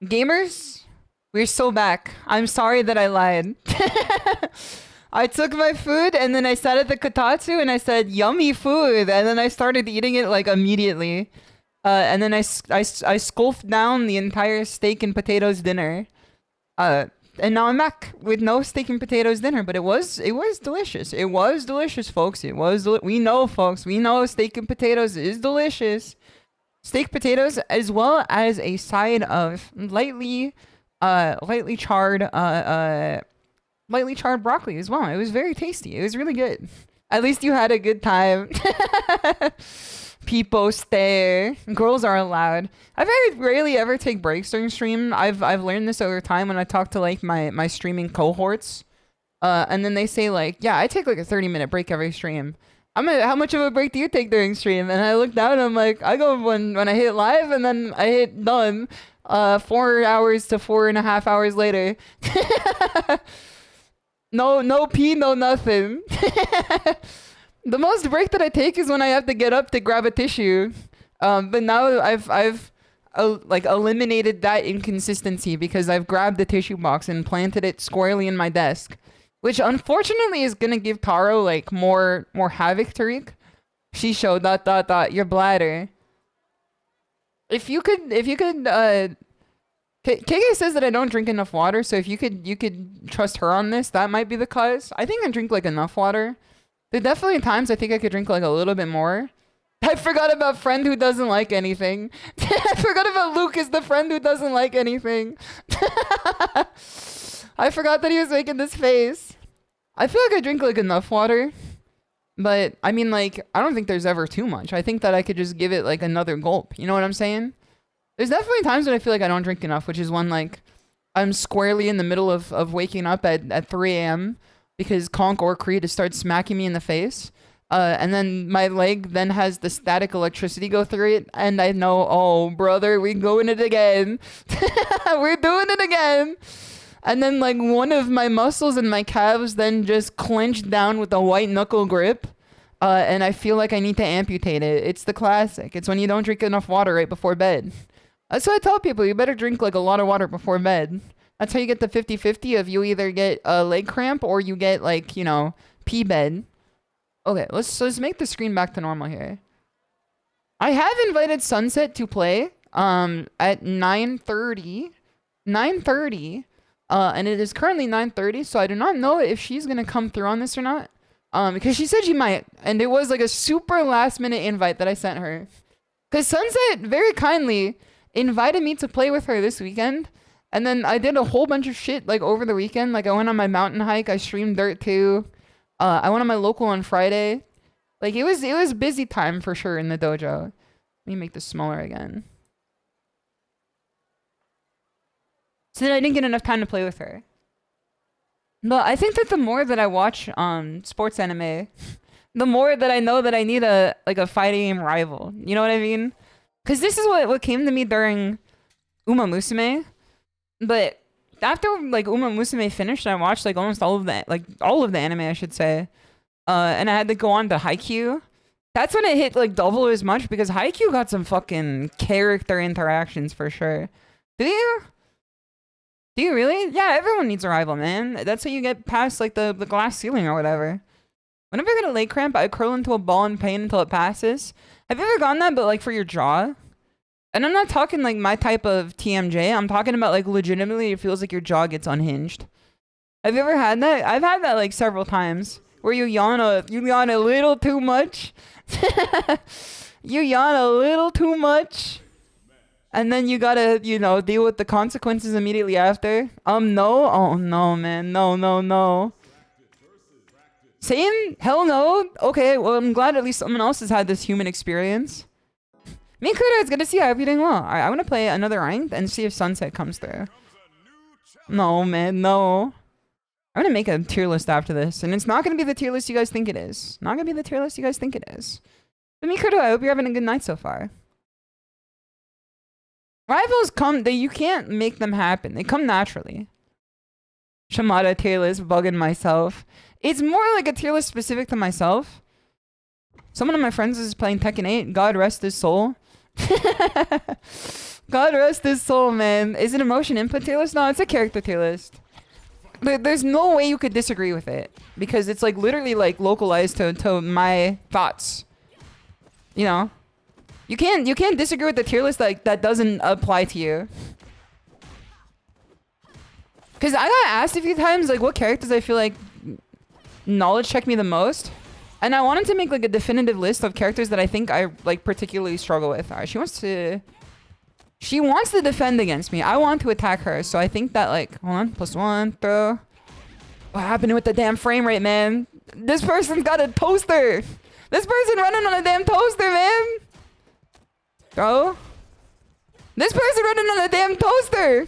Gamers, we're so back. I'm sorry that I lied. I took my food and then I sat at the kotatsu and I said, yummy food. And then I started eating it like immediately. And then I sculpted down the entire steak and potatoes dinner. And now I'm back with no steak and potatoes dinner, but it was delicious. It was delicious, folks. We know, folks. We know steak and potatoes is delicious. Steak potatoes as well as a side of lightly charred broccoli as well. It was very tasty. It was really good. At least you had a good time. People stare. Girls are allowed. I very rarely ever take breaks during stream. I've learned this over time when I talk to like my streaming cohorts. And then they say like, yeah, I take like a 30-minute break every stream. How much of a break do you take during stream? And I look down and I'm like, I go when I hit live and then I hit done 4 hours to 4.5 hours later. No pee, no nothing. The most break that I take is when I have to get up to grab a tissue. But now I've eliminated that inconsistency because I've grabbed the tissue box and planted it squarely in my desk. Which unfortunately is gonna give Taro like more havoc to wreak. SHISHOU ... your bladder. If you could KK says that I don't drink enough water, so if you could trust her on this, that might be the cause. I think I drink like enough water. There are definitely times I think I could drink like a little bit more. I forgot about friend who doesn't like anything. I forgot about Lucas, the friend who doesn't like anything. I forgot that he was making this face. I feel like I drink like enough water. But I mean like, I don't think there's ever too much. I think that I could just give it like another gulp. You know what I'm saying? There's definitely times when I feel like I don't drink enough, which is when like I'm squarely in the middle of waking up at 3 a.m. because Conk or Creed has started smacking me in the face. And then my leg then has the static electricity go through it. And I know, oh, brother, we're doing it again. We're doing it again. And then like one of my muscles in my calves then just clenched down with a white knuckle grip. And I feel like I need to amputate it. It's the classic. It's when you don't drink enough water right before bed. That's what I tell people. You better drink like a lot of water before bed. That's how you get the 50-50 of you either get a leg cramp or you get like, you know, pee bed. Okay, let's make the screen back to normal here. I have invited Sunset to play at 9:30. 9:30. And it is currently 9:30, so I do not know if she's gonna come through on this or not. Because she said she might, and it was like a super last minute invite that I sent her. Because Sunset very kindly invited me to play with her this weekend. And then I did a whole bunch of shit like over the weekend. Like I went on my mountain hike, I streamed Dirt 2. I went on my local on Friday. Like it was busy time for sure in the dojo. Let me make this smaller again. So then I didn't get enough time to play with her. But I think that the more that I watch sports anime, the more that I know that I need a fighting game rival. You know what I mean? Because this is what came to me during Uma Musume. But after like Uma Musume finished, I watched like almost all of the anime, I should say. And I had to go on to Haikyuu. That's when it hit like double as much because Haikyuu got some fucking character interactions for sure. Do you? Do you really? Yeah, everyone needs a rival, man. That's how you get past like the glass ceiling or whatever. Whenever I get a leg cramp, I curl into a ball in pain until it passes. Have you ever gotten that, but like for your jaw? And I'm not talking like my type of TMJ. I'm talking about like legitimately it feels like your jaw gets unhinged. Have you ever had that? I've had that like several times. Where you yawn a little too much. You yawn a little too much. And then you gotta, you know, deal with the consequences immediately after. No? Oh, no, man. No. Same? Hell no? Okay, well, I'm glad at least someone else has had this human experience. Mikura, it's good to see you. I hope you're doing well. Alright, I want to play another ranked and see if Sunset comes through. No, man, no. I'm gonna make a tier list after this, and it's not gonna be the tier list you guys think it is. Not gonna be the tier list you guys think it is. But Mikura, I hope you're having a good night so far. Rivals come, you can't make them happen. They come naturally. Shimada tier list, bugging myself. It's more like a tier list specific to myself. Someone of my friends is playing Tekken 8. God rest his soul. God rest his soul, man. Is it a motion input tier list? No, it's a character tier list. There's no way you could disagree with it because it's like literally like localized to my thoughts. You know, you can't disagree with the tier list like that doesn't apply to you. Because I got asked a few times like what characters I feel like knowledge check me the most, and I wanted to make like a definitive list of characters that I think I like particularly struggle with. Alright, she wants to defend against me. I want to attack her, so I think that like hold on, +1 throw. What happened with the damn frame rate, man? This person's got a toaster. This person running on a damn toaster, man. Throw. This person running on a damn toaster.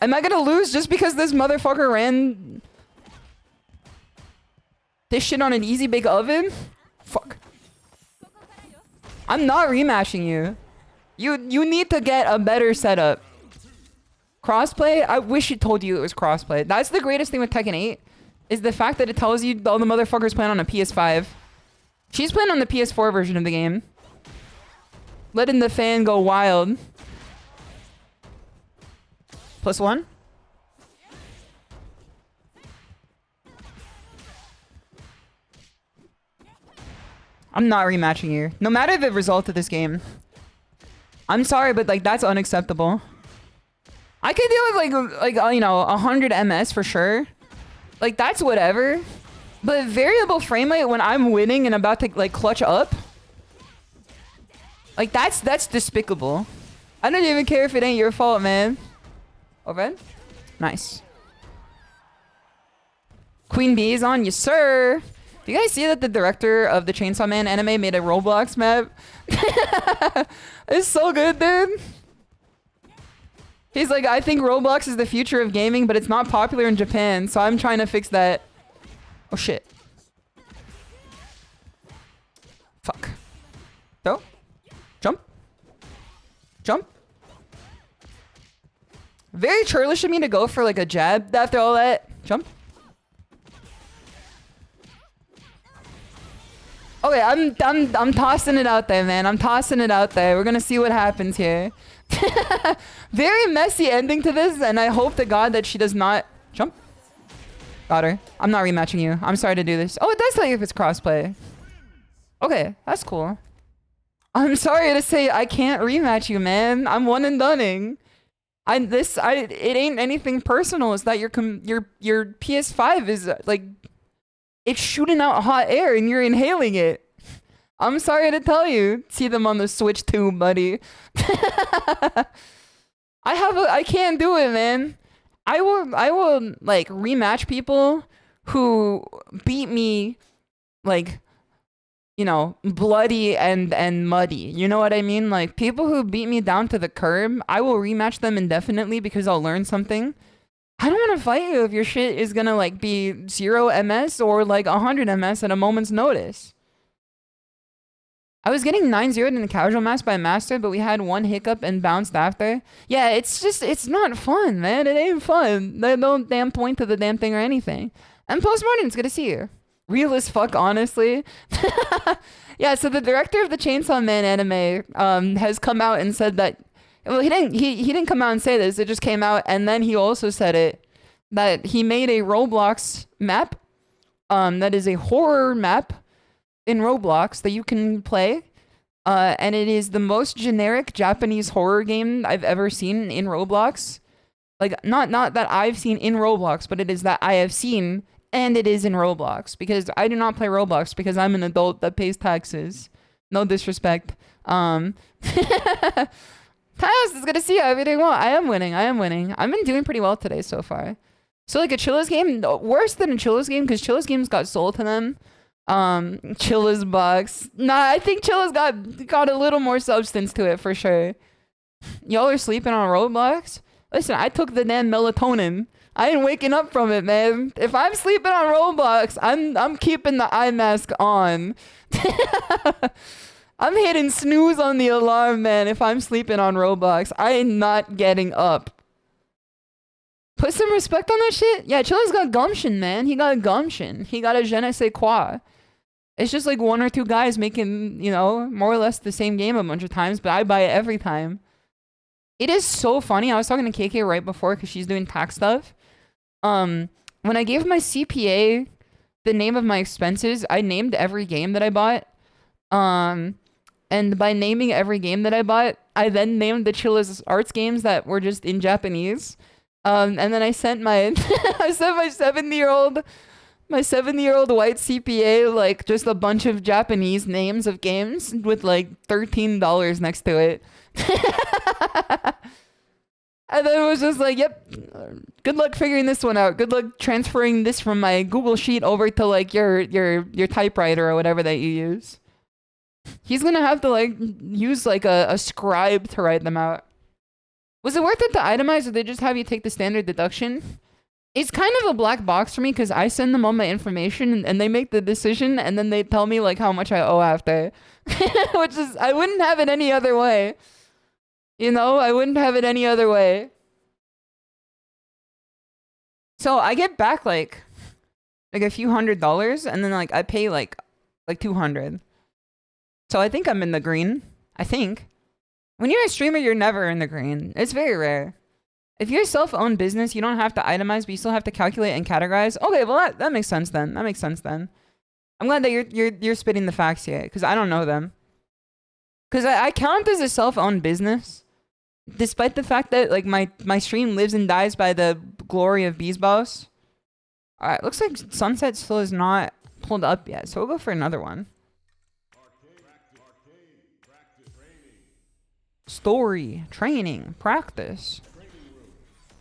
Am I gonna lose just because this motherfucker ran this shit on an easy bake oven? Fuck. I'm not rematching you. You need to get a better setup. Crossplay? I wish it told you it was crossplay. That's the greatest thing with Tekken 8, is the fact that it tells you all the motherfuckers playing on a PS5. She's playing on the PS4 version of the game. Letting the fan go wild. +1. I'm not rematching you. No matter the result of this game. I'm sorry, but like that's unacceptable. I could deal with like you know 100 MS for sure. Like that's whatever. But variable frame rate when I'm winning and about to like clutch up. Like that's despicable. I don't even care if it ain't your fault, man. Over. Nice. Queen Bee is on, yes sir. Do you guys see that the director of the Chainsaw Man anime made a Roblox map? It's so good, dude. He's like, I think Roblox is the future of gaming, but it's not popular in Japan, so I'm trying to fix that. Oh shit. Fuck. Go. Jump. Jump. Very churlish of me to go for like a jab after all that. Jump. Okay, I'm tossing it out there, man. I'm tossing it out there. We're gonna see what happens here. Very messy ending to this, and I hope to God that she does not jump. Got her. I'm not rematching you. I'm sorry to do this. Oh, it does tell you if it's crossplay. Okay, that's cool. I'm sorry to say I can't rematch you, man. I'm one and doneing. It ain't anything personal. It's that your PS5 is like, it's shooting out hot air and you're inhaling it. I'm sorry to tell you. See them on the Switch too, buddy. I can't do it, man. I will like rematch people who beat me like, you know, bloody and muddy. You know what I mean? Like people who beat me down to the curb, I will rematch them indefinitely because I'll learn something. I don't want to fight you if your shit is gonna like be 0 MS or like 100 MS at a moment's notice. I was getting 9-0 in the casual match by Master, but we had one hiccup and bounced after. Yeah, it's not fun, man. It ain't fun. There's no damn point to the damn thing or anything. And Postmortem, it's good to see you. Real as fuck, honestly. Yeah, so the director of the Chainsaw Man anime has come out and said that, well, he didn't come out and say this. It just came out, and then he also said it, that he made a Roblox map that is a horror map in Roblox that you can play. And it is the most generic Japanese horror game I've ever seen in Roblox. Like, not that I've seen in Roblox, but it is that I have seen, and it is in Roblox. Because I do not play Roblox because I'm an adult that pays taxes. No disrespect. Taos, it's good to see you. Everything well. I am winning. I've been doing pretty well today so far. So like a Chilla's game, worse than a Chilla's game, because Chilla's games got sold to them. Chilla's box. Nah, I think Chilla's got a little more substance to it for sure. Y'all are sleeping on Roblox? Listen, I took the damn melatonin. I ain't waking up from it, man. If I'm sleeping on Roblox, I'm keeping the eye mask on. I'm hitting snooze on the alarm, man, if I'm sleeping on Roblox. I am not getting up. Put some respect on that shit. Yeah, Chilla's got gumption, man. He got gumption. He got a je ne sais quoi. It's just like one or two guys making, you know, more or less the same game a bunch of times, but I buy it every time. It is so funny. I was talking to KK right before because she's doing tax stuff. When I gave my CPA the name of my expenses, I named every game that I bought. And by naming every game that I bought, I then named the Chilla's Arts games that were just in Japanese. And then I sent my I sent my 70-year-old white CPA like just a bunch of Japanese names of games with like $13 next to it. And then it was just like, yep, good luck figuring this one out. Good luck transferring this from my Google Sheet over to like your typewriter or whatever that you use. He's gonna have to like use like a scribe to write them out. Was it worth it to itemize, or they just have you take the standard deduction? It's kind of a black box for me because I send them all my information and they make the decision and then they tell me like how much I owe after. Which is, I wouldn't have it any other way. You know, I wouldn't have it any other way. So I get back like a few $100s and then like I pay like 200. So I think I'm in the green. I think. When you're a streamer, you're never in the green. It's very rare. If you're a self-owned business, you don't have to itemize, but you still have to calculate and categorize. Okay, well that makes sense then. That makes sense then. I'm glad that you're spitting the facts here, because I don't know them. Because I count as a self-owned business, despite the fact that like my stream lives and dies by the glory of Bees Boss. Alright, looks like Sunset still is not pulled up yet, so we'll go for another one. Story, training, practice.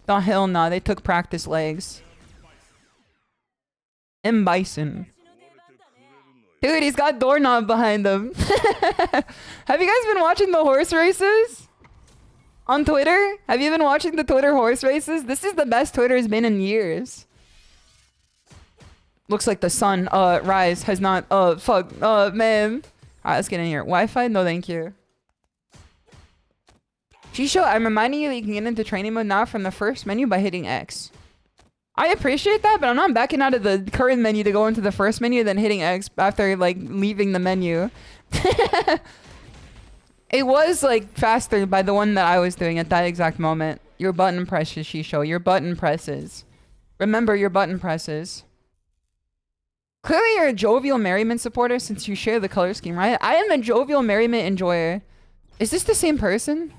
The hell no, they took practice legs. M. Bison. Dude, he's got doorknob behind him. Have you guys been watching the horse races? On Twitter? Have you been watching the Twitter horse races? This is the best Twitter's been in years. Looks like the sun, rise has not, fuck, man. Alright, let's get in here. Wi-Fi? No, thank you. SHISHOU, I'm reminding you that you can get into training mode now from the first menu by hitting X. I appreciate that, but I'm not backing out of the current menu to go into the first menu, then hitting X after, like, leaving the menu. It was, like, faster by the one that I was doing at that exact moment. Your button presses, SHISHOU. Your button presses. Remember your button presses. Clearly you're a Jovial Merriment supporter since you share the color scheme, right? I am a Jovial Merriment enjoyer. Is this the same person?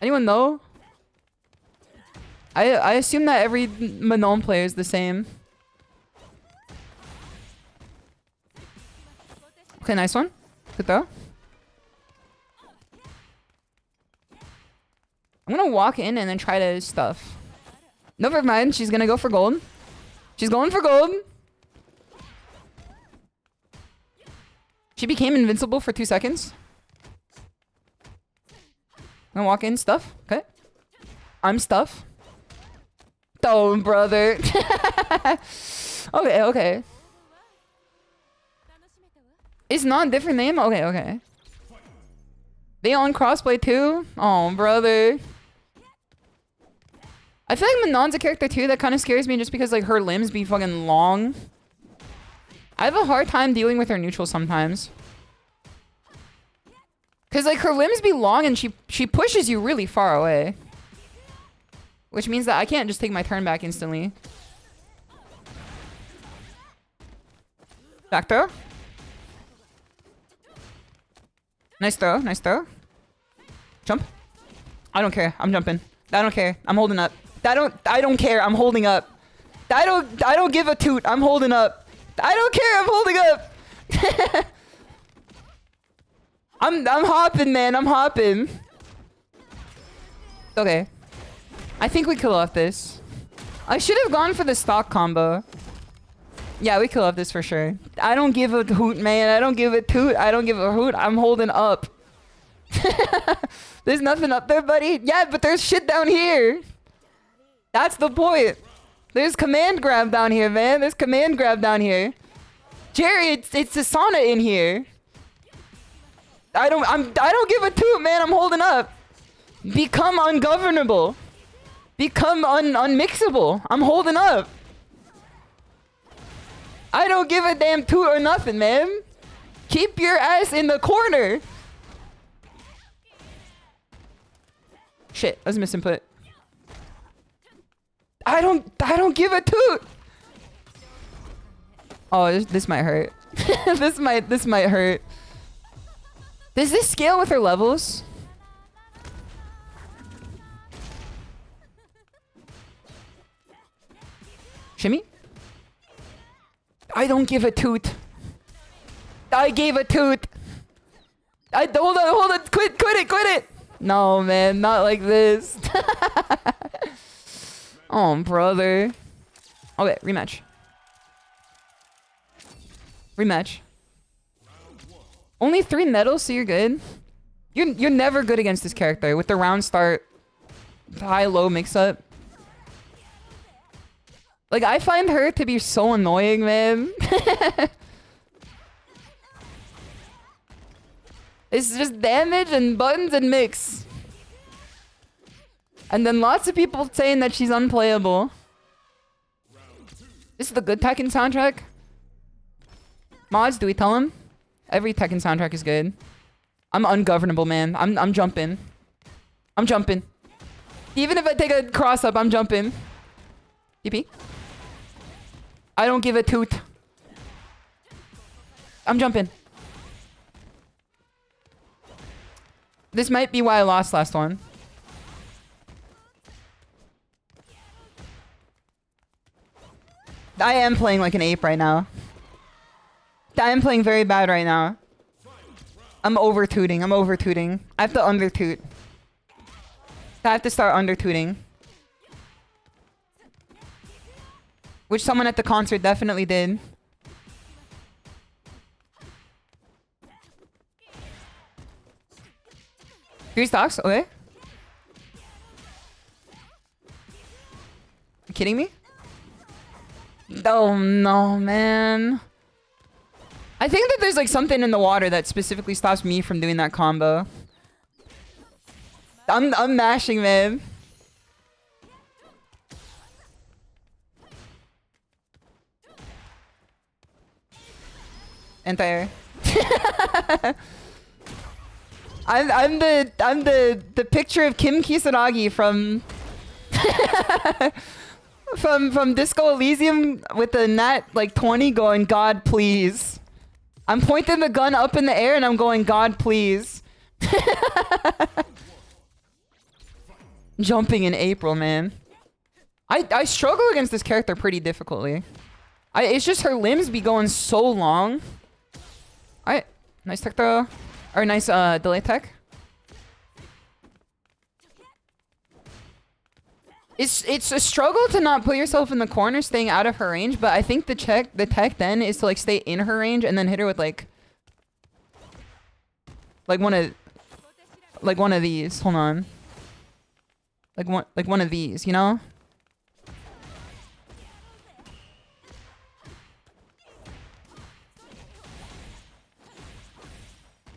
Anyone know? I assume that every Manon player is the same. Okay, nice one. Good throw. I'm gonna walk in and then try to stuff. Never mind, she's gonna go for gold. She's going for gold. She became invincible for 2 seconds. I'm gonna walk in, stuff. Okay. I'm stuff. Oh, brother. Okay, okay. It's not a different name? Okay, okay. They on crossplay too? Oh, brother. I feel like Manon's a character too that kind of scares me just because like her limbs be fucking long. I have a hard time dealing with her neutral sometimes. Cause like her limbs be long and she pushes you really far away. Which means that I can't just take my turn back instantly. Back throw. Nice throw, nice throw. Jump. I don't care, I'm jumping. I don't care, I'm holding up. I don't care, I'm holding up. I don't give a toot, I'm holding up. I don't care, I'm holding up. I'm hopping, man. I'm hopping. Okay. I think we kill off this. I should have gone for the stock combo. Yeah, we kill off this for sure. I don't give a hoot, man. I don't give a toot. I don't give a hoot. I'm holding up. There's nothing up there, buddy. Yeah, but there's shit down here. That's the point. There's command grab down here, man. There's command grab down here. Jerry, it's a sauna in here. I don't give a toot, man. I'm holding up. Become ungovernable. Become unmixable. I'm holding up. I don't give a damn toot or nothing, man. Keep your ass in the corner. Shit, I was misinput. I don't give a toot. Oh, this might hurt. this might hurt. Does this scale with her levels? Shimmy? I don't give a toot. I gave a toot. Hold on. Quit it. No, man, not like this. Oh, brother. Okay, rematch. Only 3 medals, so you're good. You're never good against this character with the round start, high-low mix-up. Like, I find her to be so annoying, man. It's just damage and buttons and mix. And then lots of people saying that she's unplayable. This is the good Tekken soundtrack. Mods, do we tell him? Every Tekken soundtrack is good. I'm ungovernable, man. I'm jumping. Even if I take a cross up, I'm jumping. TP. I don't give a toot. I'm jumping. This might be why I lost last one. I am playing like an ape right now. I am playing very bad right now. I'm over-tooting. I have to under-toot. I have to start under-tooting. Which someone at the concert definitely did. Three stocks? Okay. You kidding me? Oh no, man. I think that there's like something in the water that specifically stops me from doing that combo. I'm mashing, man. Entire. I'm the picture of Kim Kisaragi from from Disco Elysium with the nat like 20 going, God please. I'm pointing the gun up in the air and I'm going, God please. Jumping in April, man. I struggle against this character pretty difficultly. It's just her limbs be going so long. Alright, nice tech throw. Or nice delay tech. It's a struggle to not put yourself in the corner, staying out of her range, but I think the tech then is to like stay in her range and then hit her with like one of these. Hold on. Like one of these, you know?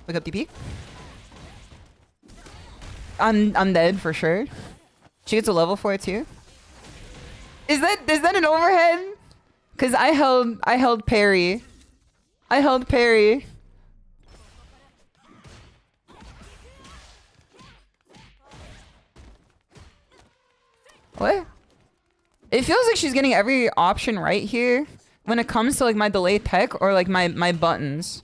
Look up DP. I'm dead for sure. She gets a level for it too. Is that an overhead? Cause I held parry. What? It feels like she's getting every option right here when it comes to like my delay tech or like my buttons.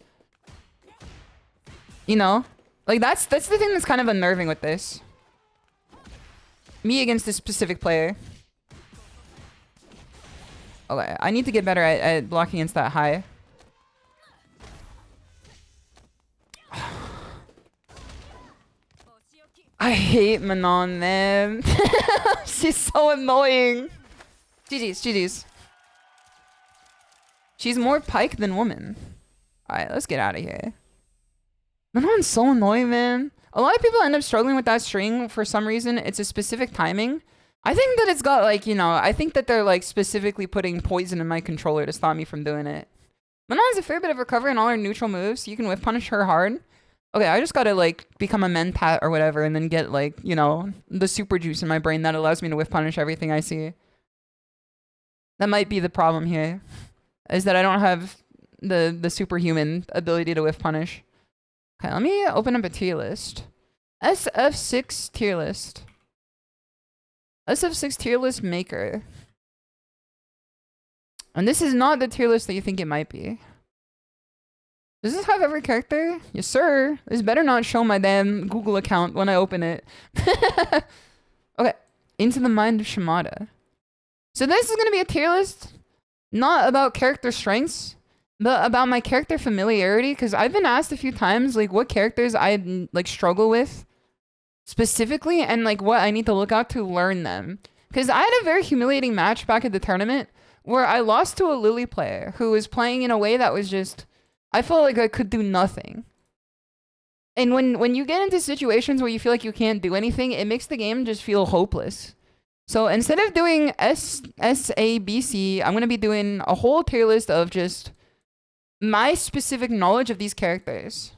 You know? Like that's the thing that's kind of unnerving with this. Me against this specific player. Okay, I need to get better at blocking against that high. I hate Manon, man. She's so annoying. GG's. She's more pike than woman. Alright, let's get out of here. Manon's so annoying, man. A lot of people end up struggling with that string for some reason. It's a specific timing. I think that it's got like, you know, I think that they're like specifically putting poison in my controller to stop me from doing it. Manon has a fair bit of recovery in all her neutral moves. So you can whiff punish her hard. Okay, I just gotta like become a mentat or whatever and then get like, you know, the super juice in my brain that allows me to whiff punish everything I see. That might be the problem here. is that I don't have the superhuman ability to whiff punish. Okay, let me open up a tier list. SF6 tier list. SF6 tier list maker. And this is not the tier list that you think it might be. Does this have every character? Yes, sir. This better not show my damn Google account when I open it. Okay. Into the Mind of Shimada. So this is going to be a tier list. Not about character strengths, but about my character familiarity. Because I've been asked a few times, like, what characters I, like, struggle with specifically. And, like, what I need to look out to learn them. Because I had a very humiliating match back at the tournament where I lost to a Lily player who was playing in a way that was just... I felt like I could do nothing. And when you get into situations where you feel like you can't do anything, it makes the game just feel hopeless. So instead of doing SABC, I'm going to be doing a whole tier list of just my specific knowledge of these characters.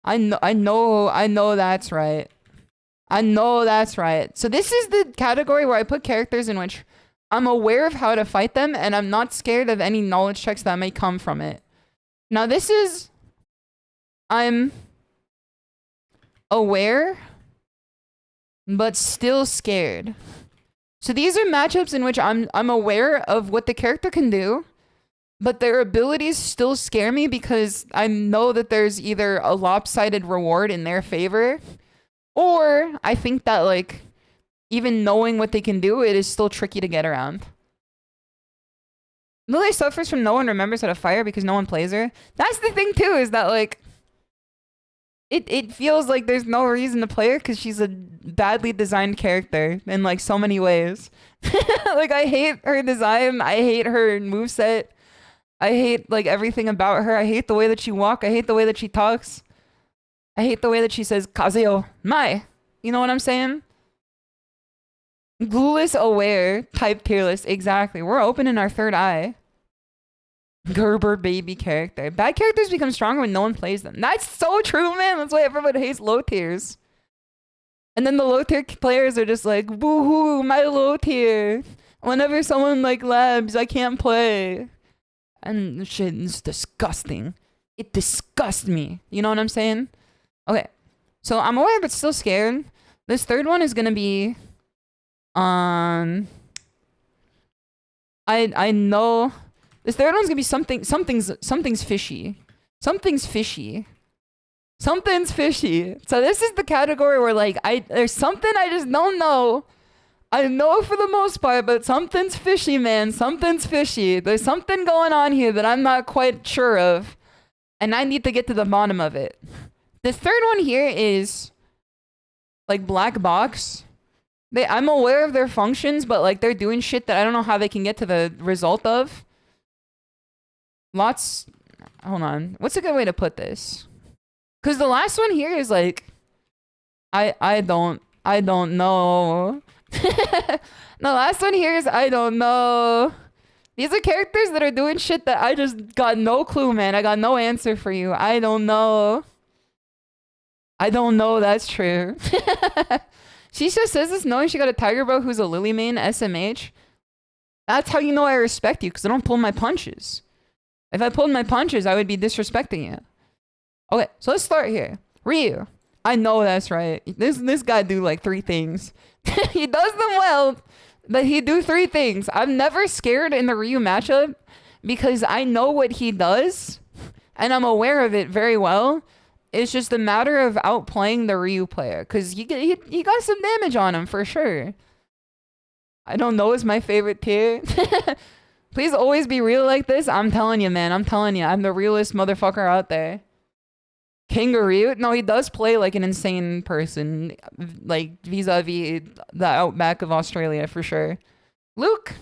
I know that's right. I know that's right. So this is the category where I put characters in which I'm aware of how to fight them, and I'm not scared of any knowledge checks that may come from it. Now this is... I'm aware, but still scared. So these are matchups in which I'm aware of what the character can do, but their abilities still scare me because I know that there's either a lopsided reward in their favor, or I think that, like, even knowing what they can do, it is still tricky to get around. Lily suffers from no one remembers how to fire because no one plays her. That's the thing too, is that, like, it feels like there's no reason to play her because she's a badly designed character in, like, so many ways. Like, I hate her design. I hate her moveset. I hate, like, everything about her. I hate the way that she walks. I hate the way that she talks. I hate the way that she says, Kazeo, mai. You know what I'm saying? Clueless aware type tier list. Exactly. We're opening our third eye. Gerber baby character. Bad characters become stronger when no one plays them. That's so true, man. That's why everyone hates low tiers. And then the low tier players are just like, boo-hoo, my low tier. Whenever someone, like, labs, I can't play. And shit is disgusting. It disgusts me. You know what I'm saying? Okay. So I'm aware but still scared. This third one is gonna be... I know this third one's gonna be something's fishy. Something's fishy. Something's fishy. So this is the category where, like, there's something I just don't know. I know for the most part, but something's fishy, man. Something's fishy. There's something going on here that I'm not quite sure of, and I need to get to the bottom of it. The third one here is, like, black box. I'm aware of their functions, but, like, they're doing shit that I don't know how they can get to the result of. Hold on. What's a good way to put this? Because the last one here is, like, I don't know. The last one here is I don't know. These are characters that are doing shit that I just got no clue, man. I got no answer for you. I don't know. I don't know, that's true. Shisha says this knowing she got a tiger bro who's a Lily main SMH. That's how you know I respect you, because I don't pull my punches. If I pulled my punches, I would be disrespecting you. Okay, so let's start here. Ryu. I know that's right. This guy do like 3 things. He does them well, but he do 3 things. I'm never scared in the Ryu matchup because I know what he does, and I'm aware of it very well. It's just a matter of outplaying the Ryu player, because he got some damage on him for sure. I don't know is my favorite tier. Please always be real like this. I'm telling you, man. I'm telling you. I'm the realest motherfucker out there. Kangaroo? No, he does play like an insane person, like vis-a-vis the outback of Australia for sure. Luke,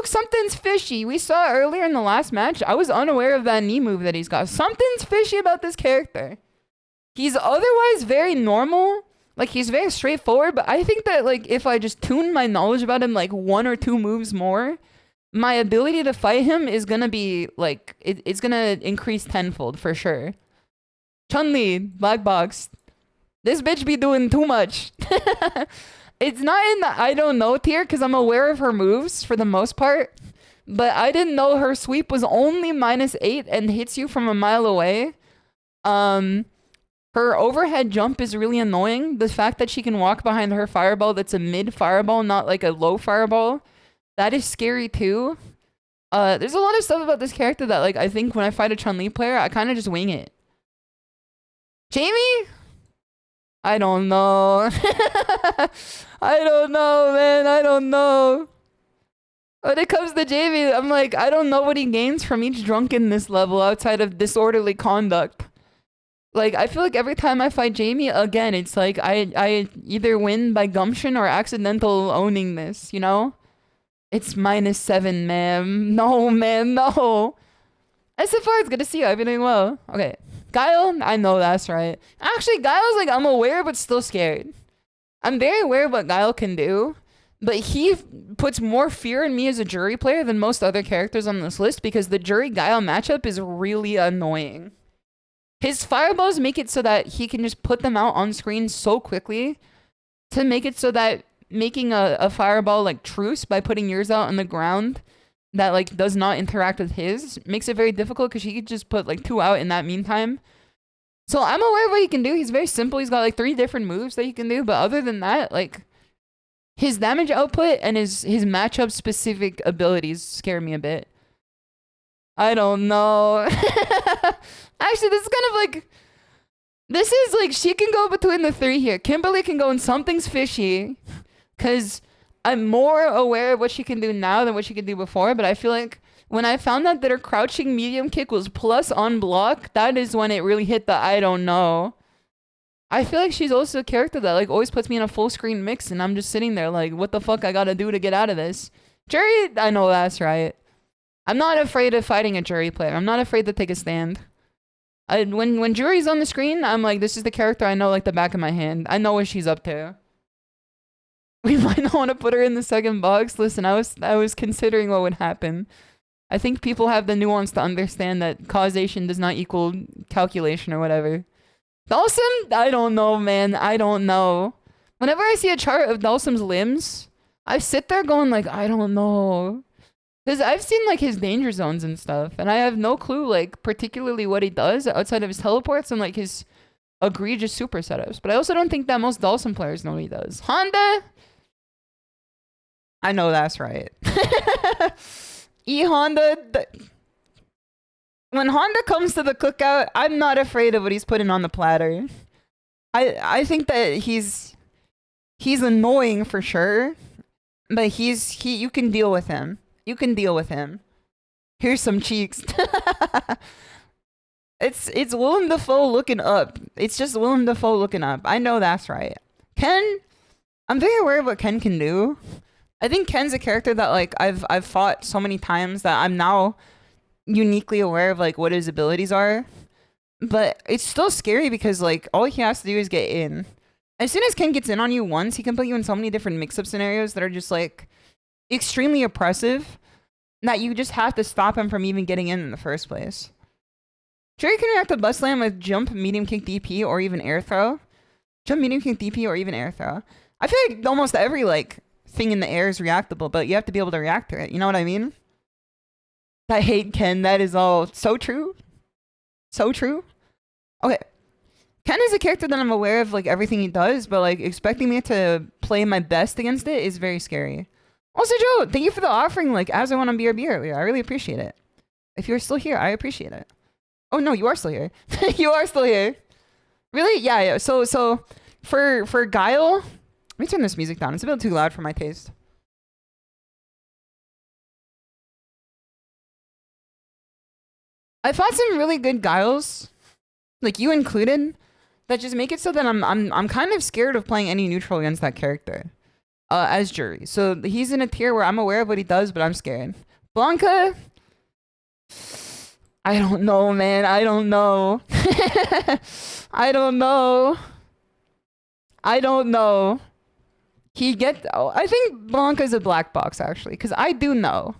something's fishy. We saw earlier in the last match. I was unaware of that knee move that he's got. Something's fishy about this character. He's otherwise very normal. Like, he's very straightforward, but I think that, like, if I just tune my knowledge about him, like, 1 or 2 moves more, my ability to fight him is gonna be, like, it's gonna increase tenfold for sure. Chun-Li, black box. This bitch be doing too much. It's not in the I don't know tier because I'm aware of her moves for the most part. but I didn't know her sweep was only -8 and hits you from a mile away. Her overhead jump is really annoying. The fact that she can walk behind her fireball that's a mid fireball, not like a low fireball, that is scary too. There's a lot of stuff about this character that, like, I think when I fight a Chun-Li player, I kind of just wing it. Jamie? I don't know. I don't know, man. I don't know. When it comes to Jamie, I'm like, I don't know what he gains from each drunkenness level outside of disorderly conduct. Like, I feel like every time I fight Jamie, again, it's like I either win by gumption or accidental owning this, you know? It's -7, man. No, man, no. SFR, it's good to see you. I've been doing well. Okay. Guile, I know that's right. Actually, Guile's like, I'm aware but still scared. I'm very aware of what Guile can do, but he puts more fear in me as a jury player than most other characters on this list because the jury Guile matchup is really annoying. His fireballs make it so that he can just put them out on screen so quickly to make it so that making a fireball like truce by putting yours out on the ground that like does not interact with his makes it very difficult because he could just put like 2 out in that meantime. So I'm aware of what he can do. He's very simple. He's got like 3 different moves that he can do, but other than that, like his damage output and his matchup specific abilities scare me a bit. I don't know. Actually, this is kind of like, this is like, she can go between the 3 here. Kimberly can go in something's fishy because I'm more aware of what she can do now than what she could do before, but I feel like when I found out that her crouching medium kick was plus on block, that is when it really hit the I don't know. I feel like she's also a character that like always puts me in a full screen mix and I'm just sitting there like, what the fuck I gotta do to get out of this? Jury, I know that's right. I'm not afraid of fighting a jury player. I'm not afraid to take a stand. When jury's on the screen, I'm like, this is the character I know like the back of my hand. I know what she's up to. We might not want to put her in the second box. Listen, I was considering what would happen. I think people have the nuance to understand that causation does not equal calculation or whatever. Dalsum? I don't know, man. I don't know. Whenever I see a chart of Dalsum's limbs, I sit there going like, I don't know. Because I've seen like his danger zones and stuff, and I have no clue like particularly what he does outside of his teleports and like his egregious super setups. But I also don't think that most Dalsum players know what he does. Honda? I know that's right. Honda. When Honda comes to the cookout, I'm not afraid of what he's putting on the platter. I think that he's annoying for sure, but you can deal with him. You can deal with him. Here's some cheeks. It's Willem Dafoe looking up. It's just Willem Dafoe looking up. I know that's right. Ken, I'm very aware of what Ken can do. I think Ken's a character that like I've fought so many times that I'm now uniquely aware of like what his abilities are. But it's still scary because like all he has to do is get in. As soon as Ken gets in on you once, he can put you in so many different mix-up scenarios that are just like extremely oppressive that you just have to stop him from even getting in the first place. Jerry can react to bus slam with jump, medium kick, DP, or even air throw. Jump, medium kick, DP, or even air throw. I feel like almost every like thing in the air is reactable, but you have to be able to react to it. You know what I mean? I hate Ken. That is all so true. So true. Okay. Ken is a character that I'm aware of like everything he does, but like expecting me to play my best against it is very scary. Also, Joe, thank you for the offering, like, as I went on BRB earlier. I really appreciate it. If you're still here, I appreciate it. Oh, no, you are still here. You are still here. Really? Yeah. So for Guile, let me turn this music down. It's a bit too loud for my taste. I fought some really good Guiles, like you included, that just make it so that I'm kind of scared of playing any neutral against that character. As jury. So he's in a tier where I'm aware of what he does, but I'm scared. Blanca? I don't know, man. I don't know. I don't know. I don't know. I think Blanca's a black box, actually, because I do know.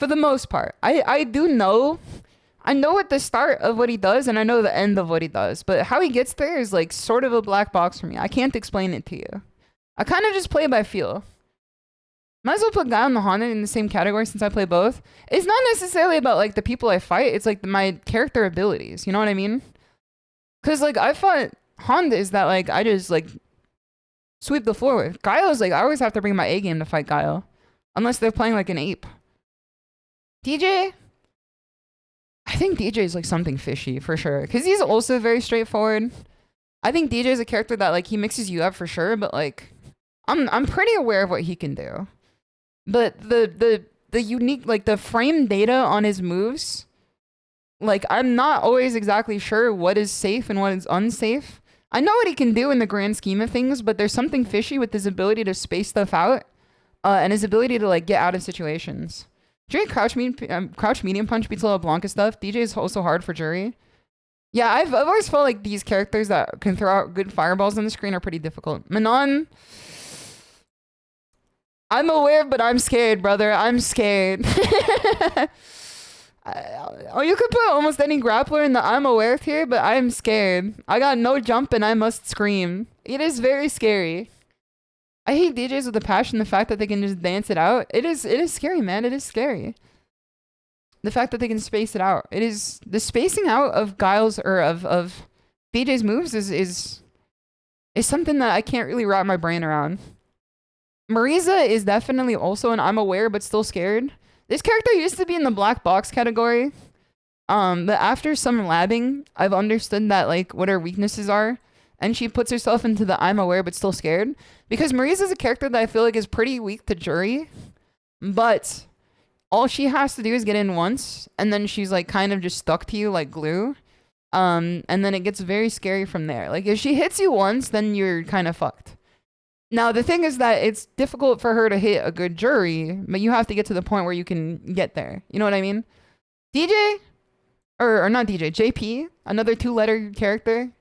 For the most part. I do know. I know at the start of what he does, and I know the end of what he does. But how he gets there is, like, sort of a black box for me. I can't explain it to you. I kind of just play by feel. Might as well put Guile and the Honda in the same category since I play both. It's not necessarily about like the people I fight. It's like my character abilities. You know what I mean? Cause like I fought Hondas that like I just like sweep the floor with. Guile's like I always have to bring my A game to fight Guile, unless they're playing like an ape. DJ, I think DJ is like something fishy for sure. Cause he's also very straightforward. I think DJ is a character that like he mixes you up for sure, but like I'm pretty aware of what he can do. But the unique like the frame data on his moves, like I'm not always exactly sure what is safe and what is unsafe. I know what he can do in the grand scheme of things, but there's something fishy with his ability to space stuff out, and his ability to like get out of situations. Jury crouch medium punch beats a lot of Blanca stuff. DJ is also hard for Jury. Yeah, I've always felt like these characters that can throw out good fireballs on the screen are pretty difficult. Manon, I'm aware, but I'm scared, brother. I'm scared. Oh, you could put almost any grappler in the I'm aware tier, but I'm scared. I got no jump and I must scream. It is very scary. I hate DJs with a passion. The fact that they can just dance it out. It is scary, man. It is scary. The fact that they can space it out. It is the spacing out of Guile's or of DJ's moves is something that I can't really wrap my brain around. Marisa is definitely also an I'm aware but still scared. This character used to be in the black box category. But after some labbing, I've understood that like what her weaknesses are. And she puts herself into the I'm aware but still scared. Because Marisa is a character that I feel like is pretty weak to Jury. But all she has to do is get in once. And then she's like kind of just stuck to you like glue. And then it gets very scary from there. Like if she hits you once, then you're kind of fucked. Now, the thing is that it's difficult for her to hit a good Jury, but you have to get to the point where you can get there. You know what I mean? DJ? Or not DJ, JP, another 2-letter character.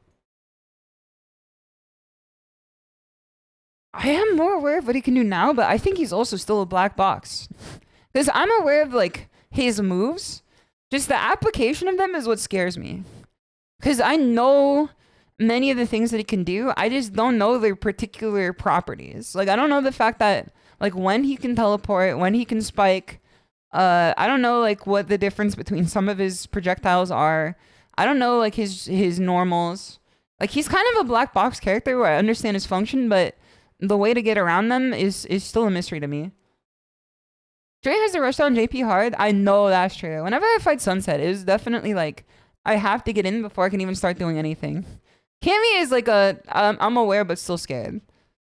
I am more aware of what he can do now, but I think he's also still a black box. Because I'm aware of, like, his moves. Just the application of them is what scares me. Because I know many of the things that he can do, I just don't know their particular properties. Like, I don't know the fact that, like, when he can teleport, when he can spike. I don't know, like, what the difference between some of his projectiles are. I don't know, like, his normals. Like, he's kind of a black box character where I understand his function, but the way to get around them is still a mystery to me. Dre has to rush down JP hard. I know that's true. Whenever I fight Sunset, it is definitely, like, I have to get in before I can even start doing anything. Cammy is like I'm aware but still scared.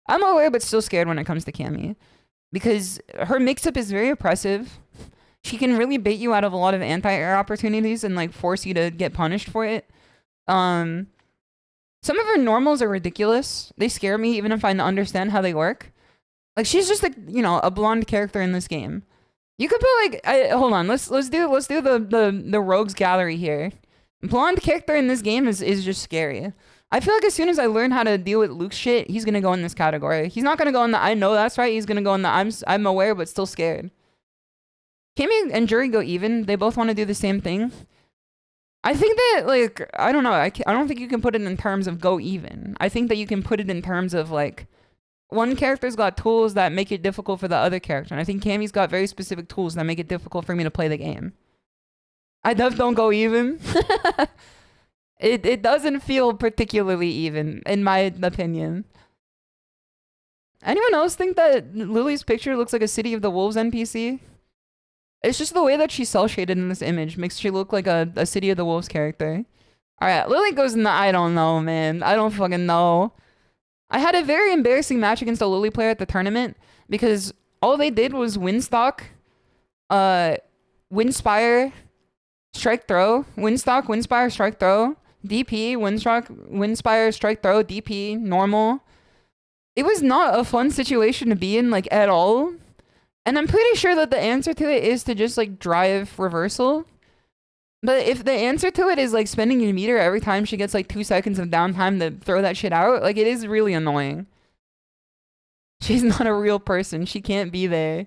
I'm aware but still scared when it comes to Cammy. Because her mix-up is very oppressive. She can really bait you out of a lot of anti-air opportunities and like force you to get punished for it. Some of her normals are ridiculous. They scare me even if I understand how they work. Like she's just like, you know, a blonde character in this game. You could put like hold on, let's do the rogues gallery here. Blonde character in this game is just scary. I feel like as soon as I learn how to deal with Luke's shit, he's gonna go in this category. He's not gonna go in the I know that's right. He's gonna go in the I'm aware but still scared. Cammy and Jury go even. They both want to do the same thing. I think that like I don't know. I don't think you can put it in terms of go even. I think that you can put it in terms of like one character's got tools that make it difficult for the other character, and I think Cammy's got very specific tools that make it difficult for me to play the game. I don't go even. It doesn't feel particularly even, in my opinion. Anyone else think that Lily's picture looks like a City of the Wolves NPC? It's just the way that she's cel-shaded in this image makes she look like a City of the Wolves character. Alright, Lily goes in the I don't know, man. I don't fucking know. I had a very embarrassing match against a Lily player at the tournament because all they did was Windstock, Windspire, Strike Throw, Windstock, Windspire, Strike Throw, DP, Windspire, Strike Throw, DP, normal. It was not a fun situation to be in, like, at all. And I'm pretty sure that the answer to it is to just, like, drive reversal. But if the answer to it is, like, spending your meter every time she gets, like, 2 seconds of downtime to throw that shit out, like, it is really annoying. She's not a real person. She can't be there.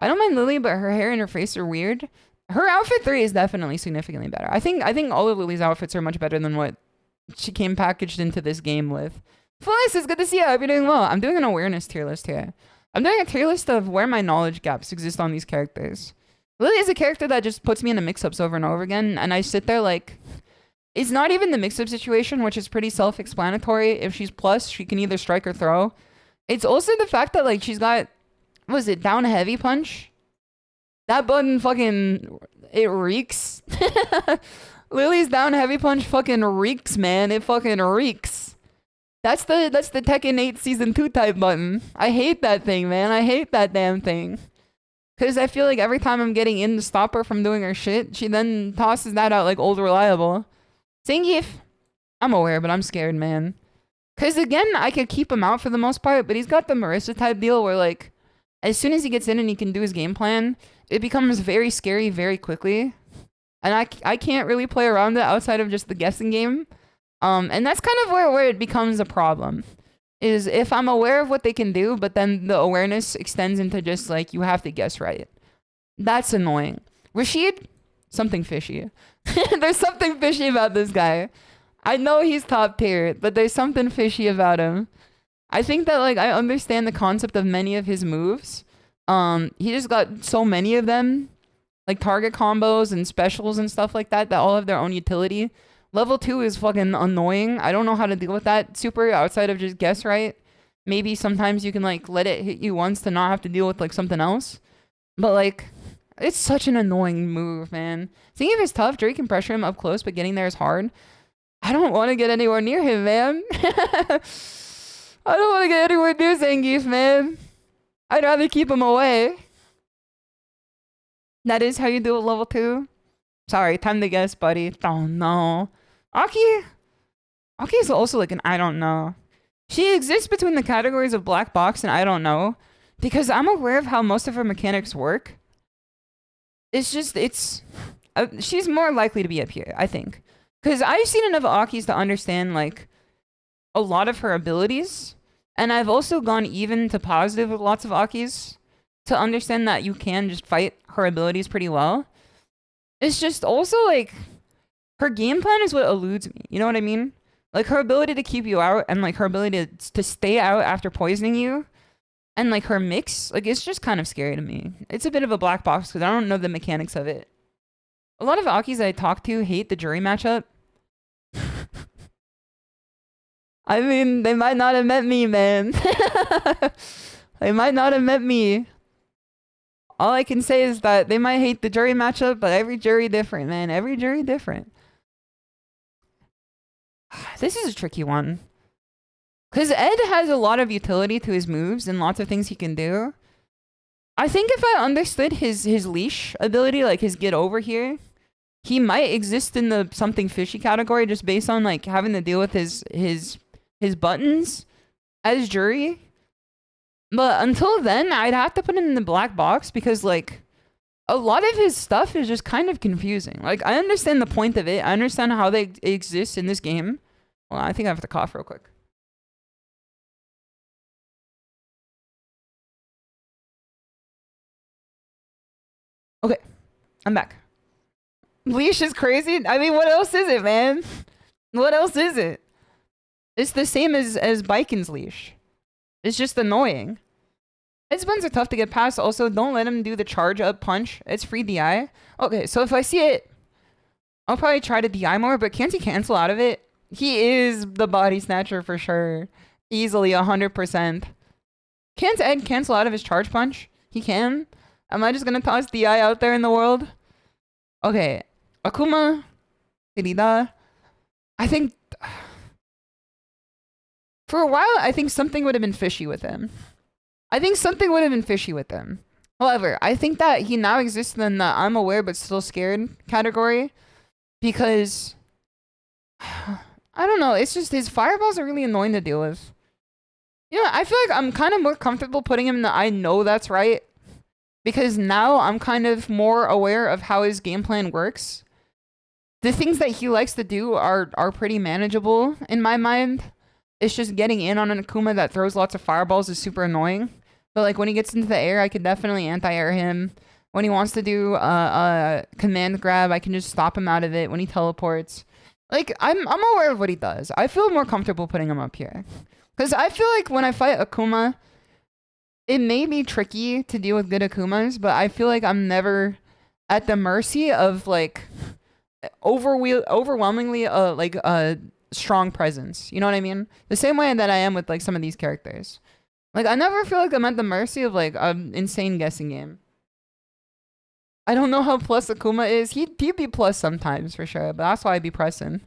I don't mind Lily, but her hair and her face are weird. Her outfit 3 is definitely significantly better. I think all of Lily's outfits are much better than what she came packaged into this game with. Felice, it's good to see you. I hope you're doing well. I'm doing an awareness tier list here. I'm doing a tier list of where my knowledge gaps exist on these characters. Lily is a character that just puts me into mix-ups over and over again, and I sit there like, it's not even the mix-up situation, which is pretty self-explanatory. If she's plus, she can either strike or throw. It's also the fact that like she's got, what was it, down heavy punch? That button fucking, it reeks. Lily's down heavy punch fucking reeks, man. It fucking reeks. That's the Tekken 8 Season 2 type button. I hate that thing, man. I hate that damn thing. Because I feel like every time I'm getting in to stop her from doing her shit, she then tosses that out like old reliable. Zangief, I'm aware, but I'm scared, man. Because again, I could keep him out for the most part, but he's got the Marissa type deal where like, as soon as he gets in and he can do his game plan, it becomes very scary very quickly. And I can't really play around it outside of just the guessing game. And that's kind of where it becomes a problem. Is if I'm aware of what they can do, but then the awareness extends into just like, you have to guess right. That's annoying. Rashid, something fishy. There's something fishy about this guy. I know he's top tier, but there's something fishy about him. I think that like, I understand the concept of many of his moves. He just got so many of them. Like target combos and specials and stuff like that all have their own utility. Level 2 is fucking annoying. I don't know how to deal with that super outside of just guess right. Maybe sometimes you can like let it hit you once to not have to deal with like something else. But like, it's such an annoying move, man. Seeing if it's tough, Drake can pressure him up close, but getting there is hard. I don't want to get anywhere near him, man. I don't want to get anywhere near Zangief, man. I'd rather keep him away. That is how you do it level 2? Sorry, time to guess, buddy. Oh no. Aki is also like an I don't know. She exists between the categories of black box and I don't know. Because I'm aware of how most of her mechanics work. It's just, she's more likely to be up here, I think. Because I've seen enough Akis to understand like a lot of her abilities. And I've also gone even to positive with lots of Akis to understand that you can just fight her abilities pretty well. It's just also like her game plan is what eludes me. You know what I mean? Like her ability to keep you out and like her ability to stay out after poisoning you and like her mix, like it's just kind of scary to me. It's a bit of a black box because I don't know the mechanics of it. A lot of Akis I talk to hate the jury matchup. I mean, they might not have met me, man. They might not have met me. All I can say is that they might hate the jury matchup, but every jury different, man. Every jury different. This is a tricky one. Because Ed has a lot of utility to his moves and lots of things he can do. I think if I understood his leash ability, like his get over here, he might exist in the something fishy category just based on like having to deal with his buttons as jury. But until then, I'd have to put him in the black box because, like, a lot of his stuff is just kind of confusing. Like, I understand the point of it. I understand how they exist in this game. Well, I think I have to cough real quick. Okay, I'm back. Leash is crazy. I mean, what else is it, man? What else is it? It's the same as Biken's leash. It's just annoying. His buttons are tough to get past. Also, don't let him do the charge up punch. It's free DI. Okay, so if I see it, I'll probably try to DI more, but can't he cancel out of it? He is the body snatcher for sure. Easily, 100%. Can't Ed cancel out of his charge punch? He can. Am I just gonna toss DI out there in the world? Okay. Akuma. Kirida. I think... For a while, I think something would have been fishy with him. However, I think that he now exists in the I'm aware but still scared category. Because... I don't know, it's just his fireballs are really annoying to deal with. You know, I feel like I'm kind of more comfortable putting him in the I know that's right. Because now I'm kind of more aware of how his game plan works. The things that he likes to do are pretty manageable in my mind. It's just getting in on an Akuma that throws lots of fireballs is super annoying. But like when he gets into the air, I can definitely anti-air him. When he wants to do a command grab, I can just stop him out of it when he teleports. Like I'm aware of what he does. I feel more comfortable putting him up here. Because I feel like when I fight Akuma, it may be tricky to deal with good Akumas, but I feel like I'm never at the mercy of like overwhelmingly like strong presence. You know what I mean? The same way that I am with like some of these characters. Like I never feel like I'm at the mercy of like an insane guessing game. I don't know how plus Akuma is. He'd be plus sometimes for sure, but that's why I'd be pressing.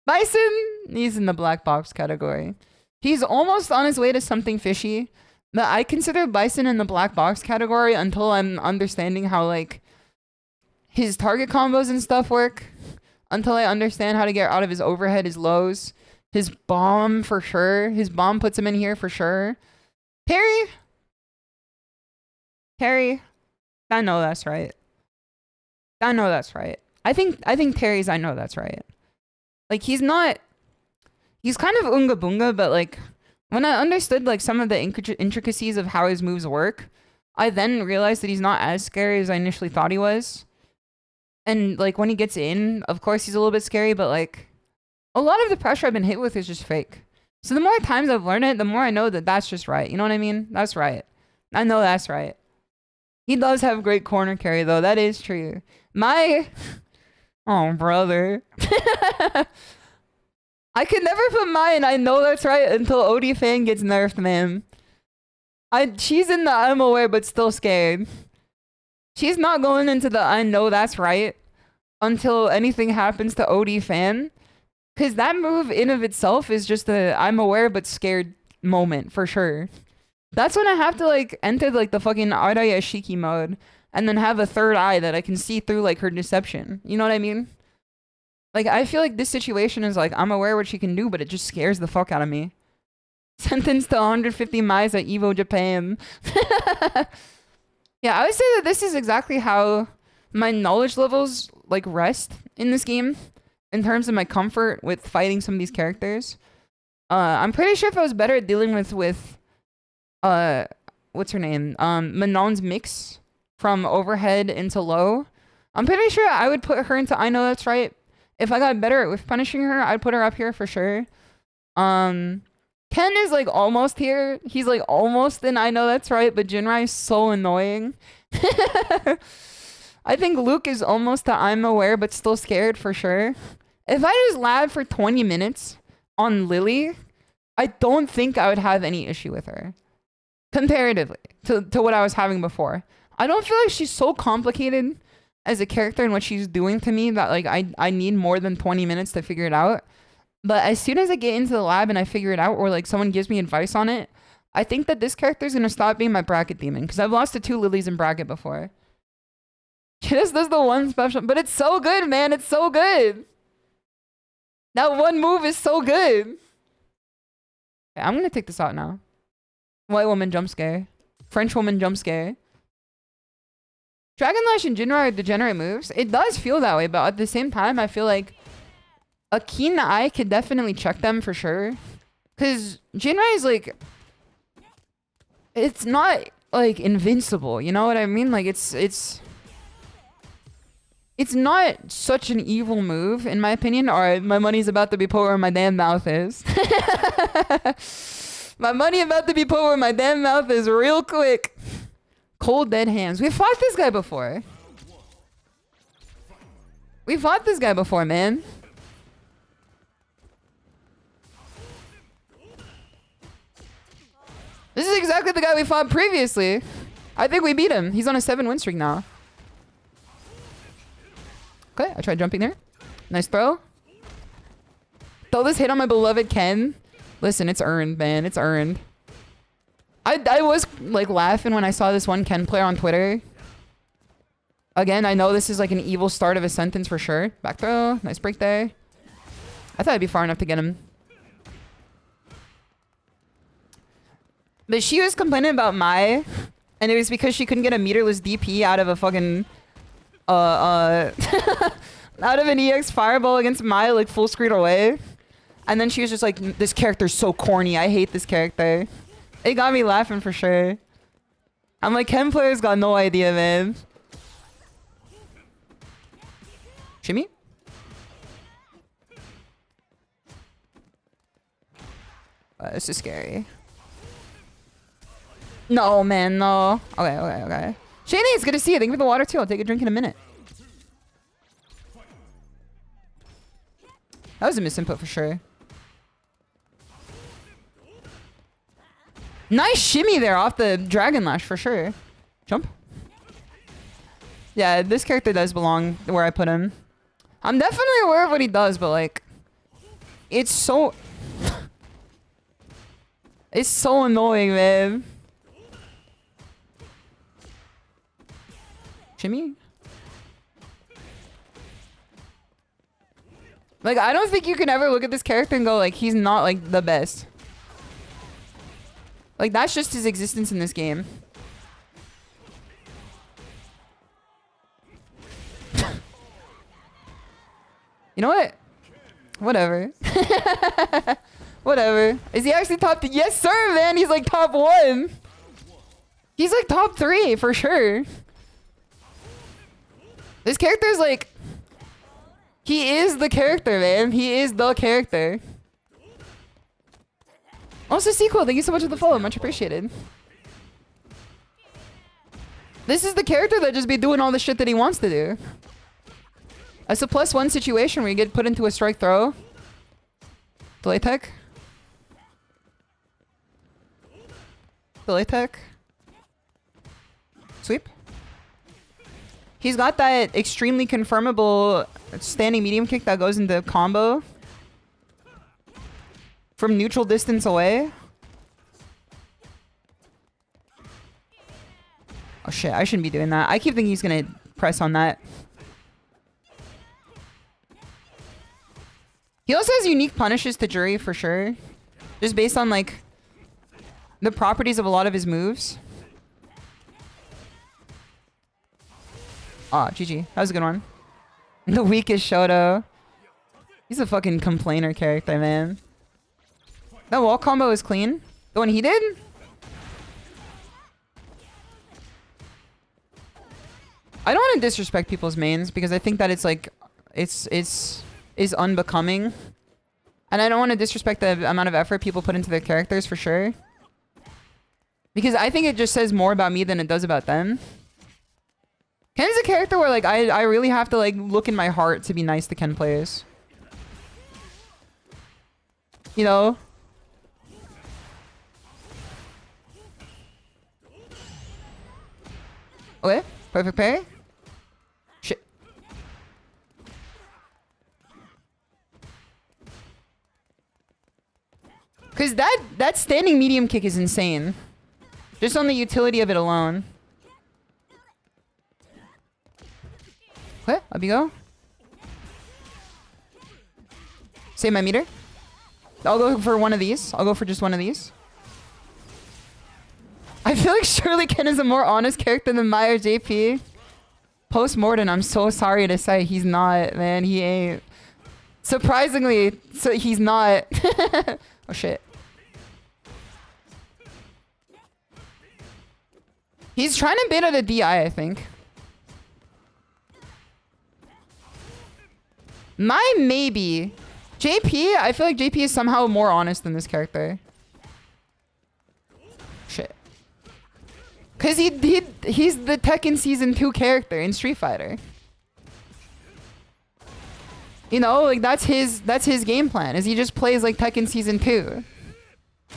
Bison, he's in the black box category. He's almost on his way to something fishy. But I consider Bison in the black box category until I'm understanding how like his target combos and stuff work. Until I understand how to get out of his overhead, his lows. His bomb for sure. His bomb puts him in here for sure. Terry? I know that's right. I know that's right. I think Terry's I know that's right. Like he's kind of Unga Bunga, but like when I understood like some of the intricacies of how his moves work, I then realized that he's not as scary as I initially thought he was. And like when he gets in, of course he's a little bit scary, but like a lot of the pressure I've been hit with is just fake. So the more times I've learned it, the more I know that that's just right. You know what I mean? That's right. I know that's right. He does have great corner carry though. That is true. Oh, brother. I could never put mine. I know that's right until OD fan gets nerfed, man. She's in the I'm aware but still scared. She's not going into the I know that's right until anything happens to OD fan. Because that move in of itself is just a I'm aware but scared moment for sure. That's when I have to like enter like the fucking Araya Shiki mode and then have a third eye that I can see through like her deception. You know what I mean? Like I feel like this situation is like I'm aware what she can do, but it just scares the fuck out of me. Sentenced to 150 miles at Evo Japan. Yeah, I would say that this is exactly how my knowledge levels like rest in this game in terms of my comfort with fighting some of these characters. I'm pretty sure if I was better at dealing with what's her name? Manon's mix from overhead into low. I'm pretty sure I would put her into I know that's right. If I got better with punishing her, I'd put her up here for sure. Ken is like almost here. He's like almost in I know that's right, but Jinrai is so annoying. I think Luke is almost to I'm aware but still scared for sure. If I just lab for 20 minutes on Lily, I don't think I would have any issue with her. Comparatively to what I was having before. I don't feel like she's so complicated as a character and what she's doing to me that like I need more than 20 minutes to figure it out. But as soon as I get into the lab and I figure it out or like someone gives me advice on it, I think that this character is going to stop being my bracket demon because I've lost to 2 Lilies in bracket before. This does the one special, but it's so good, man. It's so good. That one move is so good. Okay, I'm going to take this out now. White woman jump scare. French woman jump scare. Dragon Lash and Jinrai are degenerate moves. It does feel that way, but at the same time, I feel like a keen eye could definitely check them for sure. Because Jinrai is like... It's not like invincible, you know what I mean? Like it's not such an evil move, in my opinion. Alright, my money's about to be put where my damn mouth is. My money about to be put where my damn mouth is real quick. Cold dead hands. We fought this guy before. We fought this guy before, man. This is exactly the guy we fought previously. I think we beat him. He's on a 7-win streak now. Okay, I tried jumping there. Nice throw. Throw this hit on my beloved Ken. Listen, it's earned, man. It's earned. I was like laughing when I saw this one Ken player on Twitter. Again, I know this is like an evil start of a sentence for sure. Back throw. Nice break there. I thought I'd be far enough to get him. But she was complaining about Mai, and it was because she couldn't get a meterless DP out of a fucking out of an EX fireball against Mai like full screen away. And then she was just like, this character's so corny. I hate this character. It got me laughing for sure. I'm like, Ken players got no idea, man. Shimmy? This is scary. No, man, no. Okay, okay, okay. Shani, it's good to see you. Thank you for the water, too. I'll take a drink in a minute. That was a misinput for sure. Nice shimmy there off the Dragon Lash for sure. Jump. Yeah, this character does belong where I put him. I'm definitely aware of what he does, but like... It's so... It's so annoying, man. Shimmy? Like, I don't think you can ever look at this character and go, like, he's not, like, the best. Like, that's just his existence in this game. You know what? Whatever. Whatever. Is he actually top? Yes, sir, man. He's like top 1. He's like top 3 for sure. This character is like... He is the character, man. He is the character. Also, sequel, thank you so much for the follow. Much appreciated. This is the character that just be doing all the shit that he wants to do. It's a +1 situation where you get put into a strike throw. Delay tech. Delay tech. Sweep. He's got that extremely confirmable standing medium kick that goes into combo. From neutral distance away. Oh shit, I shouldn't be doing that. I keep thinking he's gonna press on that. He also has unique punishes to Jury for sure. Just based on like the properties of a lot of his moves. Ah, GG. That was a good one. The weakest Shoto. He's a fucking complainer character, man. That wall combo is clean. The one he did? I don't want to disrespect people's mains because I think that it's like is unbecoming. And I don't want to disrespect the amount of effort people put into their characters for sure. Because I think it just says more about me than it does about them. Ken's a character where like I really have to like look in my heart to be nice to Ken players. You know? Okay, perfect parry. Shit. Cause that standing medium kick is insane. Just on the utility of it alone. What? Up you go. Save my meter. I'll go for one of these. I'll go for just one of these. I feel like surely Ken is a more honest character than Maya JP. Post-mortem, I'm so sorry to say he's not, man. He ain't. Surprisingly, so he's not. Oh shit. He's trying to bait out a DI, I think. My maybe. JP, I feel like JP is somehow more honest than this character. Shit. Cause he's the Tekken Season 2 character in Street Fighter. You know, like that's his game plan, is he just plays like Tekken Season 2.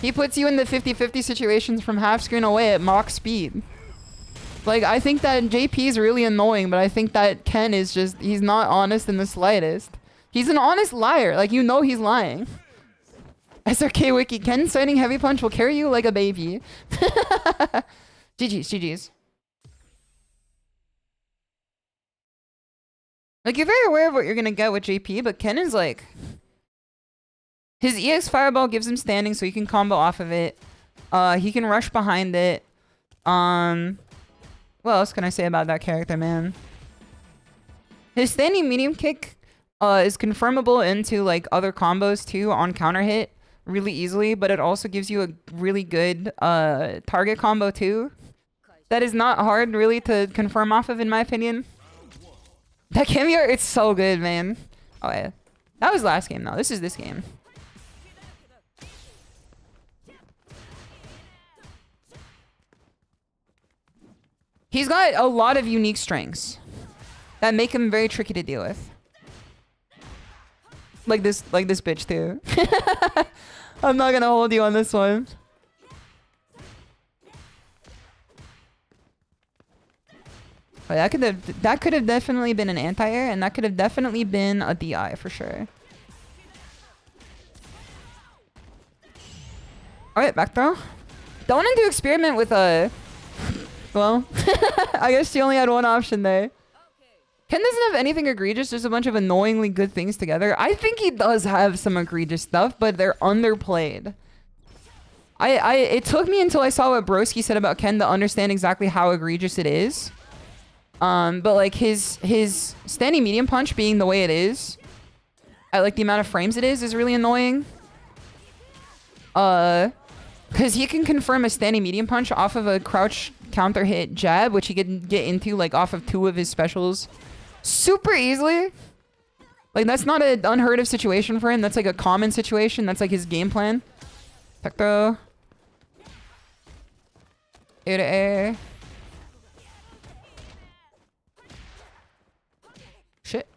He puts you in the 50-50 situations from half screen away at Mach speed. Like, I think that JP is really annoying, but I think that Ken is just, he's not honest in the slightest. He's an honest liar. Like, you know he's lying. SRK Wiki, Ken citing Heavy Punch will carry you like a baby. GG's, GG's. Like, you're very aware of what you're gonna get with JP, but Ken is like... His EX Fireball gives him standing so he can combo off of it. He can rush behind it. What else can I say about that character, man? His standing medium kick is confirmable into like other combos too on counter hit really easily, but it also gives you a really good target combo too. That is not hard really to confirm off of, in my opinion. That cameo, it's so good, man. Oh yeah. That was last game though. This is this game. He's got a lot of unique strengths that make him very tricky to deal with. Like this bitch too. I'm not gonna hold you on this one. But that could have definitely been an anti-air, and that could have definitely been a DI for sure. Alright, back throw. Don't want to experiment with a... Well, I guess she only had one option there. Ken doesn't have anything egregious, just a bunch of annoyingly good things together. I think he does have some egregious stuff, but they're underplayed. It took me until I saw what Broski said about Ken to understand exactly how egregious it is. But like his standing medium punch being the way it is, at like the amount of frames it is really annoying. Because he can confirm a standing medium punch off of a crouch counter hit jab, which he can get into like off of 2 of his specials super easily. Like that's not an unheard of situation for him. That's like a common situation. That's like his game plan. Tech throw. Air to air. Shit.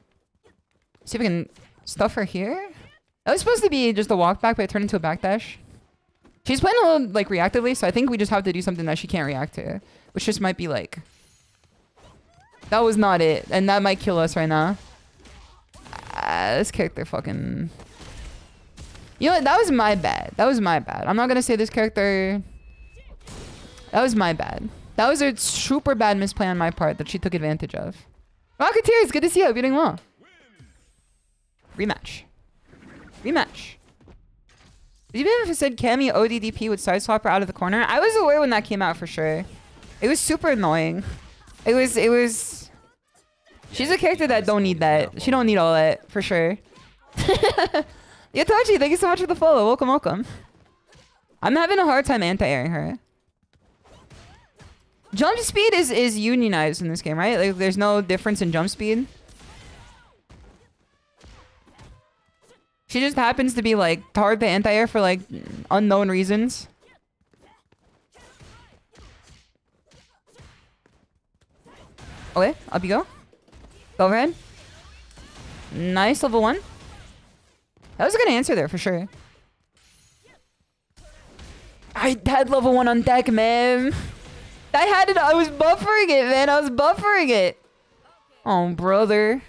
See if we can stuff her here. That was supposed to be just a walk back, but it turned into a backdash. She's playing a little like reactively, so I think we just have to do something that she can't react to, which just might be like, that was not it, and that might kill us right now. This character fucking, you know what? That was my bad. That was my bad. I'm not gonna say this character. That was my bad. That was a super bad misplay on my part that she took advantage of. Rocketeer, it's good to see you. Hope you're doing well. Rematch. Rematch. Even if it said Cammy ODDP with side swapper out of the corner, I was aware when that came out for sure. It was super annoying. It was. She's a character that don't need that. She don't need all that for sure. Yatachi, thank you so much for the follow. Welcome, welcome. I'm having a hard time anti-airing her. Jump speed is unionized in this game, right? Like there's no difference in jump speed. She just happens to be like hard to anti-air for like unknown reasons. Okay, up you go. Go overhead. Nice, level 1. That was a good answer there for sure. I had level 1 on deck, man. I had it. I was buffering it, man. I was buffering it. Oh, brother.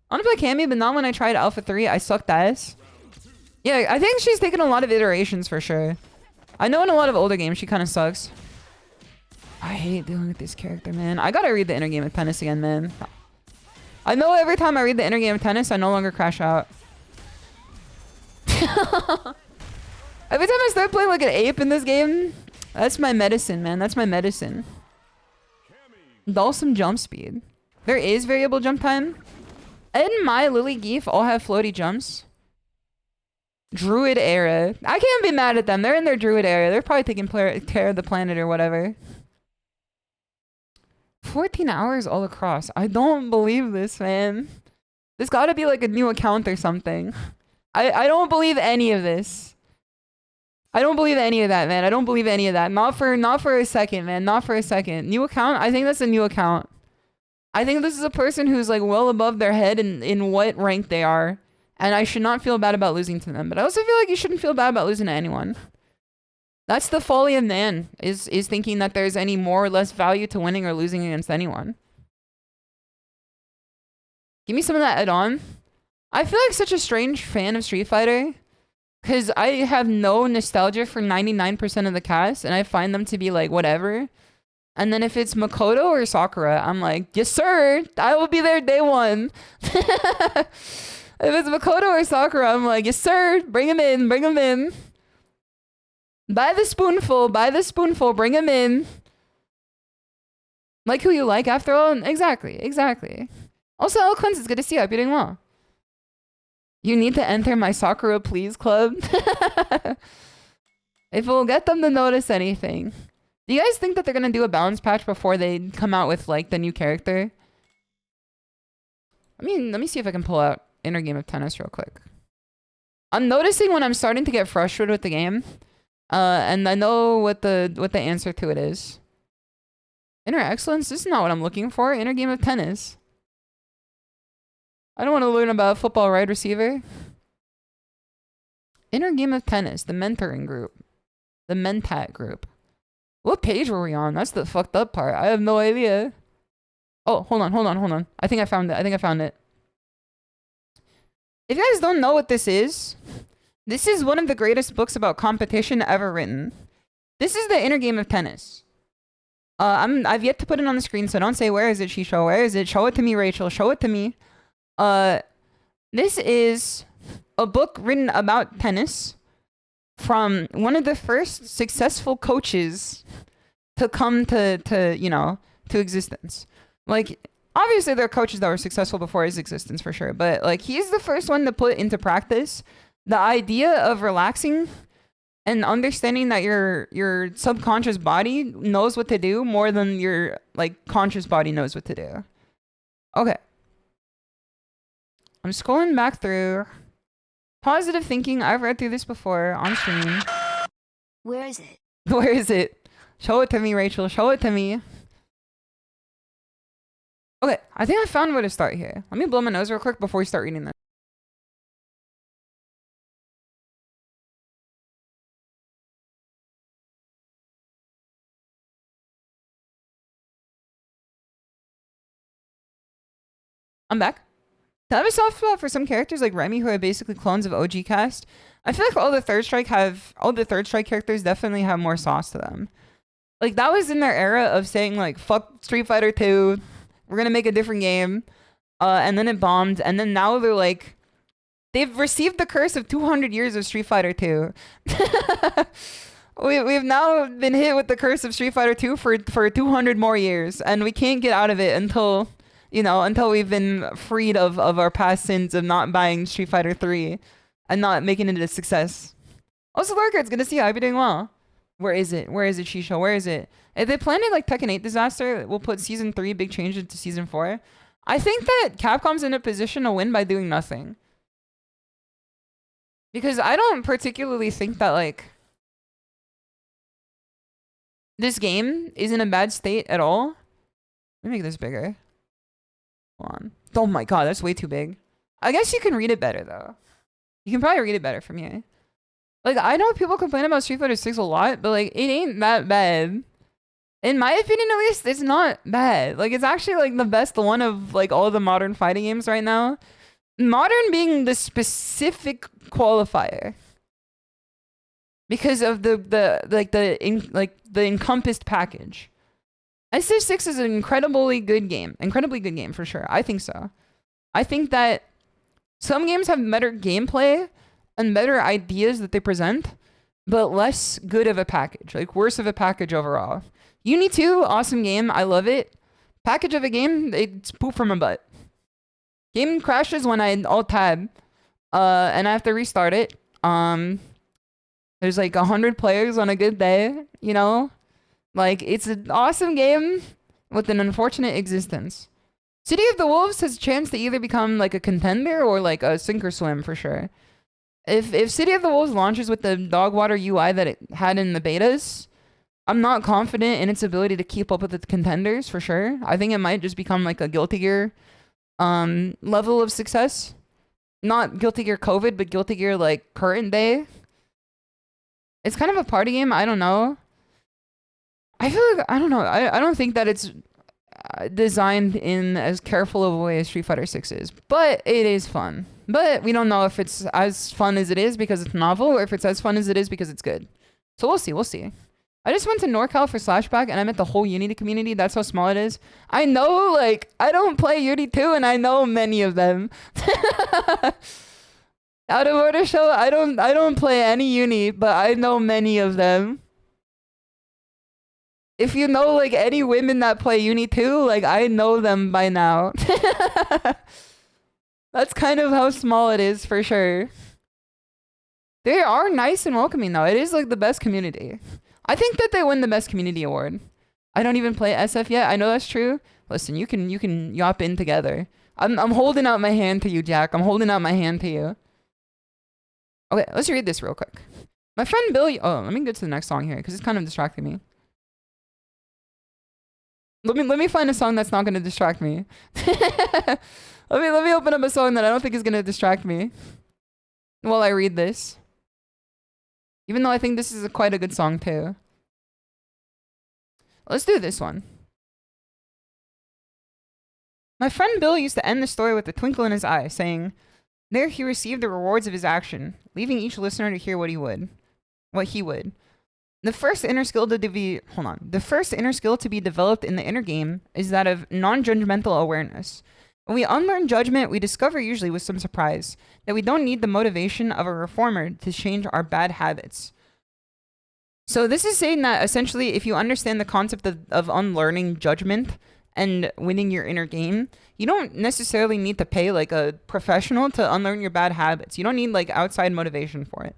I want to play Cammy, but not when I tried Alpha 3. I sucked ass. Yeah, I think she's taken a lot of iterations for sure. I know in a lot of older games she kind of sucks. I hate dealing with this character, man. I gotta read the inner game of tennis again, man. I know every time I read the inner game of tennis, I no longer crash out. Every time I start playing like an ape in this game, that's my medicine, man. That's my medicine. Dulcim jump speed. There is variable jump time. And my Lily Geef all have floaty jumps. Druid era. I can't be mad at them. They're in their druid era. They're probably taking care of the planet or whatever. 14 hours all across. I don't believe this, man. This gotta be like a new account or something. I don't believe any of this. I don't believe any of that, man. I don't believe any of that. Not for a second, man. Not for a second. New account? I think that's a new account. I think this is a person who's like well above their head in what rank they are. And I should not feel bad about losing to them. But I also feel like you shouldn't feel bad about losing to anyone. That's the folly of man, is thinking that there's any more or less value to winning or losing against anyone. Give me some of that add-on. I feel like such a strange fan of Street Fighter. Because I have no nostalgia for 99% of the cast. And I find them to be like, whatever. And then if it's Makoto or Sakura, I'm like, yes, sir. I will be there day one. If it's Makoto or Sakura, I'm like, yes, sir. Bring him in. Bring him in. Buy the spoonful. Buy the spoonful. Bring him in. Like who you like, after all. Exactly. Exactly. Also, Eloquence, it's good to see you. I hope you're doing well. You need to enter my Sakura Please Club. If we'll get them to notice anything. Do you guys think that they're going to do a balance patch before they come out with, like, the new character? I mean, let me see if I can pull out Inner Game of Tennis real quick. I'm noticing when I'm starting to get frustrated with the game. And I know what the answer to it is. Inner excellence? This is not what I'm looking for. Inner game of tennis. I don't want to learn about football wide receiver. Inner game of tennis. The mentoring group. The mentat group. What page were we on? That's the fucked up part. I have no idea. Oh, hold on. I think I found it. If you guys don't know what this is one of the greatest books about competition ever written. This is the inner game of tennis. I've yet to put it on the screen, so don't say, where is it, Shisho? Where is it? Show it to me, Rachel. Show it to me. This is a book written about tennis from one of the first successful coaches to come to you know, to existence. Like, obviously there are coaches that were successful before his existence for sure, but like he's the first one to put into practice the idea of relaxing and understanding that your subconscious body knows what to do more than your like conscious body knows what to do. Okay. I'm scrolling back through. Positive thinking. I've read through this before on stream. Where is it? Where is it? Show it to me, Rachel. Show it to me. Okay, I think I found where to start here. Let me blow my nose real quick before we start reading this. I'm back. I have a soft spot for some characters like Remy who are basically clones of OG cast. I feel like all the third strike characters definitely have more sauce to them. Like that was in their era of saying like fuck Street Fighter 2, we're gonna make a different game, and then it bombed, and then now they're like they've received the curse of 200 years of Street Fighter 2. We've now been hit with the curse of Street Fighter 2 for 200 more years, and we can't get out of it until, you know, until we've been freed of our past sins of not buying Street Fighter 3 and not making it a success. Also, Lurker, it's good to see you. I hope you're doing well. Where is it? Where is it, Shisho? Where is it? If they plan it like Tekken 8 Disaster, we'll put Season 3 big changes to Season 4. I think that Capcom's in a position to win by doing nothing. Because I don't particularly think that, like, this game is in a bad state at all. Let me make this bigger. Hold on. Oh my god, that's way too big. I guess you can read it better, though. You can probably read it better from here. Like, I know people complain about Street Fighter 6 a lot, but, like, it ain't that bad. In my opinion, at least, it's not bad. Like, it's actually, like, the best one of, like, all the modern fighting games right now. Modern being the specific qualifier. Because of the encompassed package. SH6 is an incredibly good game for sure. I think so. I think that some games have better gameplay and better ideas that they present, but less good of a package, like worse of a package overall. Uni 2, awesome game, I love it. Package of a game, it's poop from a butt. Game crashes when I alt tab, and I have to restart it. There's like 100 players on a good day, you know? Like, it's an awesome game with an unfortunate existence. City of the Wolves has a chance to either become like a contender or like a sink or swim for sure. If City of the Wolves launches with the Dogwater UI that it had in the betas, I'm not confident in its ability to keep up with the contenders for sure. I think it might just become like a Guilty Gear level of success. Not Guilty Gear COVID, but Guilty Gear like current day. It's kind of a party game. I don't know. I feel like, I don't know. I don't think that it's designed in as careful of a way as Street Fighter 6 is. But it is fun. But we don't know if it's as fun as it is because it's novel or if it's as fun as it is because it's good. So we'll see. We'll see. I just went to NorCal for Slashback and I met the whole Unity community. That's how small it is. I know, like, I don't play Unity 2 and I know many of them. Out of order show, I don't play any Uni, but I know many of them. If you know like any women that play Uni 2, like I know them by now. That's kind of how small it is for sure. They are nice and welcoming though. It is like the best community. I think that they win the best community award. I don't even play SF yet. I know that's true. Listen, you can yop in together. I'm holding out my hand to you, Jack. I'm holding out my hand to you. Okay, let's read this real quick. My friend Billy... Oh, let me get to the next song here because it's kind of distracting me. Let me find a song that's not gonna distract me. Let me open up a song that I don't think is gonna distract me while I read this. Even though I think this is quite a good song too. Let's do this one. My friend Bill used to end the story with a twinkle in his eye, saying, there he received the rewards of his action, leaving each listener to hear what he would. The first inner skill to be developed in the inner game is that of non-judgmental awareness. When we unlearn judgment, we discover, usually with some surprise, that we don't need the motivation of a reformer to change our bad habits. So this is saying that essentially if you understand the concept of unlearning judgment and winning your inner game, you don't necessarily need to pay like a professional to unlearn your bad habits. You don't need like outside motivation for it.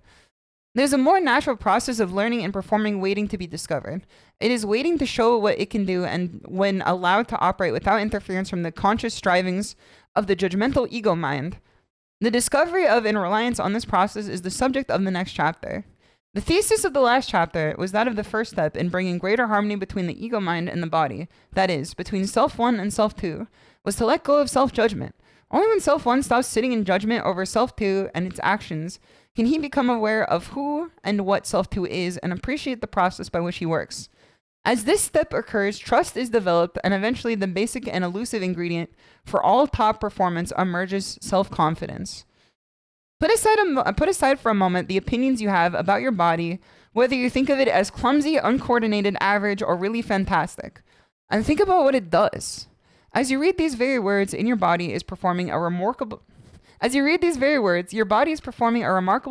There's a more natural process of learning and performing waiting to be discovered. It is waiting to show what it can do, and when allowed to operate without interference from the conscious strivings of the judgmental ego mind. The discovery of and reliance on this process is the subject of the next chapter. The thesis of the last chapter was that of the first step in bringing greater harmony between the ego mind and the body, that is, between self 1 and self 2, was to let go of self-judgment. Only when self 1 stops sitting in judgment over self 2 and its actions can he become aware of who and what self 2 is and appreciate the process by which he works. As this step occurs, trust is developed, and eventually the basic and elusive ingredient for all top performance emerges self-confidence. Put aside for a moment the opinions you have about your body, whether you think of it as clumsy, uncoordinated, average, or really fantastic, and think about what it does. As you read these very words, your body is performing a remarkable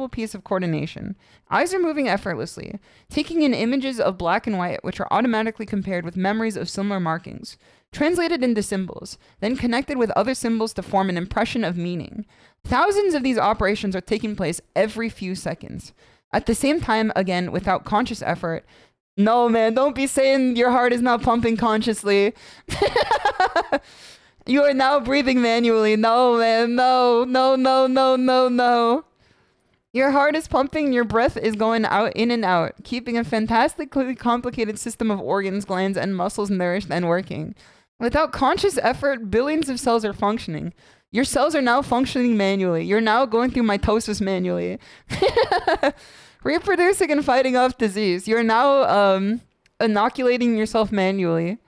piece of coordination. Eyes are moving effortlessly, taking in images of black and white, which are automatically compared with memories of similar markings, translated into symbols, then connected with other symbols to form an impression of meaning. Thousands of these operations are taking place every few seconds. At the same time, again, without conscious effort. No, man, don't be saying your heart is not pumping consciously. You are now breathing manually. No, man, no. Your heart is pumping, your breath is going out, in and out, keeping a fantastically complicated system of organs, glands, and muscles nourished and working. Without conscious effort, billions of cells are functioning. Your cells are now functioning manually. You're now going through mitosis manually. Reproducing and fighting off disease. You're now inoculating yourself manually.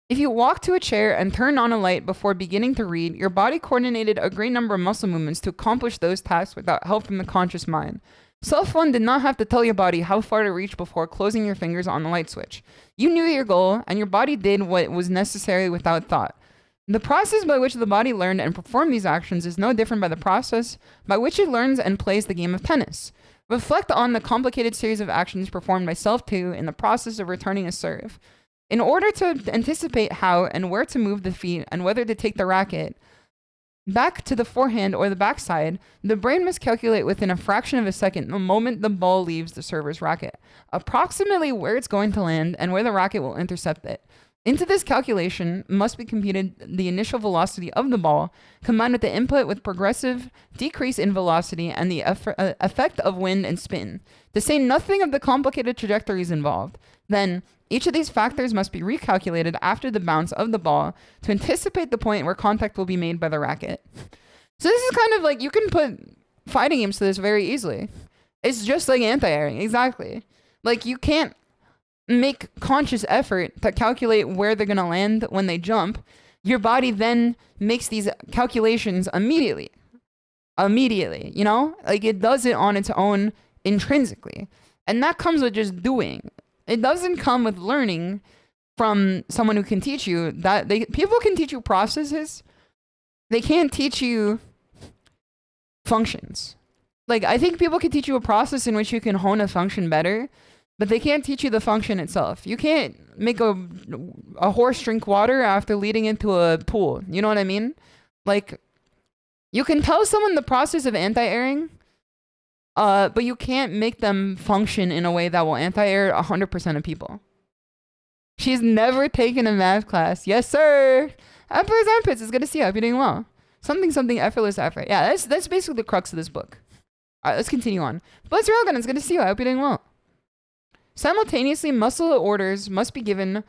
If you walk to a chair and turn on a light before beginning to read, your body coordinated a great number of muscle movements to accomplish those tasks without help from the conscious mind. Self 1 did not have to tell your body how far to reach before closing your fingers on the light switch. You knew your goal, and your body did what was necessary without thought. The process by which the body learned and performed these actions is no different by the process by which it learns and plays the game of tennis. Reflect on the complicated series of actions performed by Self 2 in the process of returning a serve. In order to anticipate how and where to move the feet and whether to take the racket back to the forehand or the backside, the brain must calculate within a fraction of a second the moment the ball leaves the server's racket, approximately where it's going to land and where the racket will intercept it. Into this calculation must be computed the initial velocity of the ball, combined with the input with progressive decrease in velocity and the effect of wind and spin, to say nothing of the complicated trajectories involved. Then, each of these factors must be recalculated after the bounce of the ball to anticipate the point where contact will be made by the racket. So this is kind of like, you can put fighting games to this very easily. It's just like anti-airing, exactly. Like, you can't make conscious effort to calculate where they're going to land when they jump. Your body then makes these calculations immediately, you know? Like, it does it on its own intrinsically. And that comes with just doing. It doesn't come with learning from someone who can teach you that. People can teach you processes. They can't teach you functions. Like, I think people can teach you a process in which you can hone a function better, but they can't teach you the function itself. You can't make a horse drink water after leading into a pool. You know what I mean? Like, you can tell someone the process of anti-airing, but you can't make them function in a way that will anti-air 100% of people. She's never taken a math class. Yes, sir. Emperor's Armpits is good to see you. I hope you're doing well. Something effortless effort. Yeah, that's basically the crux of this book. All right, let's continue on. Bless Railgun, it's good to see you. I hope you're doing well. Simultaneously, muscle orders must be given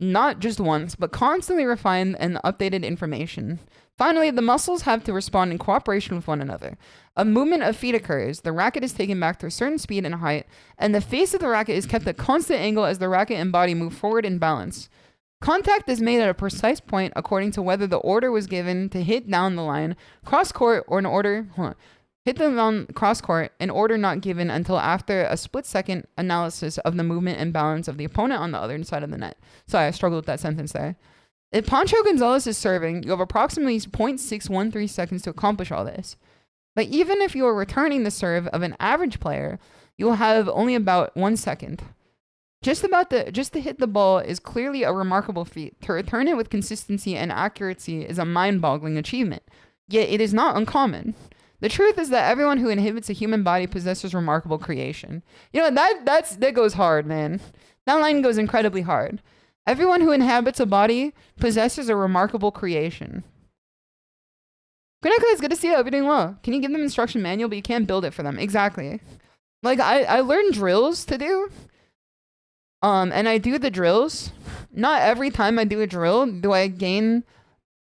not just once, but constantly refined and updated information. Finally, the muscles have to respond in cooperation with one another. A movement of feet occurs, the racket is taken back to a certain speed and height, and the face of the racket is kept at constant angle as the racket and body move forward in balance. Contact is made at a precise point according to whether the order was given to hit down the line, cross court, or hit them on cross court, an order not given until after a split-second analysis of the movement and balance of the opponent on the other side of the net. Sorry, I struggled with that sentence there. If Pancho Gonzalez is serving, you have approximately 0.613 seconds to accomplish all this. But even if you are returning the serve of an average player, you will have only about 1 second. Just to hit the ball is clearly a remarkable feat. To return it with consistency and accuracy is a mind-boggling achievement. Yet it is not uncommon. The truth is that everyone who inhabits a human body possesses remarkable creation. You know, that goes hard, man. That line goes incredibly hard. Everyone who inhabits a body possesses a remarkable creation. Good night, guys. Good to see you. Hope you're doing well. Can you give them instruction manual, but you can't build it for them? Exactly. Like, I learned drills to do. And I do the drills. Not every time I do a drill do I gain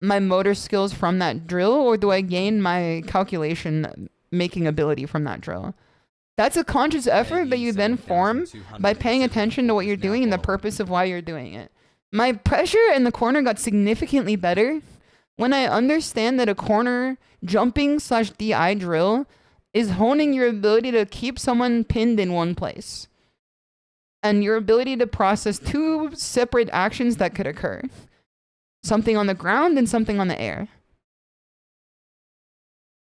my motor skills from that drill, or do I gain my calculation making ability from that drill. That's a conscious effort that you then form by paying attention to what you're doing and the purpose of why you're doing it. My pressure in the corner got significantly better when I understand that a corner jumping / DI drill is honing your ability to keep someone pinned in one place. And your ability to process two separate actions that could occur. Something on the ground and something on the air.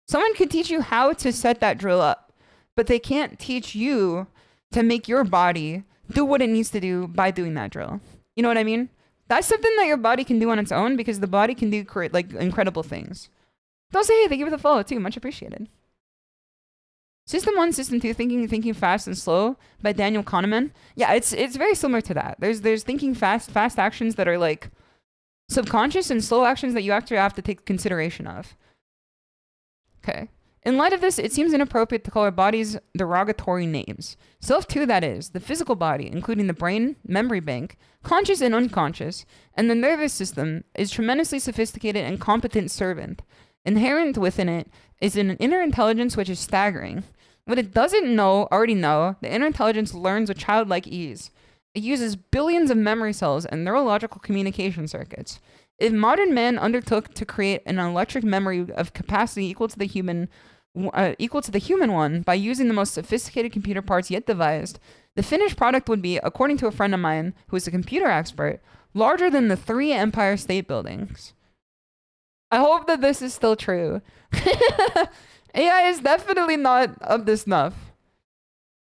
Someone could teach you how to set that drill up, but they can't teach you to make your body do what it needs to do by doing that drill. You know what I mean? That's something that your body can do on its own, because the body can do like incredible things. Don't say hey, thank you for the follow too, much appreciated. System 1, System 2, Thinking Fast and Slow by Daniel Kahneman. Yeah, it's very similar to that. There's thinking fast actions that are like subconscious, and slow actions that you actually have to take consideration of. Okay. In light of this, it seems inappropriate to call our bodies derogatory names. Self 2, that is, the physical body, including the brain, memory bank, conscious and unconscious, and the nervous system, is tremendously sophisticated and competent servant. Inherent within it is an inner intelligence which is staggering. What it doesn't already know, the inner intelligence learns with childlike ease. It uses billions of memory cells and neurological communication circuits. If modern man undertook to create an electric memory of capacity equal to the human one by using the most sophisticated computer parts yet devised, the finished product would be, according to a friend of mine who is a computer expert, larger than the 3 Empire State Buildings. I hope that this is still true. AI is definitely not up to snuff.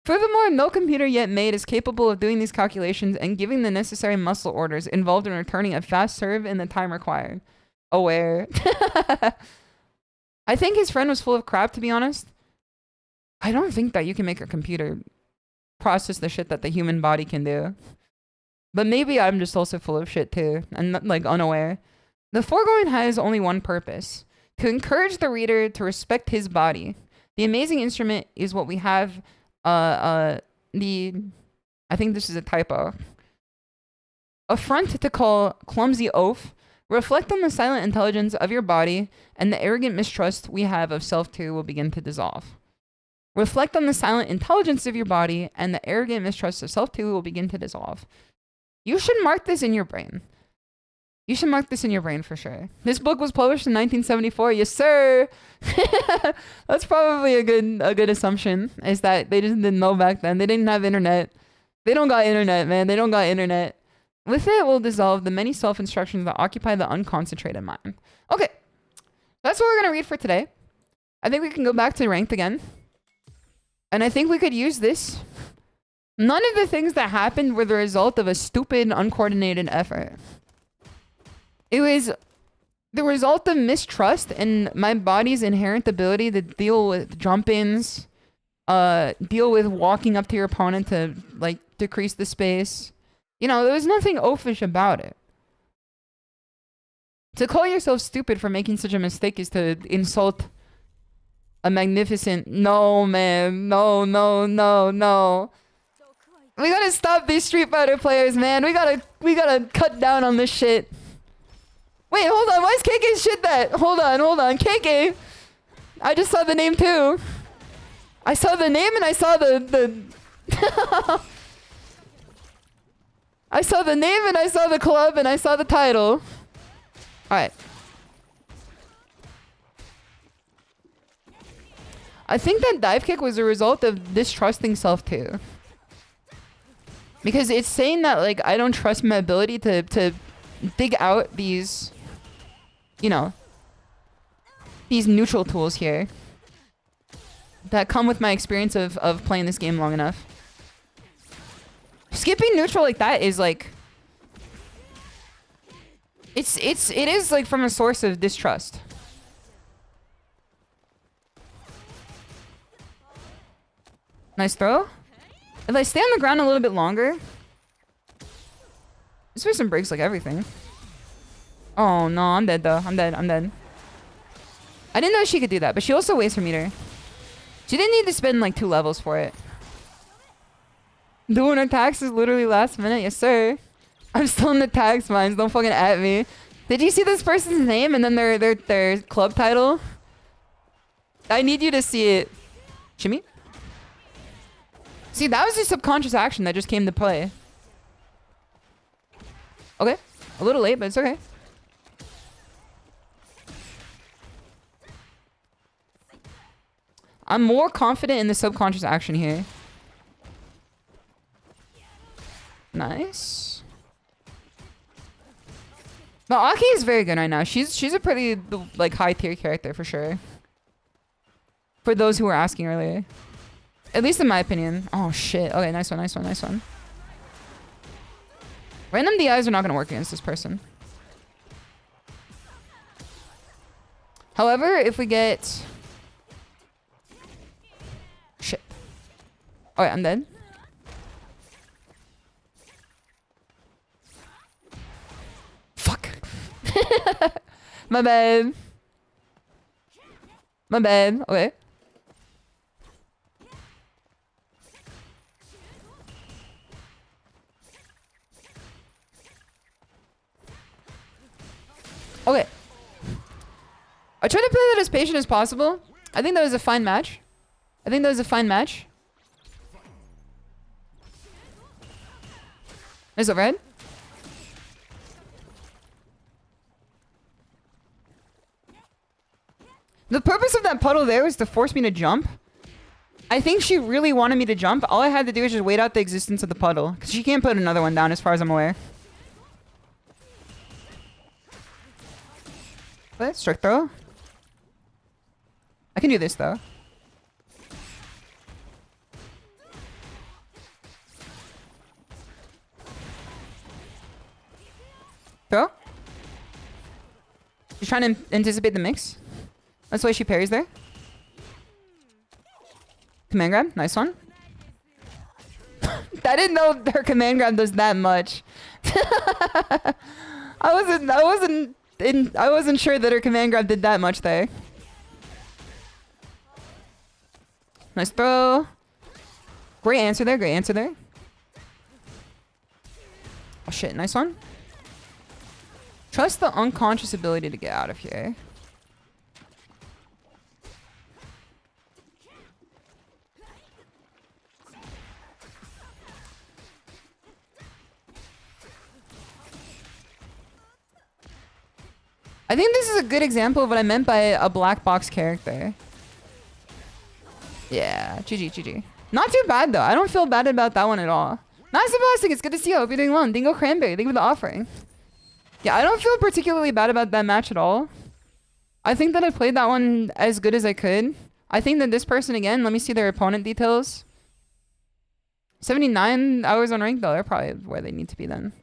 Furthermore, no computer yet made is capable of doing these calculations and giving the necessary muscle orders involved in returning a fast serve in the time required. Aware. I think his friend was full of crap, to be honest. I don't think that you can make a computer process the shit that the human body can do. But maybe I'm just also full of shit too, and like unaware. The foregoing has only one purpose: to encourage the reader to respect his body. The amazing instrument is what we have. I think this is a typo. Affront to call clumsy oaf. Reflect on the silent intelligence of your body, and the arrogant mistrust we have of self too will begin to dissolve. Reflect on the silent intelligence of your body, and the arrogant mistrust of self too will begin to dissolve. You should mark this in your brain. You should mark this in your brain for sure. This book was published in 1974. Yes, sir. That's probably a good assumption, is that they just didn't know back then. They didn't have internet. They don't got internet, man. They don't got internet. With it will dissolve the many self-instructions that occupy the unconcentrated mind. Okay. That's what we're going to read for today. I think we can go back to ranked again. And I think we could use this. None of the things that happened were the result of a stupid, uncoordinated effort. It was the result of mistrust and my body's inherent ability to deal with jump-ins, deal with walking up to your opponent to like decrease the space. You know, there was nothing oafish about it. To call yourself stupid for making such a mistake is to insult a magnificent... No, man. No. We gotta stop these Street Fighter players, man. We gotta cut down on this shit. Wait, hold on. Why is KK shit that? Hold on. KK. I just saw the name too. I saw the name and I saw the I saw the name and I saw the club and I saw the title. Alright. I think that dive kick was a result of distrusting self too. Because it's saying that like I don't trust my ability to dig out these, you know, these neutral tools here that come with my experience of playing this game long enough. Skipping neutral like that is like it is like from a source of distrust. Nice throw. If I stay on the ground a little bit longer, this person breaks like everything. Oh no, I'm dead though. I'm dead. I didn't know she could do that, but she also wastes her meter. She didn't need to spend like 2 levels for it. Doing her tax is literally last minute. Yes, sir. I'm still in the tax mines. Don't fucking at me. Did you see this person's name and then their club title? I need you to see it. Shimmy? See, that was a subconscious action that just came to play. Okay. A little late, but it's okay. I'm more confident in the subconscious action here. Nice. No, Aki is very good right now. She's a pretty like high tier character for sure. For those who were asking earlier. At least in my opinion. Oh shit. Okay, nice one. Random DIs are not gonna work against this person. However, if we get... Shit. Alright, I'm dead. Fuck. My bad. Okay. Okay. I tried to play that as patient as possible. I think that was a fine match. Nice overhead. The purpose of that puddle there was to force me to jump. I think she really wanted me to jump. All I had to do was just wait out the existence of the puddle. Because she can't put another one down as far as I'm aware. What? Strike throw? I can do this though. Throw? She's trying to anticipate the mix. That's why she parries there. Command grab. Nice one. I didn't know her command grab does that much. I wasn't sure that her command grab did that much there. Nice throw. Great answer there. Oh shit, nice one. Trust the unconscious ability to get out of here. I think this is a good example of what I meant by a black box character. Yeah, GG. Not too bad though. I don't feel bad about that one at all. Nice plastic. It's good to see you. Hope you're doing well. Dingo Cranberry. Thank you for the offering. Yeah, I don't feel particularly bad about that match at all. I think that I played that one as good as I could. I think that this person again, let me see their opponent details. 79 hours on rank though. They're probably where they need to be then.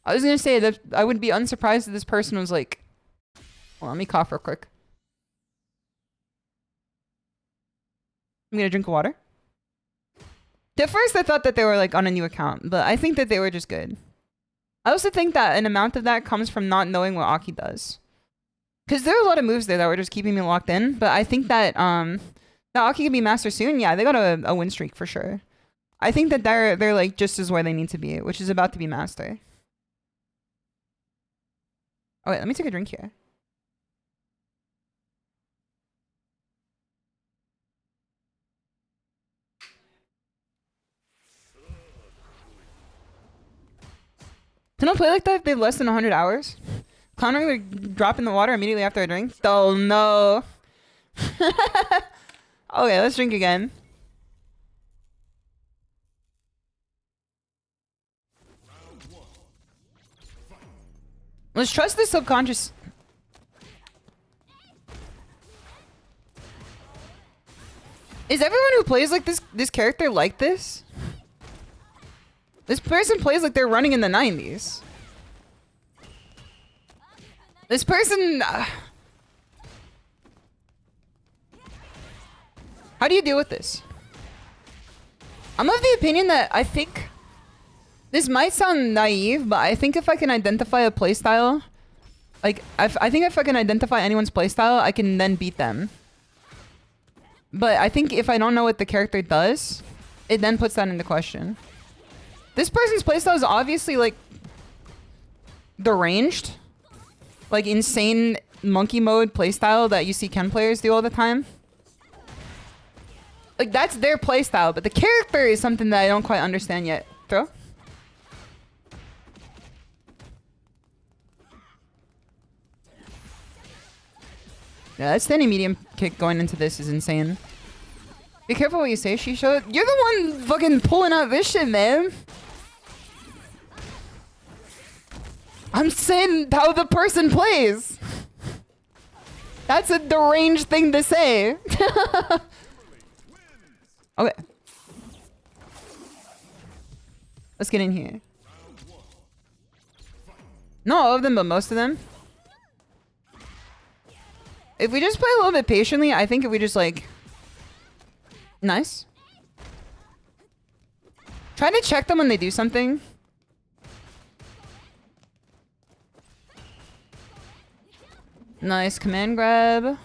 I was going to say that I would be unsurprised if this person was like... Well, let me cough real quick. I'm going to drink water. At first I thought that they were like on a new account, but I think that they were just good. I also think that an amount of that comes from not knowing what Aki does. Because there are a lot of moves there that were just keeping me locked in, but I think that that Aki can be master soon. Yeah, they got a win streak for sure. I think that they're like just as where they need to be, which is about to be master. Oh wait, let me take a drink here. Can I play like that if they have less than 100 hours? Clowning, like, drop in the water immediately after I drink? Oh no. Okay, let's drink again. Let's trust the subconscious. Is everyone who plays like this character like this? This person plays like they're running in the 90s. This person... How do you deal with this? I'm of the opinion that I think... This might sound naive, but I think if I can identify a playstyle... Like, I think if I can identify anyone's playstyle, I can then beat them. But I think if I don't know what the character does, it then puts that into question. This person's playstyle is obviously, like, deranged. Like, insane monkey mode playstyle that you see Ken players do all the time. Like, that's their playstyle, but the character is something that I don't quite understand yet. Throw? Yeah, that standing medium kick going into this is insane. Be careful what you say, SHISHOU. You're the one fucking pulling out this shit, man. I'm saying how the person plays. That's a deranged thing to say. Okay. Let's get in here. Not all of them, but most of them. If we just play a little bit patiently, I think if we just like... Nice. Try to check them when they do something. Nice command grab.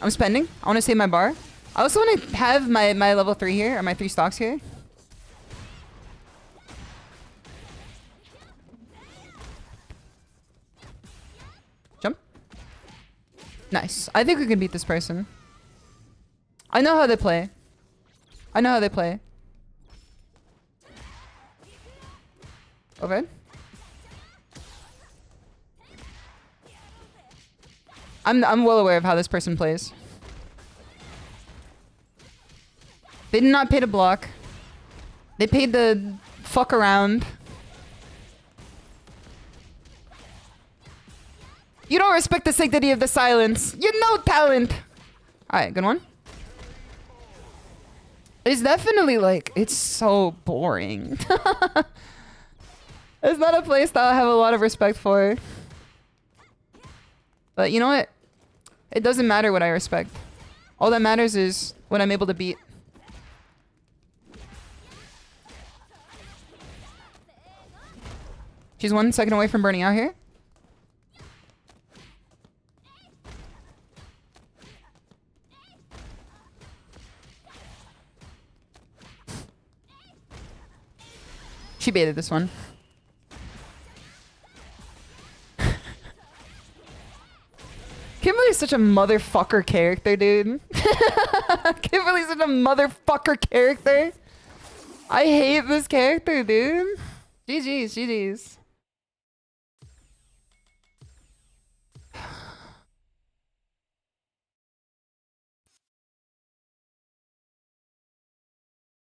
I'm spending. I want to save my bar. I also want to have my level 3 here, or my 3 stocks here. Jump. Nice. I think we can beat this person. I know how they play. I know how they play. Overhead. I'm well aware of how this person plays. They did not pay to block. They paid to fuck around. You don't respect the sanctity of the silence. You know talent. Alright, good one. It's definitely like, it's so boring. It's not a playstyle I have a lot of respect for. But you know what? It doesn't matter what I respect. All that matters is what I'm able to beat. She's 1 second away from burning out here. She baited this one. Kimberly's such a motherfucker character, dude. Kimberly's such a motherfucker character. I hate this character, dude. GG's, GG's.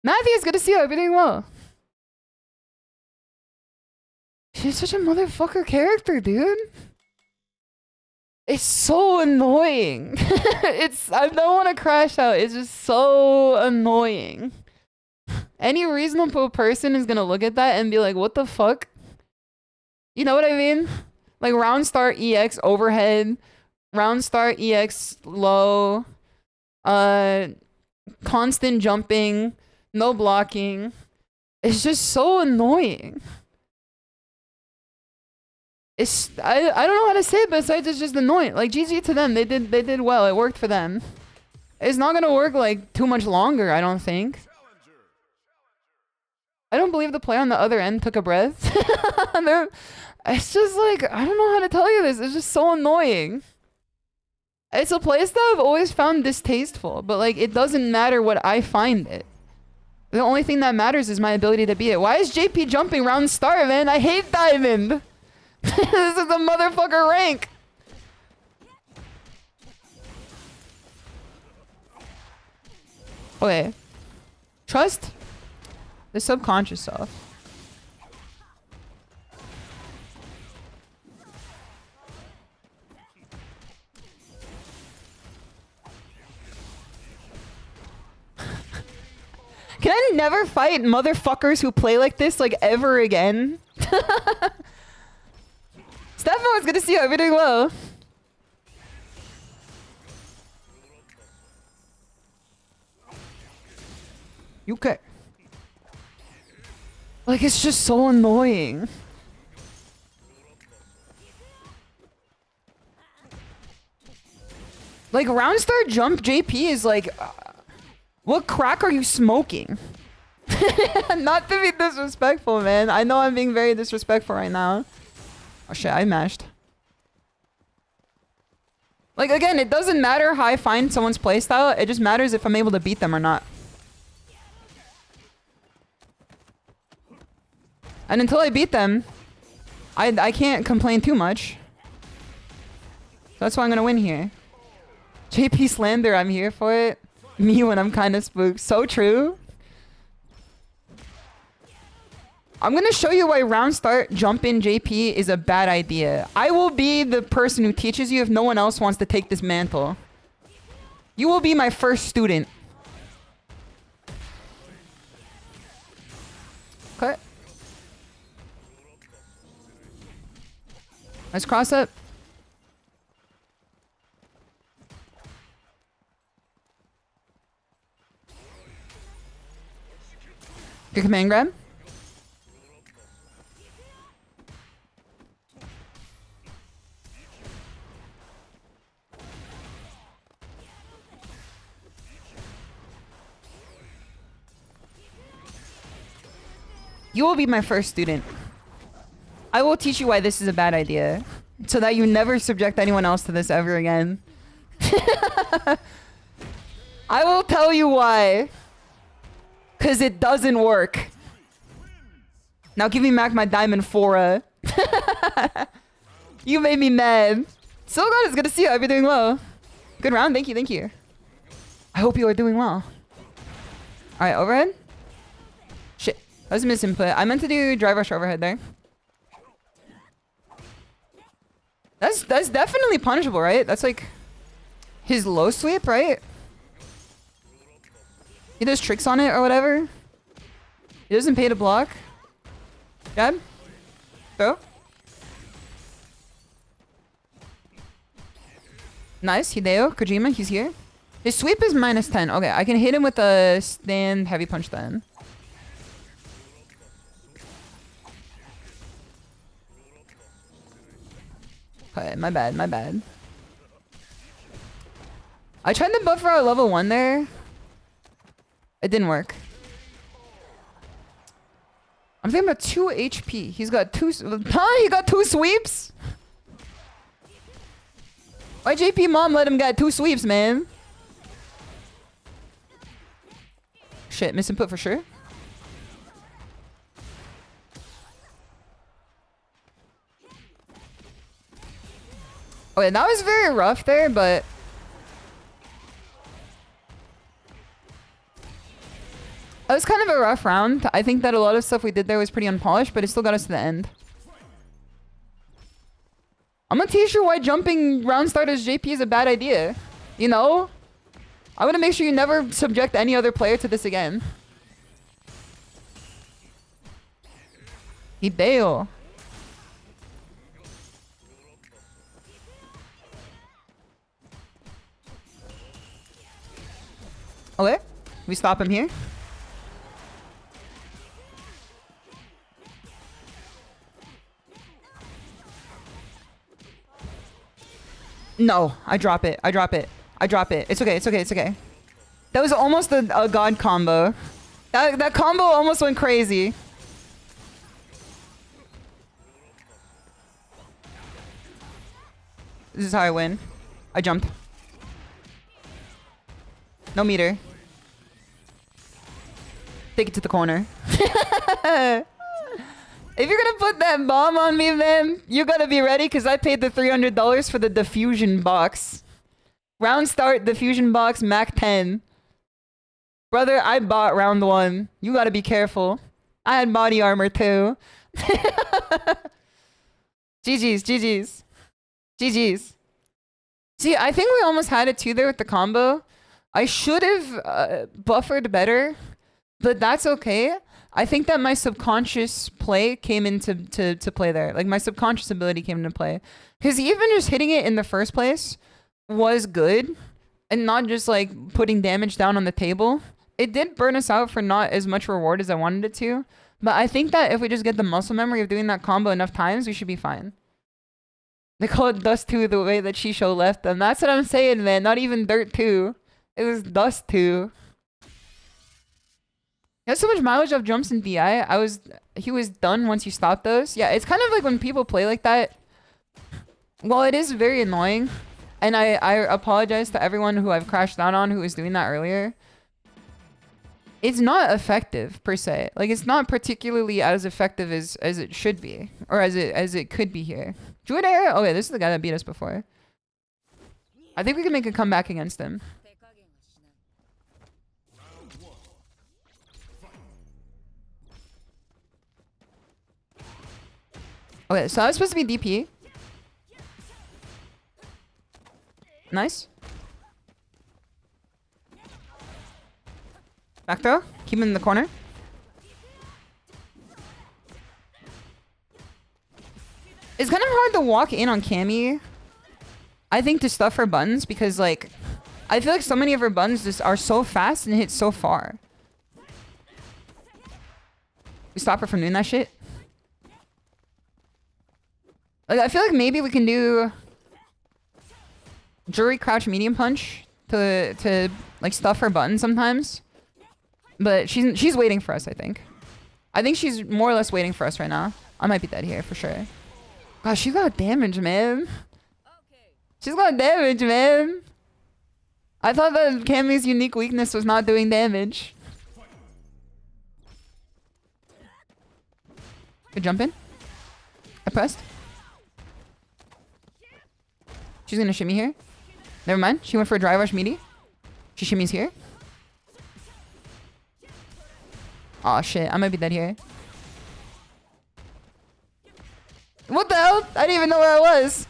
Matthew, it's good to see you. I hope you're doing well. She's such a motherfucker character, dude. It's so annoying. I don't want to crash out. It's just so annoying. Any reasonable person is gonna look at that and be like, what the fuck? You know what I mean? Like round start EX overhead, round start EX low, constant jumping, no blocking. It's just so annoying. It's I don't know how to say it besides it's just annoying. Like GG to them. They did well. It worked for them. It's not gonna work like too much longer, I don't think. I don't believe the player on the other end took a breath. It's just like, I don't know how to tell you this. It's just so annoying. It's a place that I've always found distasteful, but like it doesn't matter what I find it. The only thing that matters is my ability to beat it. Why is JP jumping round star, man? I hate diamond. This is a motherfucker rank. Okay. Trust the subconscious stuff. Can I never fight motherfuckers who play like this, like, ever again? Stefan, it's good to see you. Hope you're doing well. Okay. Like, it's just so annoying. Like, round star jump JP is like... what crack are you smoking? Not to be disrespectful, man. I know I'm being very disrespectful right now. Oh shit, I mashed. Like, again, it doesn't matter how I find someone's playstyle. It just matters if I'm able to beat them or not. And until I beat them, I can't complain too much. That's why I'm gonna win here. JP slander, I'm here for it. Me when I'm kind of spooked. So true. I'm gonna show you why round start jump in JP is a bad idea. I will be the person who teaches you if no one else wants to take this mantle. You will be my first student. Okay. Let's cross up. Good command grab. You will be my first student. I will teach you why this is a bad idea, so that you never subject anyone else to this ever again. I will tell you why. Cause it doesn't work. Now give me back my diamond fora. You made me mad. So good, it's good to see you. I hope you're doing well. Good round, thank you, thank you. I hope you are doing well. Alright, overhead. Shit, that was a misinput. I meant to do drive rush overhead there. That's definitely punishable, right? That's like his low sweep, right? He does tricks on it or whatever. He doesn't pay to block. Jab. Throw. Nice. Hideo. Kojima. He's here. His sweep is -10. Okay, I can hit him with a stand heavy punch then. Okay, my bad, my bad. I tried to buffer out level 1 there. It didn't work. I'm thinking about 2 HP. He's got 2... Huh? He got 2 sweeps? Why JP mom let him get 2 sweeps, man? Shit, misinput for sure. Okay, that was very rough there, but... That was kind of a rough round. I think that a lot of stuff we did there was pretty unpolished, but it still got us to the end. I'm gonna teach you why jumping round start as JP is a bad idea. You know? I want to make sure you never subject any other player to this again. Hideo. Okay. We stop him here. No, I drop it. I drop it. I drop it. It's okay. It's okay. It's okay. That was almost a god combo. That combo almost went crazy. This is how I win. I jumped. No meter. Take it to the corner. If you're gonna put that bomb on me, man, you gotta be ready because I paid the $300 for the diffusion box. Round start, diffusion box, Mac 10. Brother, I bought round 1. You gotta be careful. I had body armor too. GG's, GG's. GG's. See, I think we almost had it too there with the combo. I should have buffered better, but that's okay. I think that my subconscious play came into to play there. Like my subconscious ability came into play. Because even just hitting it in the first place was good. And not just like putting damage down on the table. It did burn us out for not as much reward as I wanted it to. But I think that if we just get the muscle memory of doing that combo enough times, we should be fine. They call it Dust 2 the way that SHISHOU left them. That's what I'm saying, man. Not even Dirt 2. It was Dust 2. He has so much mileage off jumps in BI. He was done once you stop those. Yeah, it's kind of like when people play like that. Well, it is very annoying. And I apologize to everyone who I've crashed out on who was doing that earlier. It's not effective per se. Like it's not particularly as effective as it should be. Or as it could be here. Druid Era? Oh yeah, this is the guy that beat us before. I think we can make a comeback against him. Okay, so I was supposed to be DP. Nice. Back throw. Keep him in the corner. It's kind of hard to walk in on Cammy. I think to stuff her buttons because like I feel like so many of her buttons just are so fast and hit so far. We stop her from doing that shit. Like, I feel like maybe we can do jury crouch medium punch to like stuff her button sometimes. But she's waiting for us, I think. I think she's more or less waiting for us right now. I might be dead here for sure. Gosh, she got damage, man. She's got damage, man. I thought that Cammy's unique weakness was not doing damage. Good jump in. I pressed. She's gonna shimmy here. Never mind. She went for a dry rush meaty. She shimmies here. Aw, shit. I might be dead here. What the hell? I didn't even know where I was.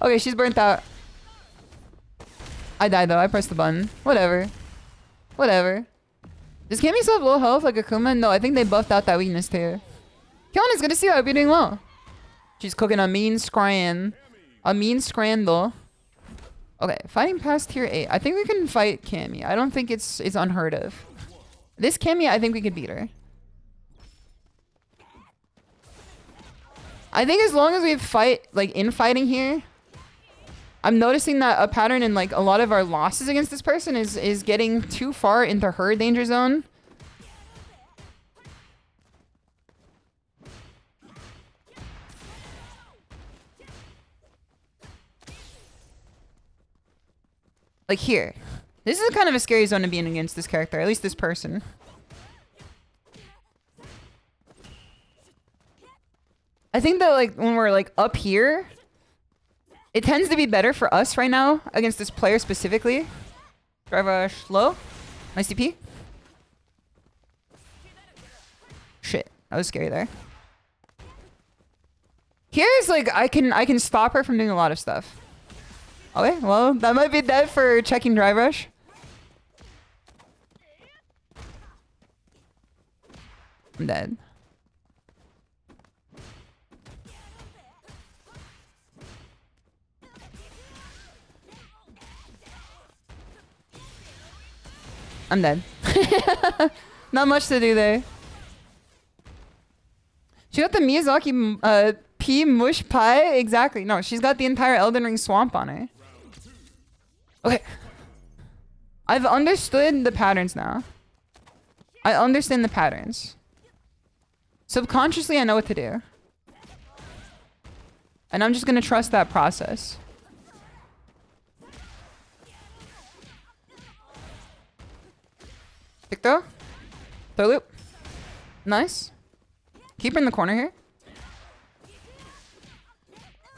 Okay, she's burnt out. I died though. I pressed the button. Whatever. Whatever. Does Cammy still have low health like Akuma? No, I think they buffed out that weakness too. Kiana's gonna see you. I hope you're doing well. She's cooking a mean scran. A mean scrandle. Okay, fighting past tier 8. I think we can fight Cammy. I don't think it's unheard of. This Cammy, I think we could beat her. I think as long as we fight, like, infighting here, I'm noticing that a pattern in, like, a lot of our losses against this person is getting too far into her danger zone. Like here. This is kind of a scary zone to be in against this character, at least this person. I think that like when we're like up here, it tends to be better for us right now against this player specifically. Drive rush low. Nice DP. Shit, that was scary there. Here's like I can stop her from doing a lot of stuff. Okay, well, that might be dead for checking drive rush. I'm dead. I'm dead. Not much to do there. She got the Miyazaki pea mush pie? Exactly. No, she's got the entire Elden Ring swamp on her. Okay. I've understood the patterns now. I understand the patterns. Subconsciously, I know what to do. And I'm just gonna trust that process. Pick throw. Throw loop. Nice. Keep her in the corner here.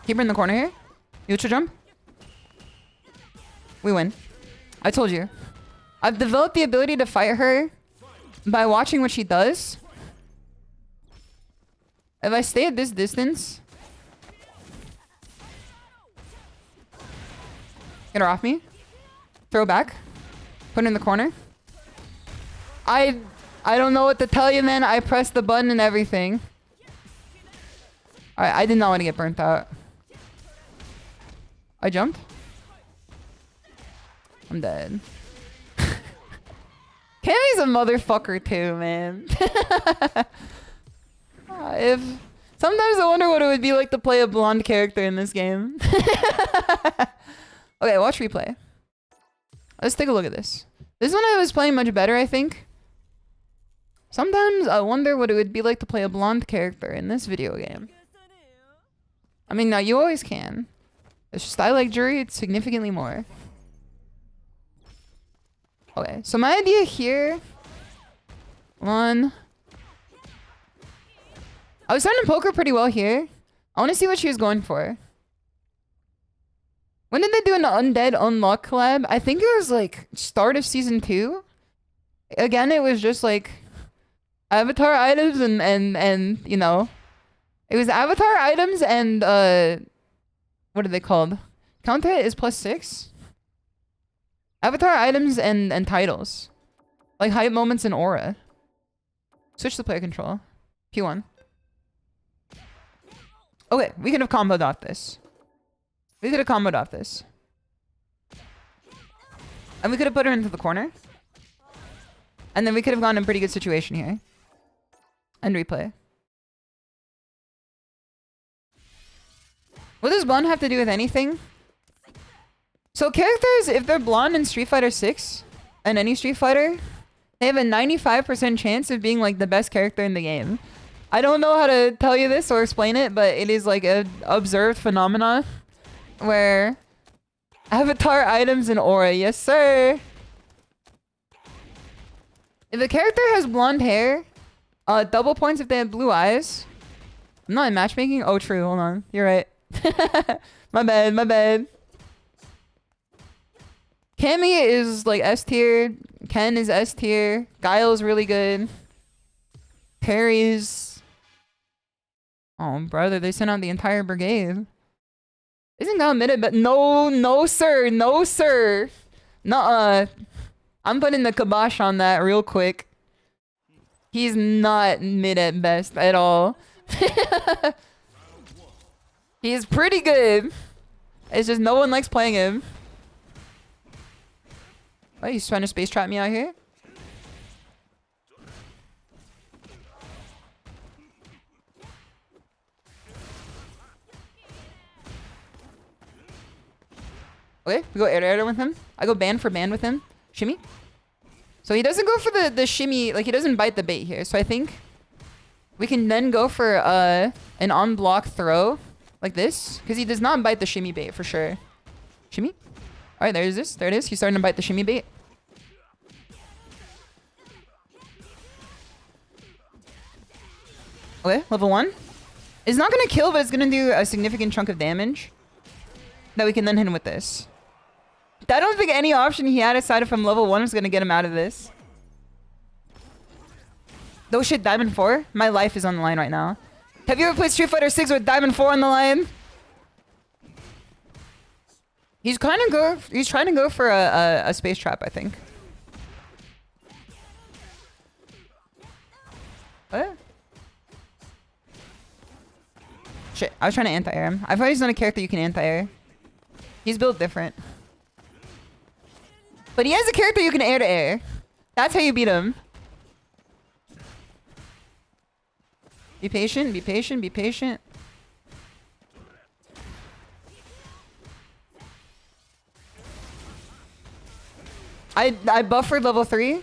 Keep her in the corner here. Neutral jump. We win. I told you. I've developed the ability to fight her by watching what she does. If I stay at this distance... Get her off me. Throw back. Put her in the corner. I don't know what to tell you, man. I pressed the button and everything. Alright, I did not want to get burnt out. I jumped. I'm dead. Cammy's a motherfucker too, man. If sometimes I wonder what it would be like to play a blonde character in this game. Okay, watch replay. Let's take a look at this. This one I was playing much better, I think. Sometimes I wonder what it would be like to play a blonde character in this video game. I mean, now you always can. It's just I like Jury significantly more. Okay, so my idea here... One... I was starting to poke her pretty well here. I want to see what she was going for. When did they do an Undead Unlock collab? I think it was like start of season 2. Again, it was just like avatar items and you know, it was avatar items and what are they called? Count it is +6. Avatar items and titles. Like hype moments and aura. Switch to player control. P1. Okay, we could have comboed off this. We could have comboed off this. And we could have put her into the corner. And then we could have gone in a pretty good situation here. And replay. What does blonde have to do with anything? So characters, if they're blonde in Street Fighter 6 and any Street Fighter, they have a 95% chance of being like the best character in the game. I don't know how to tell you this or explain it, but it is like an observed phenomena where avatar items and aura, yes sir. If a character has blonde hair, double points if they have blue eyes. I'm not in matchmaking? Oh true, hold on. You're right. My bad, my bad. Cammy is like S tier. Ken is S tier. Guile's really good. Perry's... Oh, brother, they sent out the entire brigade. Isn't Guile mid? But no, sir. No, sir. Nuh-uh. I'm putting the kibosh on that real quick. He's not mid at best at all. He's pretty good. It's just no one likes playing him. Oh, he's trying to space trap me out here? Okay, we go air with him. I go ban for ban with him. Shimmy. So he doesn't go for the shimmy, like he doesn't bite the bait here. So I think we can then go for an on-block throw like this. Because he does not bite the shimmy bait for sure. Shimmy. Alright, there's this. There it is. He's starting to bite the shimmy bait. Okay, level 1. It's not going to kill, but it's going to do a significant chunk of damage. That we can then hit him with this. I don't think any option he had aside from level 1 was going to get him out of this. No shit, Diamond 4? My life is on the line right now. Have you ever played Street Fighter 6 with Diamond 4 on the line? He's trying to go for a space trap, I think. What? Shit, I was trying to anti-air him. I thought he's not a character you can anti-air. He's built different. But he has a character you can air to air. That's how you beat him. Be patient, be patient, be patient. I buffered level 3.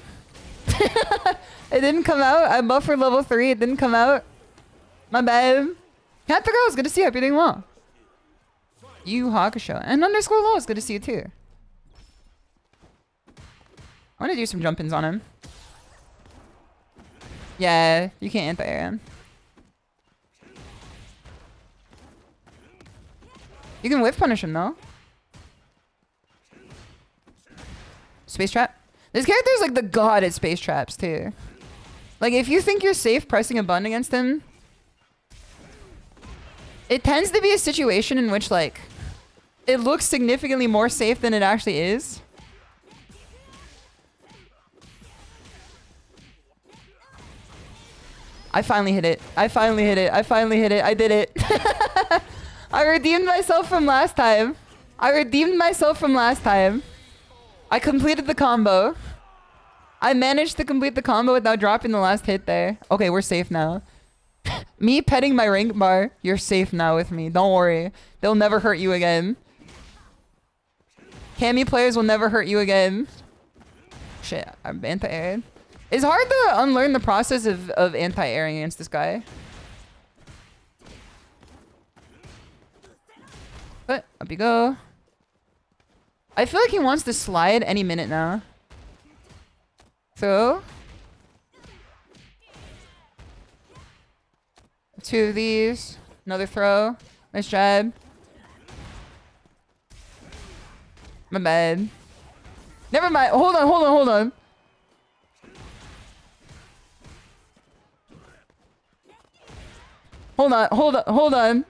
It didn't come out. I buffered level 3. It didn't come out. My bad. Cat the girl, it's good to see you. Hope you're doing well. You Hakusho. And underscore low, it's good to see you too. I want to do some jump-ins on him. Yeah, you can't anti-air him. You can whiff punish him though. Space trap. This character is like the god at space traps too. Like if you think you're safe pressing a button against him, it tends to be a situation in which like it looks significantly more safe than it actually is. I finally hit it. I finally hit it. I finally hit it. I did it. I redeemed myself from last time. I redeemed myself from last time. I completed the combo. I managed to complete the combo without dropping the last hit there. Okay, we're safe now. Me petting my rank bar. You're safe now with me. Don't worry. They'll never hurt you again. Cammy players will never hurt you again. Shit, I'm anti-aired. It's hard to unlearn the process of anti-airing against this guy. But up you go. I feel like he wants to slide any minute now. So 2 of these. Another throw. Nice jab. My bad. Never mind. Hold on, hold on, hold on. Hold on, hold on, hold on.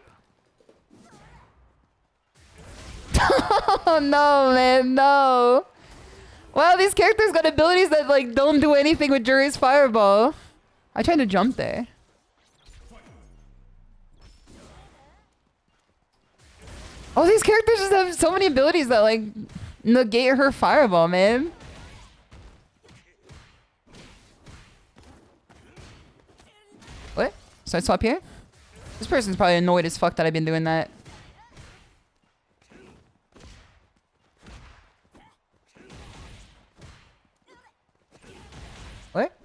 Oh no, man, no. Wow, these characters got abilities that like don't do anything with Jury's fireball. I tried to jump there. Oh, these characters just have so many abilities that like negate her fireball, man. What? Side swap here? This person's probably annoyed as fuck that I've been doing that. What?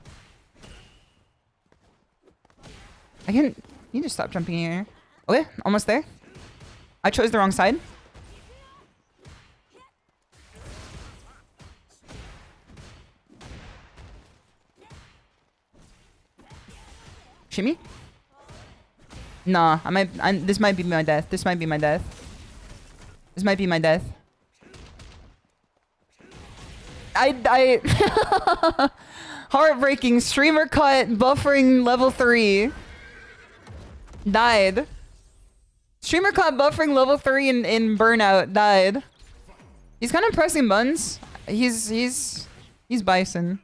I can... You need to stop jumping here. Okay, almost there. I chose the wrong side. Shimmy? Nah, this might be my death. This might be my death. This might be my death. Heartbreaking. Streamer cut. Buffering level 3. Died. Streamer cut buffering level 3 in burnout. Died. He's kind of pressing buttons. He's Bison.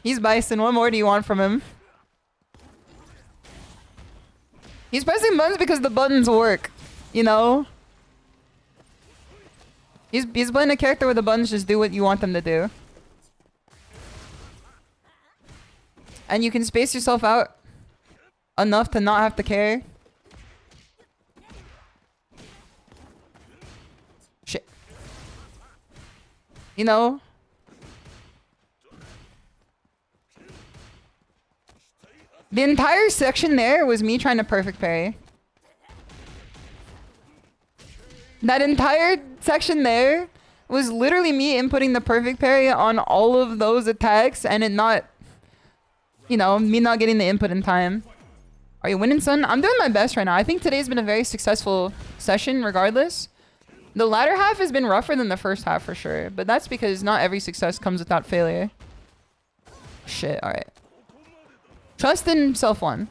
He's Bison. What more do you want from him? He's pressing buttons because the buttons work, you know? He's playing a character where the buttons just do what you want them to do. And you can space yourself out enough to not have to care. Shit. You know? The entire section there was me trying to perfect parry. That entire section there was literally me inputting the perfect parry on all of those attacks and it not, you know, me not getting the input in time. Are you winning, son? I'm doing my best right now. I think today's been a very successful session regardless. The latter half has been rougher than the first half for sure, but that's because not every success comes without failure. Shit, alright. Trust in self one.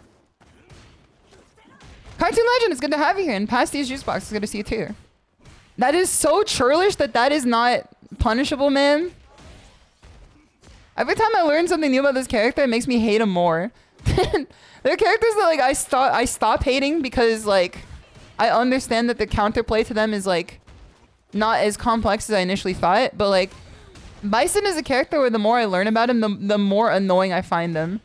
Cartoon Legend, it's good to have you here. And past these juice boxes, it's good to see you too. That is so churlish that is not punishable, man. Every time I learn something new about this character, it makes me hate him more. There are characters that like I stop hating because like I understand that the counterplay to them is like not as complex as I initially thought. But like Bison is a character where the more I learn about him, the more annoying I find him.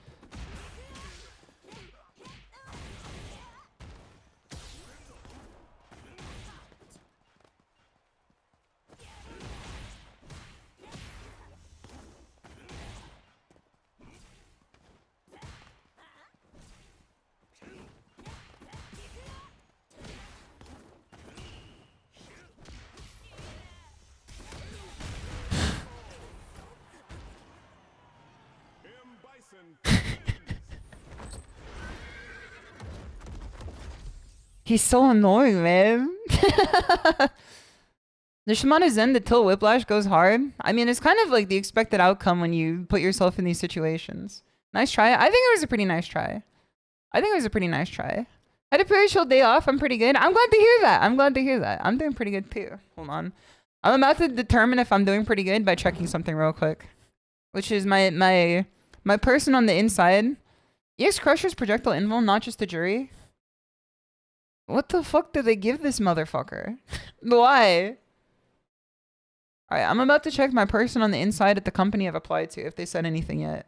He's so annoying, man. The Shimada Zen, the tilt whiplash goes hard. I mean, it's kind of like the expected outcome when you put yourself in these situations. Nice try. I think it was a pretty nice try. I think it was a pretty nice try. Had a pretty chill day off. I'm pretty good. I'm glad to hear that. I'm glad to hear that. I'm doing pretty good too. Hold on. I'm about to determine if I'm doing pretty good by checking something real quick. Which is my person on the inside. EX Crusher's projectile invul, not just a jury. What the fuck did they give this motherfucker? Why? Alright, I'm about to check my person on the inside at the company I've applied to, if they said anything yet.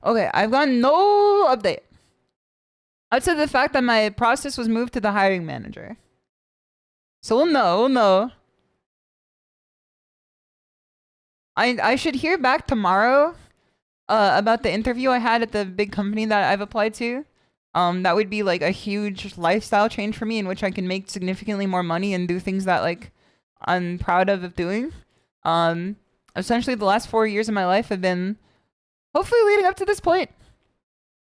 Okay, I've gotten no update. Outside the fact that my process was moved to the hiring manager. So we'll know. I should hear back tomorrow about the interview I had at the big company that I've applied to. That would be like a huge lifestyle change for me in which I can make significantly more money and do things that like I'm proud of doing. Essentially the last 4 years of my life have been hopefully leading up to this point.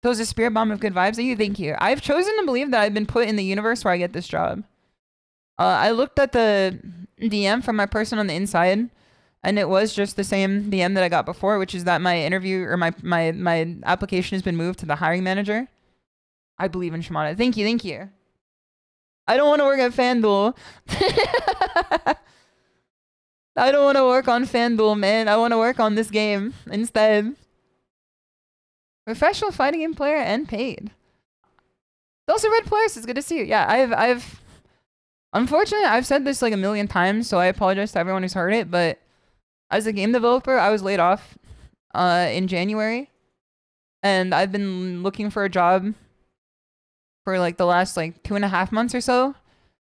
So it's a spirit bomb of good vibes. Thank you. I've chosen to believe that I've been put in the universe where I get this job. I looked at the DM from my person on the inside, and it was just the same DM that I got before, which is that my interview or my application has been moved to the hiring manager. I believe in Shimada. Thank you. I don't want to work at FanDuel. I don't want to work on FanDuel, man. I want to work on this game instead. Professional fighting game player and paid. Also Red Players, it's good to see you. Yeah, I've unfortunately, I've said this like a million times, so I apologize to everyone who's heard it, but as a game developer, I was laid off in January, and I've been looking for a job for like the last like 2.5 months or so,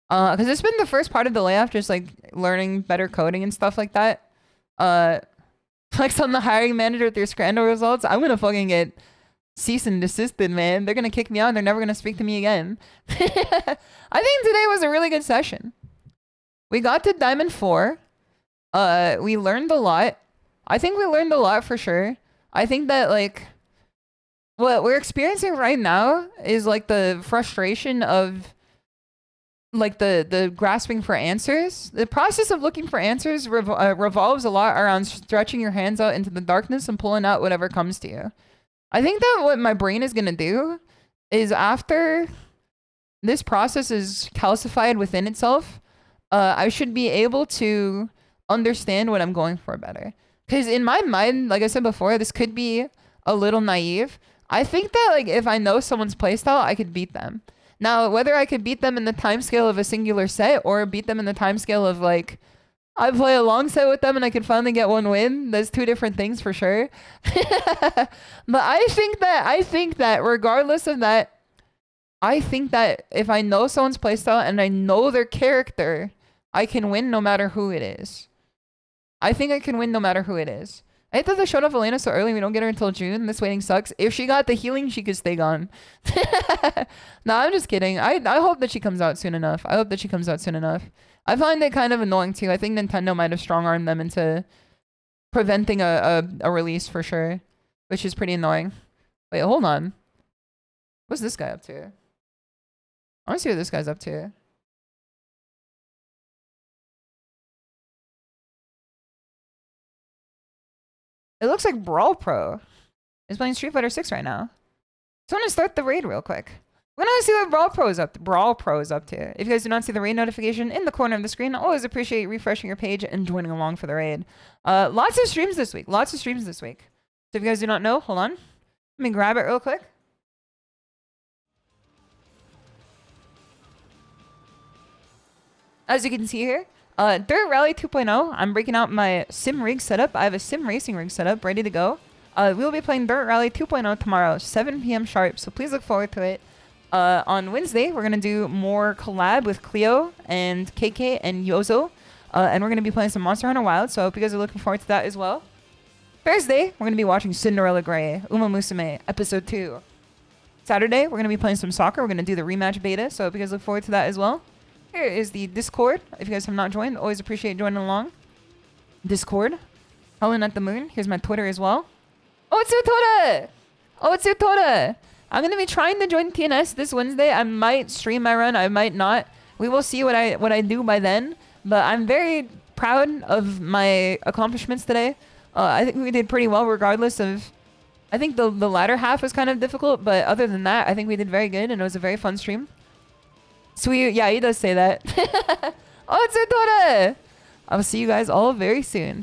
because it's been the first part of the layoff, just like learning better coding and stuff like that. Flex on the hiring manager with your scandal results. I'm gonna fucking get cease and desisted, man. They're gonna kick me out. They're never gonna speak to me again. I think today was a really good session. We got to Diamond 4. We learned a lot. I think we learned a lot for sure. I think that like what we're experiencing right now is like the frustration of like the grasping for answers. The process of looking for answers revolves a lot around stretching your hands out into the darkness and pulling out whatever comes to you. I think that what my brain is going to do is after this process is calcified within itself, I should be able to understand what I'm going for better. Because in my mind, like I said before, this could be a little naive. I think that like if I know someone's playstyle, I could beat them. Now, whether I could beat them in the timescale of a singular set or beat them in the timescale of like, I play a long set with them and I can finally get one win, that's two different things for sure. But I think that regardless of that, I think that if I know someone's playstyle and I know their character, I can win no matter who it is. I think I can win no matter who it is. I hate that they showed off Elena so early. We don't get her until June. This waiting sucks. If she got the healing, she could stay gone. No, I'm just kidding. I hope that she comes out soon enough. I find it kind of annoying too. I think Nintendo might have strong-armed them into preventing a release for sure, which is pretty annoying. Wait, hold on. What's this guy up to? I want to see what this guy's up to. It looks like Brawl Pro is playing Street Fighter 6 right now. So I'm going to start the raid real quick. We're going to see what Brawl Pro is up to. If you guys do not see the raid notification in the corner of the screen, I always appreciate refreshing your page and joining along for the raid. Lots of streams this week. So if you guys do not know, hold on. Let me grab it real quick. As you can see here, Dirt Rally 2.0, I'm breaking out my sim rig setup. I have a sim racing rig setup ready to go. We'll be playing Dirt Rally 2.0 tomorrow, 7 p.m. sharp, so please look forward to it. On Wednesday, we're going to do more collab with Cleo and KK and Yozo, and we're going to be playing some Monster Hunter Wild, so I hope you guys are looking forward to that as well. Thursday, we're going to be watching Cinderella Grey, Uma Musume, episode 2. Saturday, we're going to be playing some soccer. We're going to do the rematch beta, so I hope you guys look forward to that as well. Here is the Discord. If you guys have not joined, always appreciate joining along. Discord. Helen at the Moon. Here's my Twitter as well. Otsutora! Otsutora! I'm going to be trying to join TNS this Wednesday. I might stream my run. I might not. We will see what I do by then. But I'm very proud of my accomplishments today. I think we did pretty well regardless of... I think the latter half was kind of difficult, but other than that, I think we did very good, and it was a very fun stream. Sweet, yeah, he does say that. Otsutora! I'll see you guys all very soon.